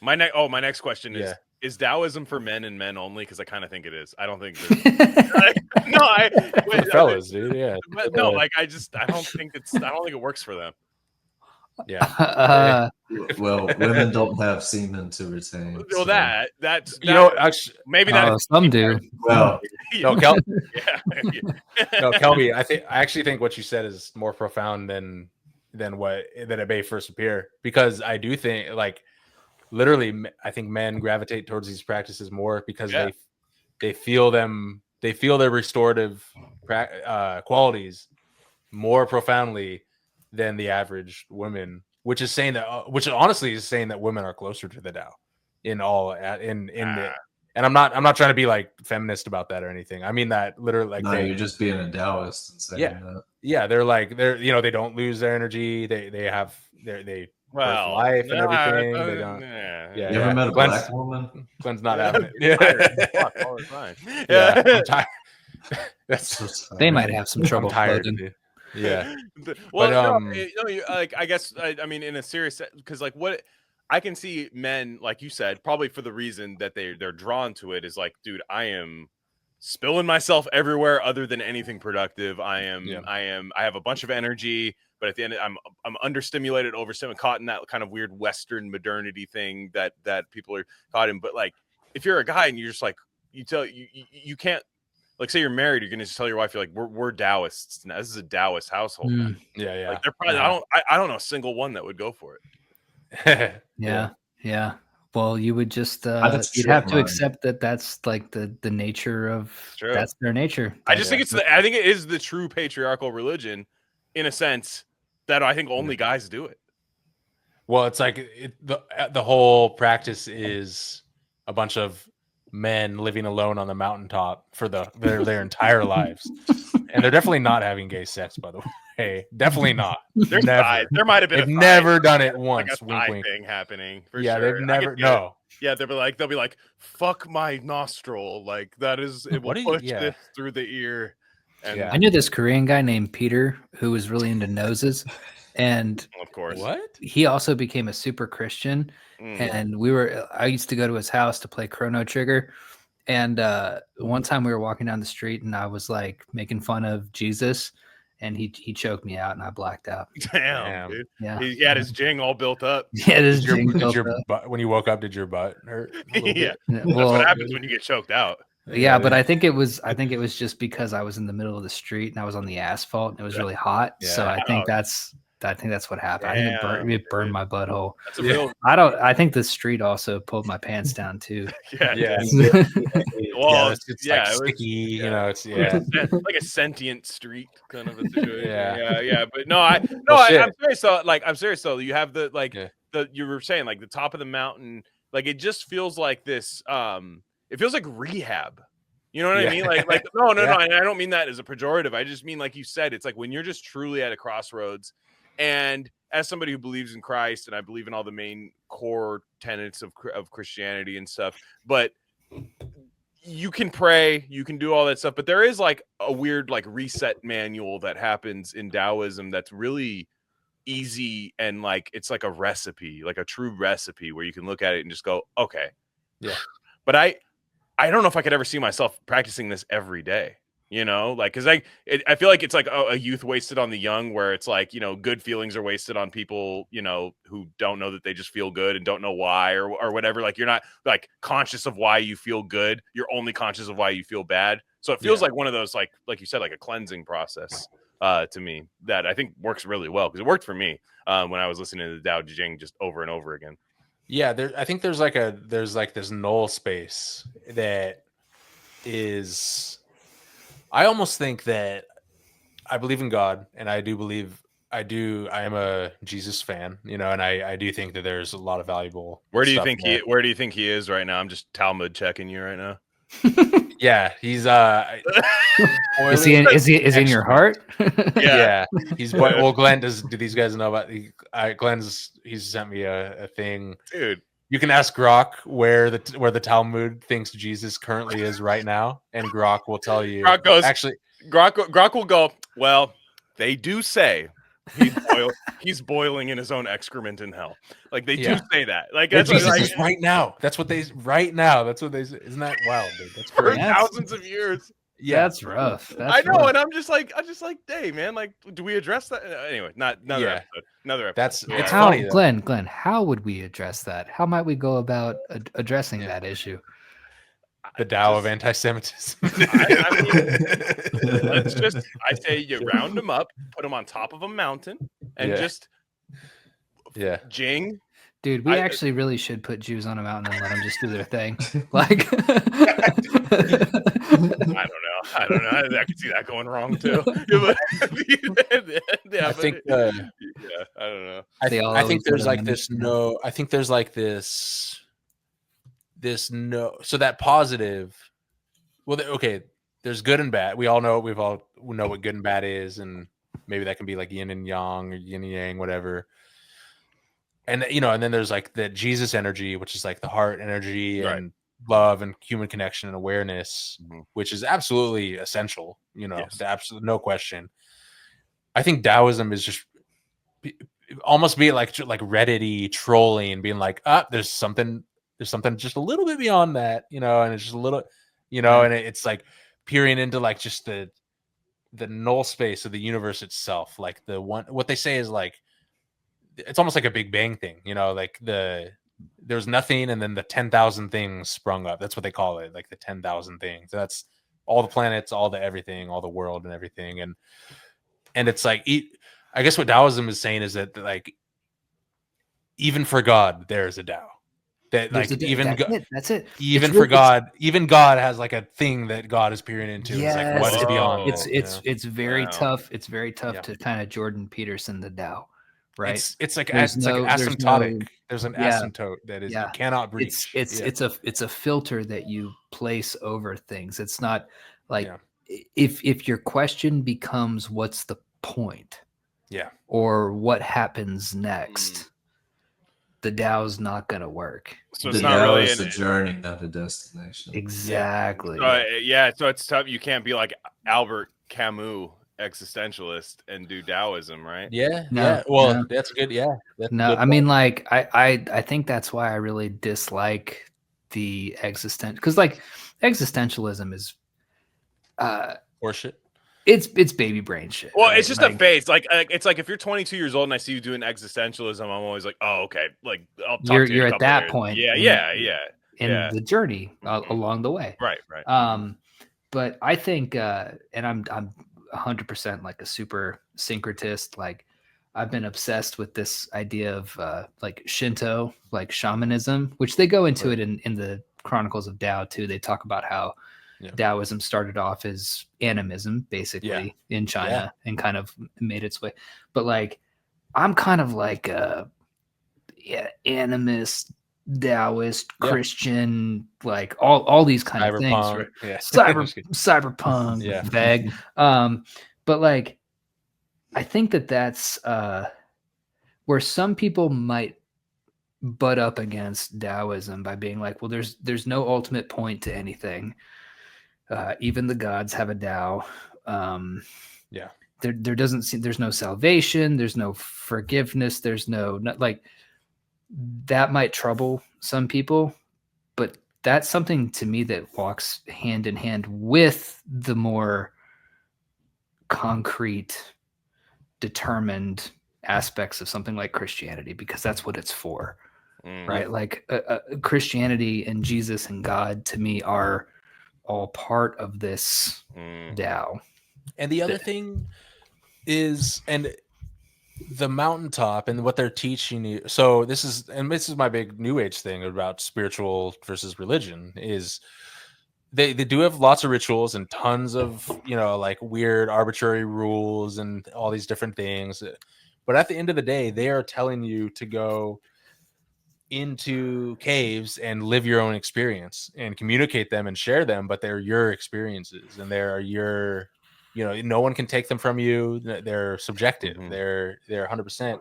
my next question is Taoism for men and men only? Because I kind of think it is. I don't think for the fellas, dude. Yeah, but no, like I don't think it works for them. Yeah. Well, women don't have semen to retain. Well, so. that's actually, maybe that some do. Well, no, Kelby, I actually think what you said is more profound than it may first appear, because I do think, like, literally, I think men gravitate towards these practices more because they feel their restorative qualities more profoundly than the average woman, which honestly is saying that women are closer to the Tao and I'm not trying to be like feminist about that or anything. I mean that literally, like, you're just being a Taoist and saying that. Yeah, they don't lose their energy. They have life and everything. They don't. You ever met a black woman? Glenn's not having it. all the time. I'm tired. They might have some trouble. I'm tired. Yeah. Well, I guess I mean, in a serious, because like what I can see men, like you said, probably for the reason that they're drawn to it is like, dude, I am spilling myself everywhere other than anything productive. I have a bunch of energy, but at the end I'm understimulated, overstimulated, caught in that kind of weird Western modernity thing that people are caught in. But like, if you're a guy and you're just like, you can't, like, say you're married, you're gonna just tell your wife, you're like, we're Taoists now. This is a Taoist household. Yeah. Like, they're probably, I don't know a single one that would go for it. Yeah. Well, you would just you'd have to accept that that's like the nature of that's their nature. I just think I think it is the true patriarchal religion, in a sense, that I think only guys do it. Well, it's like the whole practice is a bunch of men living alone on the mountaintop for their entire lives, and they're definitely not having gay sex, by the way. Definitely not. There's thighs. There might have been. They've never done it once. Like a wink, thigh wink. thing happening. For Yeah, sure. they've never. No. Yeah, they'll be like, fuck my nostril. Like that is it will push this through the ear. And I knew this Korean guy named Peter who was really into noses, and of course, he also became a super Christian. And I used to go to his house to play Chrono Trigger. And one time we were walking down the street and I was like making fun of Jesus, and he choked me out and I blacked out. Damn. Dude. Yeah. He had his jing all built up. Yeah, when you woke up, did your butt hurt? Yeah. Well, that's what happens when you get choked out. Yeah, but I think it was just because I was in the middle of the street and I was on the asphalt and it was really hot. Yeah. So I think that's what happened. Damn, I think it burned my butthole. That's a real... I think the street also pulled my pants down too. Yeah. Well, it's like sticky, it's like a sentient street kind of a situation. Yeah. But I'm serious. So I'm serious though. You have you were saying like the top of the mountain, like it just feels like this. It feels like rehab. You know what I mean? Like no. And I don't mean that as a pejorative. I just mean, like you said, it's like when you're just truly at a crossroads. And as somebody who believes in Christ, and I believe in all the main core tenets of Christianity and stuff, but you can pray, you can do all that stuff, but there is like a weird like reset manual that happens in Taoism that's really easy, and like it's like a recipe, like a true recipe where you can look at it and just go, okay. Yeah. But I don't know if I could ever see myself practicing this every day. Because I feel like it's like a youth wasted on the young, where it's like, good feelings are wasted on people, who don't know that they just feel good and don't know why or whatever. Like you're not like conscious of why you feel good. You're only conscious of why you feel bad. So it feels like one of those, like you said, like a cleansing process to me that I think works really well, because it worked for me when I was listening to the Tao Te Ching just over and over again. Yeah. I think there's like this null space that is... I almost think that I believe in God, and I am a Jesus fan, and I do think that there's a lot of valuable. Where do you think he is right now? I'm just Talmud checking you right now. Yeah, he's is he in your heart? Yeah. He's well, Glenn do these guys know about he's sent me a thing, dude. You can ask Grok where the Talmud thinks Jesus currently is right now, and Grok will tell you. Grok will go, well, they do say he's boiling in his own excrement in hell. Like they do say that. Like that's Jesus is right now. That's what they say. Isn't that wild, dude? That's for thousands of years. Yeah, that's rough. I know, rough. And I'm just like, hey, man, like, do we address that? Anyway, another episode. It's how, funny, Glenn, how would we address that? How might we go about addressing that issue? The Tao of anti-Semitism. I say you round them up, put them on top of a mountain, and just jing. Dude, we actually really should put Jews on a mountain and let them just do their thing. Like, I don't know. I could see that going wrong too. I think. I don't know. I think there's like this. No, I think there's like this. So that positive. Well, okay. There's good and bad. We all know. We know what good and bad is, and maybe that can be like yin and yang or yin and yang, whatever. And and then there's like the Jesus energy, which is like the heart energy and love and human connection and awareness, which is absolutely essential. No question. I think Taoism is just almost be like Reddit-y trolling, being like, there's something just a little bit beyond that, and it's just a little, and it's like peering into like just the null space of the universe itself. Like what they say is like, it's almost like a Big Bang thing, like there's nothing, and then the 10,000 things sprung up. That's what they call it, like the 10,000 things. That's all the planets, all the everything, all the world and everything. And it's like, I guess what Taoism is saying is that like, even for God, there's a Tao. That like that's it. Even for God, even God has like a thing that God is peering into. Yes. It's like what is beyond. It's very tough. It's very tough to kind of Jordan Peterson the Tao. right? It's like There's like asymptotic. There's an yeah, asymptote that is you yeah. cannot breach. It's a filter that you place over things. It's not like Yeah. if your question becomes what's the point, Yeah. or what happens next, the Tao's not going to work. So The it's not Tao really is a journey, not a destination. Exactly. So it's tough. You can't be like Albert Camus, existentialist, and do Taoism, right? Yeah. Well, that's good. Yeah. That's No, good I mean, like, I think that's why I really dislike the because like existentialism is horseshit. It's baby brain shit. Well, right? it's just like, a phase. Like it's like if you're 22 years old and I see you doing existentialism, I'm always like, oh, okay. Like I'll talk to you you're in a at couple that years. point. Yeah. The journey along the way. Right. But I think, and I'm 100% like a super syncretist. Like I've been obsessed with this idea of like Shinto, like shamanism, which they go into it in the Chronicles of Tao too. They talk about how Taoism started off as animism, basically in China, and kind of made its way. But like, I'm kind of like a animist, Taoist, Christian, like all these kind of things, right? Cyberpunk, vague. But like, I think that's where some people might butt up against Taoism by being like, well, there's no ultimate point to anything. Even the gods have a Tao. There doesn't seem, there's no salvation, there's no forgiveness, there's no like, that might trouble some people, but that's something to me that walks hand in hand with the more concrete, determined aspects of something like Christianity, because that's what it's for, right? Like Christianity and Jesus and God to me are all part of this Tao. And the other thing is, and the mountaintop and what they're teaching you. So this is my big new age thing about spiritual versus religion is they do have lots of rituals and tons of, like weird arbitrary rules and all these different things. But at the end of the day, they are telling you to go into caves and live your own experience and communicate them and share them, but they're your experiences and they're your, no one can take them from you. They're subjective. They're 100%.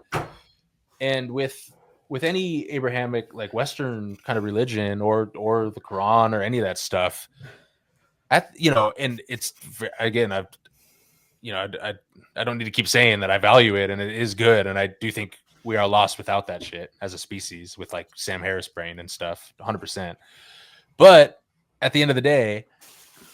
And with any Abrahamic, like Western kind of religion or the Quran or any of that stuff, and it's, again, I don't need to keep saying that I value it and it is good. And I do think we are lost without that shit as a species with like Sam Harris brain and stuff, 100%. But at the end of the day,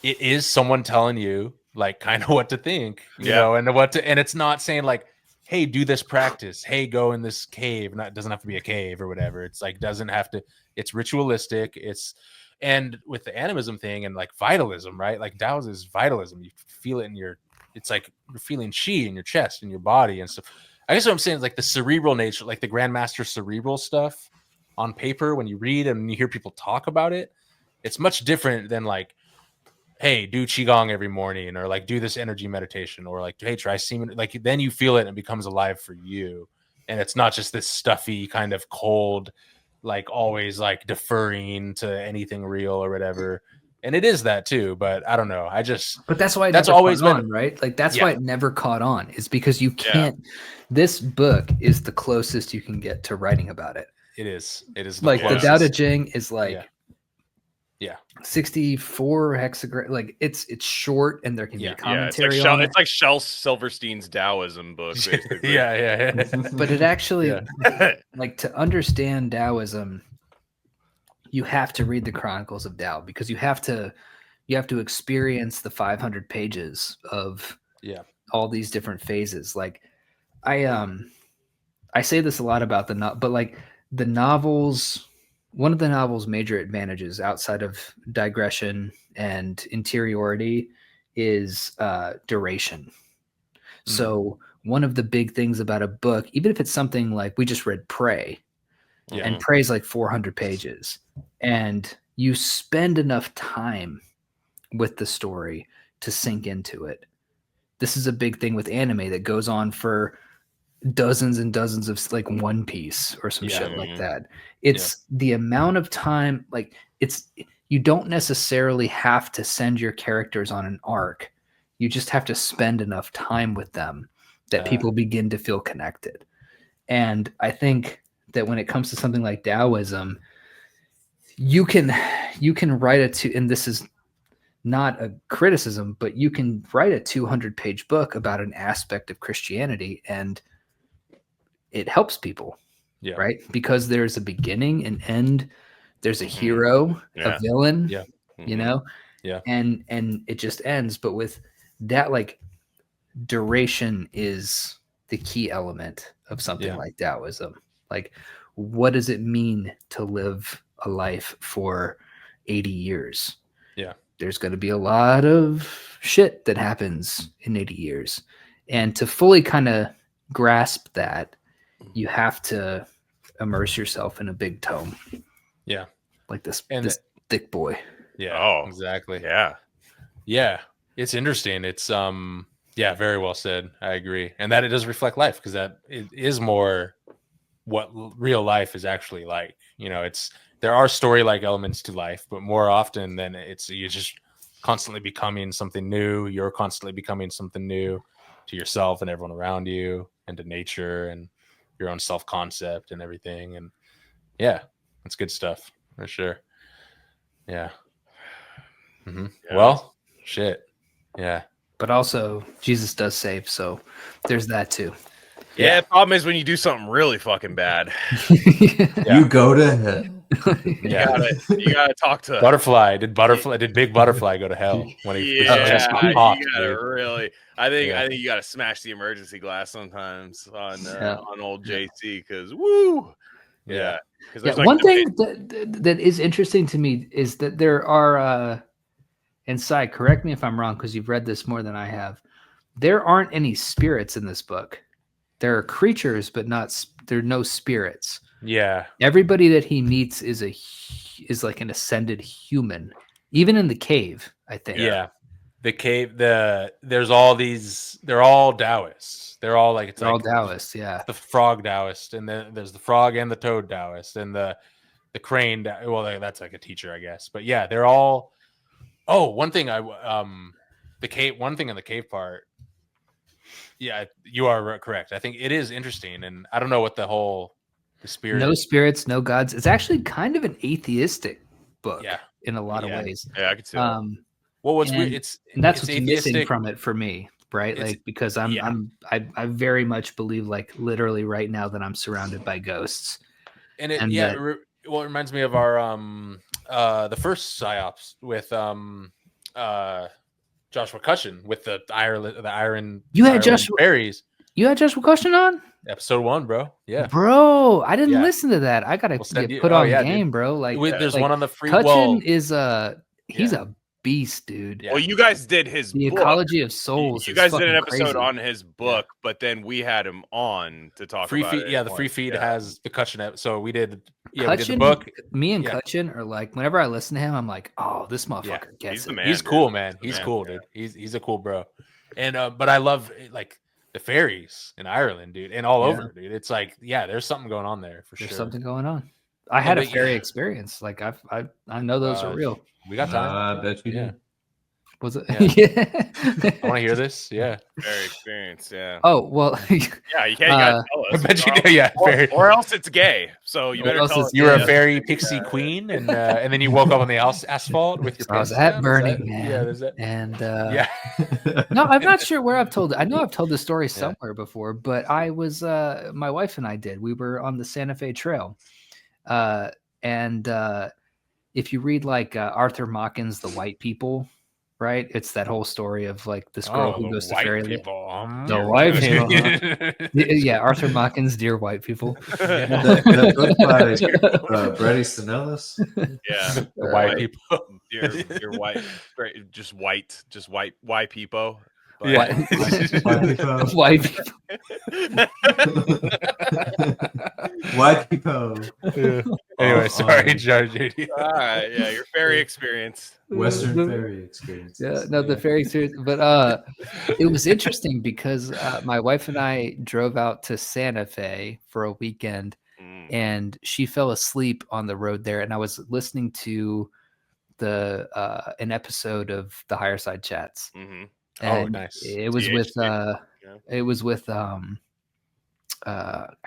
it is someone telling you like kind of what to think, you know, and and it's not saying like, hey, do this practice. Hey, go in this cave. It doesn't have to be a cave or whatever. It's like, it's ritualistic. And with the animism thing and like vitalism, right? Like Taoism is vitalism. You feel it it's like you're feeling chi in your chest and your body and stuff. I guess what I'm saying is like the cerebral nature, like the Grandmaster cerebral stuff on paper, when you read and you hear people talk about it, it's much different than like, hey, do Qigong every morning, or like do this energy meditation, or like, hey, try semen. Like then you feel it and it becomes alive for you. And it's not just this stuffy kind of cold, like always like deferring to anything real or whatever. And it is that too, but I don't know. But that's why that's always been on, right? Like that's why it never caught on, is because you can't. This book is the closest you can get to writing about it. It is like the Tao Te Ching is like 64 hexagram. Like it's short and there can be commentary on it. It's like Shel Silverstein's Taoism book, basically. But it actually like to understand Taoism, you have to read the Chronicles of Tao, because you have to experience the 500 pages of all these different phases. Like I say this a lot about but like the novels, one of the novel's major advantages outside of digression and interiority is duration. So one of the big things about a book, even if it's something like we just read Prey, and Prey's like 400 pages, and you spend enough time with the story to sink into it. This is a big thing with anime that goes on for dozens and dozens of like One Piece or some shit like that. It's the amount of time, like you don't necessarily have to send your characters on an arc. You just have to spend enough time with them that people begin to feel connected. And I think that when it comes to something like Taoism, you can write and this is not a criticism, but you can write a 200-page book about an aspect of Christianity and it helps people, right? Because there's a beginning, an end, there's a hero, a villain, you know, and it just ends. But with that, like, duration is the key element of something like Taoism. Like, what does it mean to live a life for 80 years? Yeah. There's going to be a lot of shit that happens in 80 years. And to fully kind of grasp that, you have to immerse yourself in a big tome. Yeah. Like this thick boy. Yeah. Oh, exactly. Yeah. Yeah. It's interesting. It's, very well said. I agree. And that it does reflect life because that it is more what real life is actually like. You know, there are story-like elements to life, but more often than you're just constantly becoming something new. You're constantly becoming something new to yourself and everyone around you and to nature and your own self-concept and everything. And that's good stuff for sure. Yeah. Mm-hmm. Yeah. Well, shit. Yeah. But also Jesus does save. So there's that too. Yeah. The problem is when you do something really fucking bad, you go to hell. You gotta talk to Butterfly. Did Big Butterfly go to hell when he? You gotta really. I think you gotta smash the emergency glass sometimes on old JC because woo. Yeah. Because one thing that is interesting to me is that there are. And Sai, correct me if I'm wrong because you've read this more than I have. There aren't any spirits in this book. There are creatures, but there are no spirits. Yeah. Everybody that he meets is like an ascended human, even in the cave, I think. Yeah. The cave, there's all these, they're all Taoists. They're all like, all Taoists, yeah. The frog Taoist, and then there's the frog and the toad Taoist, and the crane. Well, that's like a teacher, I guess. But yeah, they're all. Oh, one thing in the cave part. Yeah, you are correct. I think it is interesting, and I don't know what the spirit. No spirits, no gods. It's actually kind of an atheistic book, in a lot of ways. Yeah, I could see that. Well, what's weird? And that's what's missing from it for me, right? Like because I very much believe, like literally right now, that I'm surrounded by ghosts. And it reminds me of our the first psyops with Joshua Cutchin with the iron. You had Joshua Berries. You had Joshua Cutchin on episode 1, bro. Yeah, bro. I didn't listen to that. I gotta get put on game, dude. Bro. Like there's one on the free. Cutchin is he's a beast, dude. Well, you guys did his The book. Ecology of Souls. You guys did an episode on his book, but then we had him on to talk free about feed. it. Yeah, the free feed has the Cutchin. So we did. Yeah, we did the book. Me and Cutchin are like, whenever I listen to him, I'm like, oh, this motherfucker gets it. He's cool, man. He's cool, dude. He's a cool bro. And but I love like the fairies in Ireland, dude, and all over, dude. It's like, there's something going on there for sure. There's something going on. I had a fairy experience. Like I know those are real. We got time. I bet you did. Was it? I want to hear this. Yeah. Very experience. Yeah. Oh, well. Yeah, you gotta tell us. I bet you do. Yeah. Or else it's gay. So you better tell us. You were a fairy pixie queen, and then you woke up on the asphalt with your pants down. At Burning Man. Yeah, there's that. And no, I'm not sure where I've told it. I know I've told this story somewhere before, but I was my wife and I did. We were on the Santa Fe Trail. And if you read like Arthur Machen's The White People, right? It's that whole story of like this girl who goes to fairyland. The white people. Yeah, Arthur Machen's Dear White People. The book by Bret Easton Ellis. Yeah, the white people. Dear white, just white people. Yeah. White people. White people. White people. Yeah. Anyway, sorry, on JD. All right, yeah, your fairy experience. Western fairy experiences. Yeah, no, the fairy experience. But it was interesting because my wife and I drove out to Santa Fe for a weekend, and she fell asleep on the road there, and I was listening to an episode of the Higher Side Chats. Mm-hmm. Oh, And nice. It was with THC. it was with I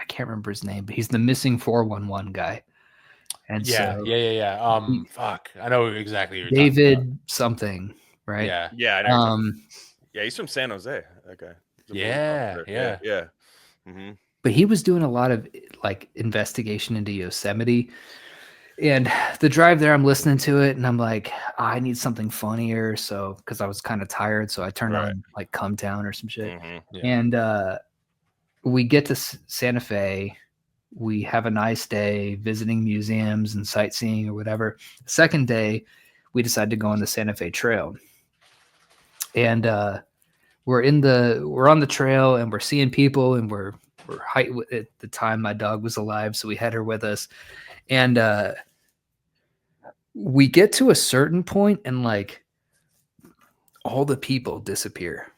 can't remember his name, but he's the missing 411 guy. And Yeah, so fuck, I know exactly who you're David talking something, right? about. Yeah, I know. Yeah. He's from San Jose. That guy. He's a Yeah, police officer. yeah. yeah. Mm-hmm. But he was doing a lot of like investigation into Yosemite. And the drive there, I'm listening to it and I'm like, I need something funnier. So, because I was kind of tired. So I turned on like Come Town or some shit. Mm-hmm. Yeah. And we get to Santa Fe. We have a nice day visiting museums and sightseeing or whatever. Second day, we decided to go on the Santa Fe Trail. And we're on the trail and we're seeing people and we're at the time my dog was alive, so we had her with us. And we get to a certain point and like all the people disappear.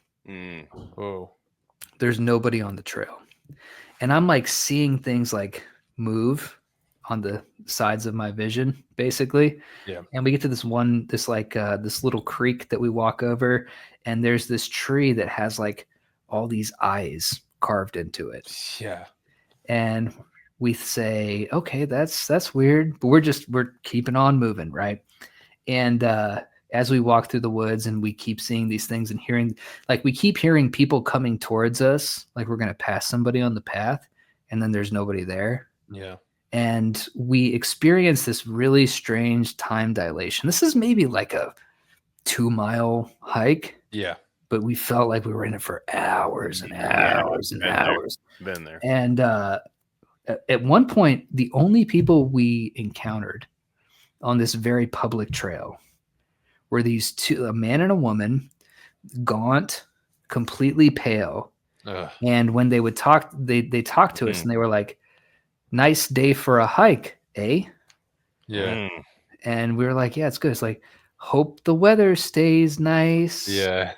Oh, There's nobody on the trail. And I'm like seeing things like move on the sides of my vision, basically. Yeah. And we get to this little creek that we walk over, and there's this tree that has like all these eyes carved into it. yeah. And we say, okay, that's weird, but we're keeping on moving, right? And as we walk through the woods and we keep seeing these things and we keep hearing people coming towards us, like we're going to pass somebody on the path, and then there's nobody there. Yeah. And we experience this really strange time dilation. This is maybe like a 2-mile hike. Yeah. But we felt like we were in it for hours and hours and hours. Been there. And at one point, the only people we encountered on this very public trail were these two, a man and a woman, gaunt, completely pale. Ugh. And when they would talk, they talked to us and they were like, "Nice day for a hike, eh?" Yeah. And we were like, "Yeah, it's good." It's like, hope the weather stays nice. Yeah.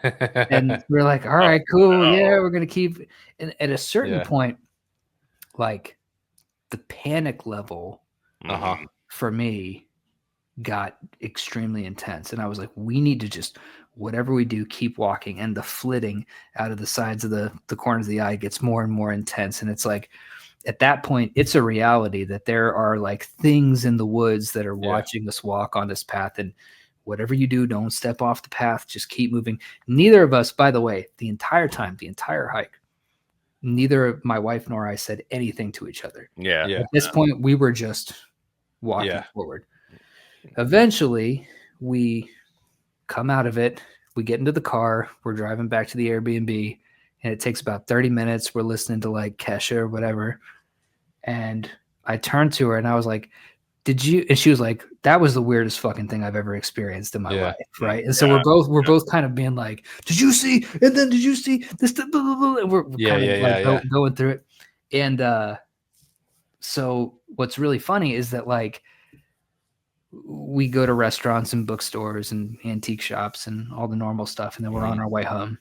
And we're like, all right, cool. Yeah, we're going to keep. And at a certain point, like the panic level for me got extremely intense. And I was like, we need to just, whatever we do, keep walking. And the flitting out of the sides of the corners of the eye gets more and more intense. And it's like, at that point, it's a reality that there are like things in the woods that are watching us walk on this path. And whatever you do, don't step off the path. Just keep moving. Neither of us, by the way, the entire hike, neither my wife nor I said anything to each other. Yeah. At this point, we were just walking forward. Eventually, we come out of it. We get into the car. We're driving back to the Airbnb, and it takes about 30 minutes. We're listening to like Kesha or whatever. And I turned to her and I was like, "Did you?" And she was like, "That was the weirdest fucking thing I've ever experienced in my life." Right. And so we're both kind of being like, "Did you see? And then did you see this?" And we're kind of going through it. And so what's really funny is that like we go to restaurants and bookstores and antique shops and all the normal stuff. And then we're on our way home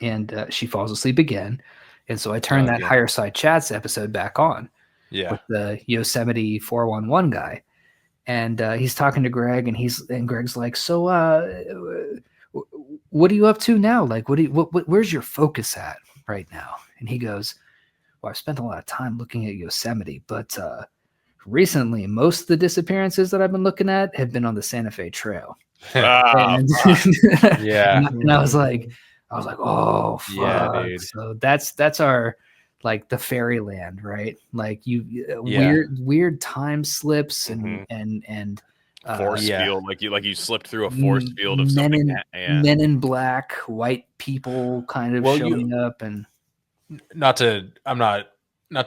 and she falls asleep again. And so I turn that Higher Side Chats episode back on. With the Yosemite 411 guy. And he's talking to Greg and Greg's like, "So what are you up to now? Like, where's your focus at right now?" And he goes, "Well, I've spent a lot of time looking at Yosemite, but recently most of the disappearances that I've been looking at have been on the Santa Fe Trail." And I was like, "Oh, fuck." Yeah, dude. So that's our, like the fairyland, right? Like weird time slips and force field, like you slipped through a force field of something. Men in black, white people kind of showing up, and not to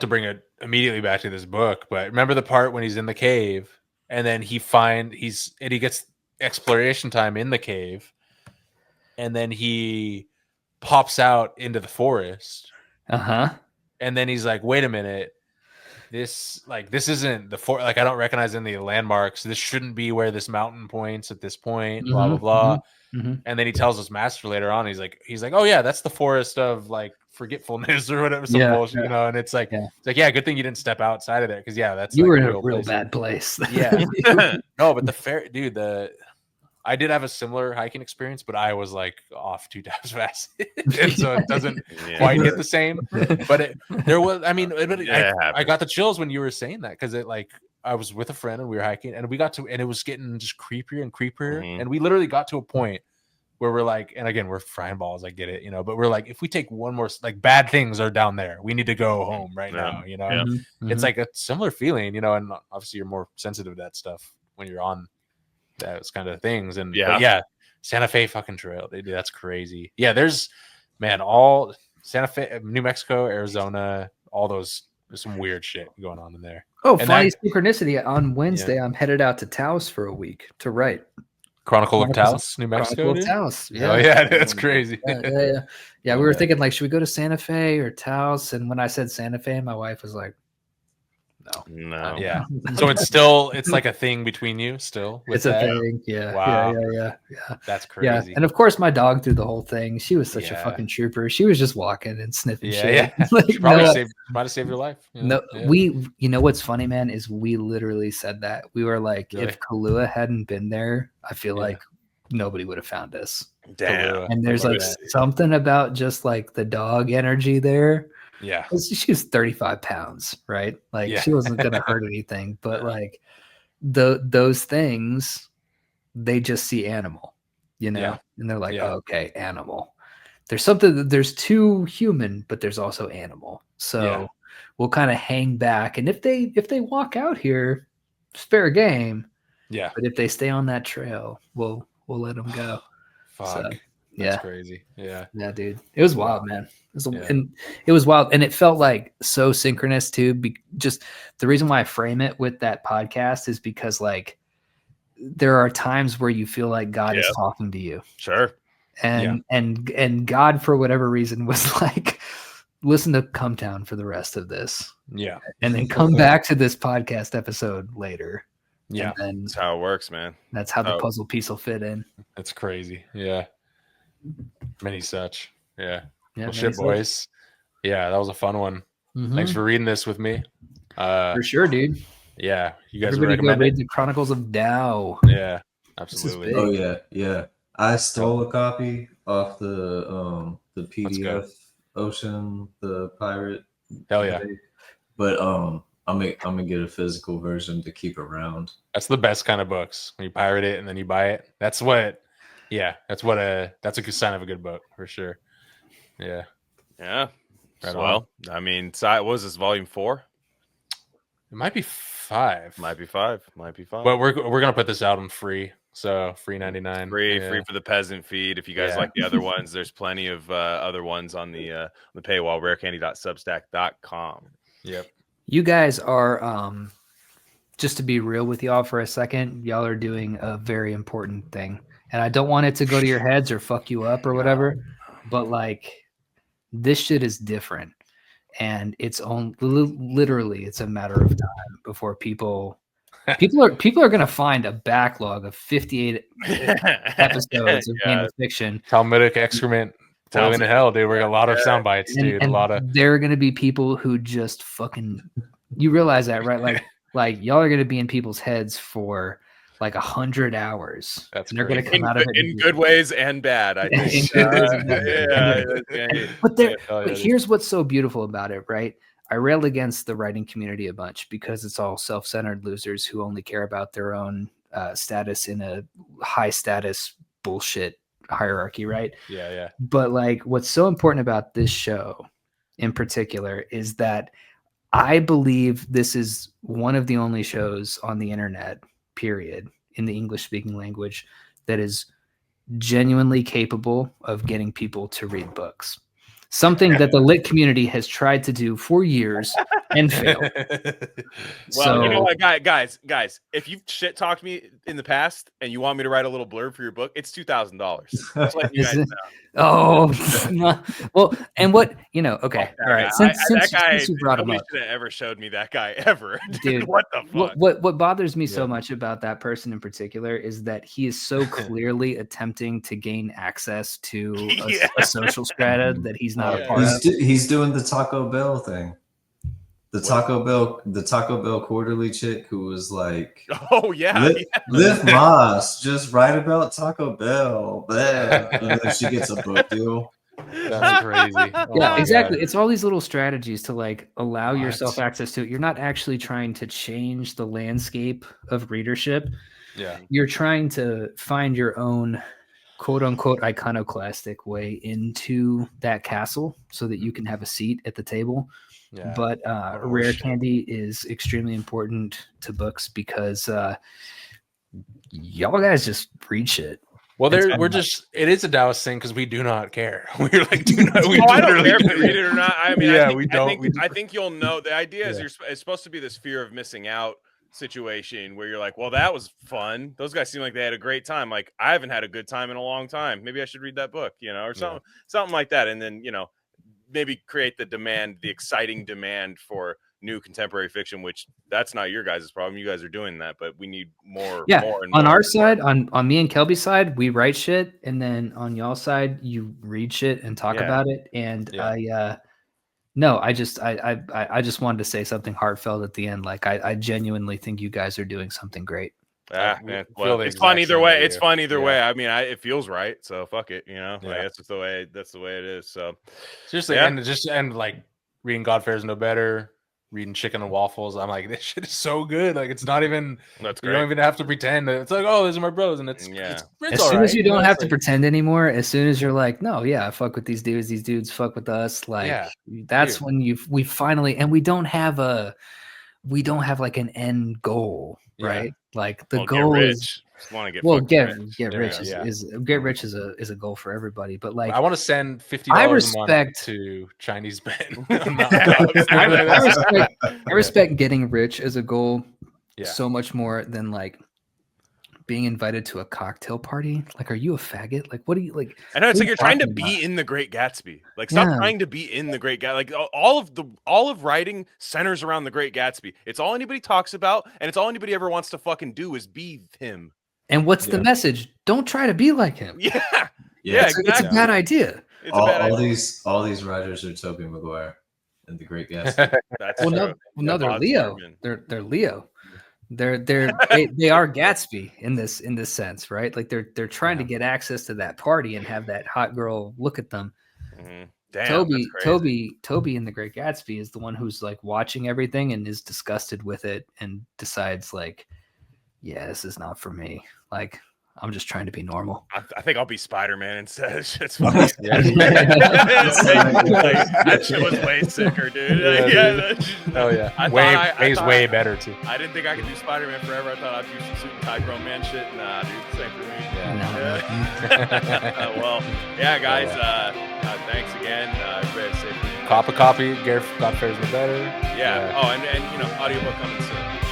bring it immediately back to this book, but remember the part when he's in the cave and then he gets exploration time in the cave, and then he pops out into the forest. Uh-huh. And then he's like, wait a minute. This isn't the I don't recognize any of the landmarks. This shouldn't be where this mountain points at this point, blah, blah, blah. And then he tells his master later on, he's like, oh yeah, that's the forest of like forgetfulness or whatever, some bullshit, you know. And it's like, good thing you didn't step outside of there, because that's you like were in a real bad place. Yeah. No, but I did have a similar hiking experience, but I was like off 2 times fast, and so it doesn't quite hit the same. But I got the chills when you were saying that, because I was with a friend and we were hiking, and it was getting just creepier and creepier, and we literally got to a point where we're like, and again, we're frying balls, I get it, you know, but we're like, if we take one more, like, bad things are down there, we need to go home right now, you know. It's like a similar feeling, you know, and obviously you're more sensitive to that stuff when you're on those kind of things. And Santa Fe fucking trail, dude, that's crazy. There's all Santa Fe, New Mexico, Arizona, all those, there's some weird shit going on in there. Oh, and funny synchronicity. On Wednesday, I'm headed out to Taos for a week to write Chronicle of Taos, New Mexico. Chronicle of Taos. Yeah. Oh yeah, that's crazy. We were thinking, like, should we go to Santa Fe or Taos? And when I said Santa Fe, my wife was like, no. Yeah. So it's like a thing between you still. It's a thing. Yeah. Wow. Yeah. That's crazy. Yeah. And of course, my dog through the whole thing. She was such a fucking trooper. She was just walking and sniffing shit. Yeah. Like, she might have saved your life. You know what's funny, man, is we literally said that. We were like, if Kahlua hadn't been there, I feel like nobody would have found us. Damn. And there's like something about just like the dog energy there. Yeah, she was 35 pounds, right? Like she wasn't gonna hurt anything, but like those things, they just see animal, you know, and they're like, oh, okay, animal. There's something, there's too human, but there's also animal. So we'll kind of hang back, and if they walk out here, it's fair game. Yeah, but if they stay on that trail, we'll let them go. Fuck. So, that's crazy. Yeah, dude, it was wild, man. And it was wild, and it felt like so synchronous too. Just the reason why I frame it with that podcast is because like there are times where you feel like God is talking to you. Sure. And God, for whatever reason, was like, listen to Come Town for the rest of this. Yeah. And then come back to this podcast episode later. Yeah. And that's how it works, man. That's how the puzzle piece will fit in. That's crazy. Yeah. Many such. Yeah. Yeah, well, shit, boys. Yeah, that was a fun one. Thanks for reading this with me. For sure, dude. Yeah, you guys would recommend read the Chronicles of Tao. Yeah, absolutely. Oh yeah. I stole a copy off the PDF Ocean, the pirate. Hell yeah! But I'm gonna get a physical version to keep around. That's the best kind of books, when you pirate it and then you buy it. That's a good sign of a good book for sure. Yeah. Right well, on. I mean, what was this, volume 4? It might be 5. Might be 5. But we're gonna put this out on free, so free 99. Free for the peasant feed. If you guys like the other ones, there's plenty of other ones on the paywall. rarecandy.substack.com. Yep. You guys are just to be real with y'all for a second, y'all are doing a very important thing, and I don't want it to go to your heads or fuck you up or whatever, but like, this shit is different, and it's literally it's a matter of time before people are going to find a backlog of 58 episodes of Game of Fiction. Talmudic excrement. Boiling in hell, dude. We got a lot of sound bites, dude. And a lot of. There are going to be people who just fucking. You realize that, right? Like y'all are going to be in people's heads for like 100 hours. That's and they're going to come out of it in good ways and bad. I think. But here's what's so beautiful about it, right? I railed against the writing community a bunch because it's all self-centered losers who only care about their own status in a high status bullshit hierarchy, right? Yeah. But like, what's so important about this show in particular is that I believe this is one of the only shows on the internet, period, in the English speaking language that is genuinely capable of getting people to read books. something that the lit community has tried to do for years and failed. Well, you know what, guys, if you've shit talked me in the past and you want me to write a little blurb for your book, it's $2,000. Just letting you guys know. Oh, no. Well, and what, okay. All right. Since you brought him up. Nobody should have ever showed me that guy ever. Dude, what the fuck? What bothers me so much about that person in particular is that he is so clearly attempting to gain access to a social strata that he's not a part of. He's doing the Taco Bell thing. The Taco Bell quarterly chick who was like, "Oh yeah, Liv Moss, just write about Taco Bell," and then she gets a book deal. That's crazy. Yeah, exactly. God. It's all these little strategies to like allow yourself access to it. You're not actually trying to change the landscape of readership. Yeah, you're trying to find your own quote unquote iconoclastic way into that castle so that you can have a seat at the table. Yeah. But rare candy is extremely important to books because y'all guys just read shit. Well, it is a Taoist thing because we do not care. We're like, I don't care if you read it or not. I mean, yeah, I think you'll know. The idea is it's supposed to be this fear of missing out situation where you're like, well, that was fun. Those guys seem like they had a great time. Like, I haven't had a good time in a long time. Maybe I should read that book, or something like that. And then, maybe create the exciting demand for new contemporary fiction, which that's not your guys' problem. You guys are doing that, but we need more. Yeah. More and on more our side, on me and Kelby's side, we write shit. And then on y'all side, you read shit and talk about it. And I just wanted to say something heartfelt at the end. Like I genuinely think you guys are doing something great. Well, it's fun either way. It's fun either way. I mean, it feels right. So fuck it. Like, that's the way it is. So seriously, and like reading God Fares No Better, reading Chicken and Waffles. I'm like, this shit is so good. Like, it's not even. That's great. You don't even have to pretend. It's like, oh, those are my bros, and it's as soon as you don't have to pretend anymore. As soon as you're like, no, I fuck with these dudes. These dudes fuck with us. Like, that's when we finally, and we don't have like an end goal, right? Like the goal is want to get get rich is a goal for everybody. But like, I want to send $50 a month to Chinese Ben. I respect getting rich as a goal so much more than like being invited to a cocktail party. Like, are you a faggot? Like, what do you like? I know it's like you're trying to be in The Great Gatsby. Like, stop trying to be in The Great Gatsby. Like, all of writing centers around The Great Gatsby. It's all anybody talks about, and it's all anybody ever wants to fucking do is be him. And what's the message? Don't try to be like him. Yeah, exactly. It's a bad idea. All these writers are Tobey Maguire in The Great Gatsby. That's they're Leo. They're Leo. They are Gatsby in this sense, right? Like they're trying to get access to that party and have that hot girl look at them. Mm-hmm. Damn, Toby in The Great Gatsby is the one who's like watching everything and is disgusted with it and decides like, yeah, this is not for me. Like, I'm just trying to be normal. I think I'll be Spider-Man instead. It's funny. That shit was way sicker, dude. Way better too. I didn't think I could do Spider-Man forever. I thought I'd do some suit and tie grown man shit. Nah, dude, same for me. Well, guys. Thanks again. Cop a copy. God Fares No Better. Yeah. Oh, and audiobook coming soon.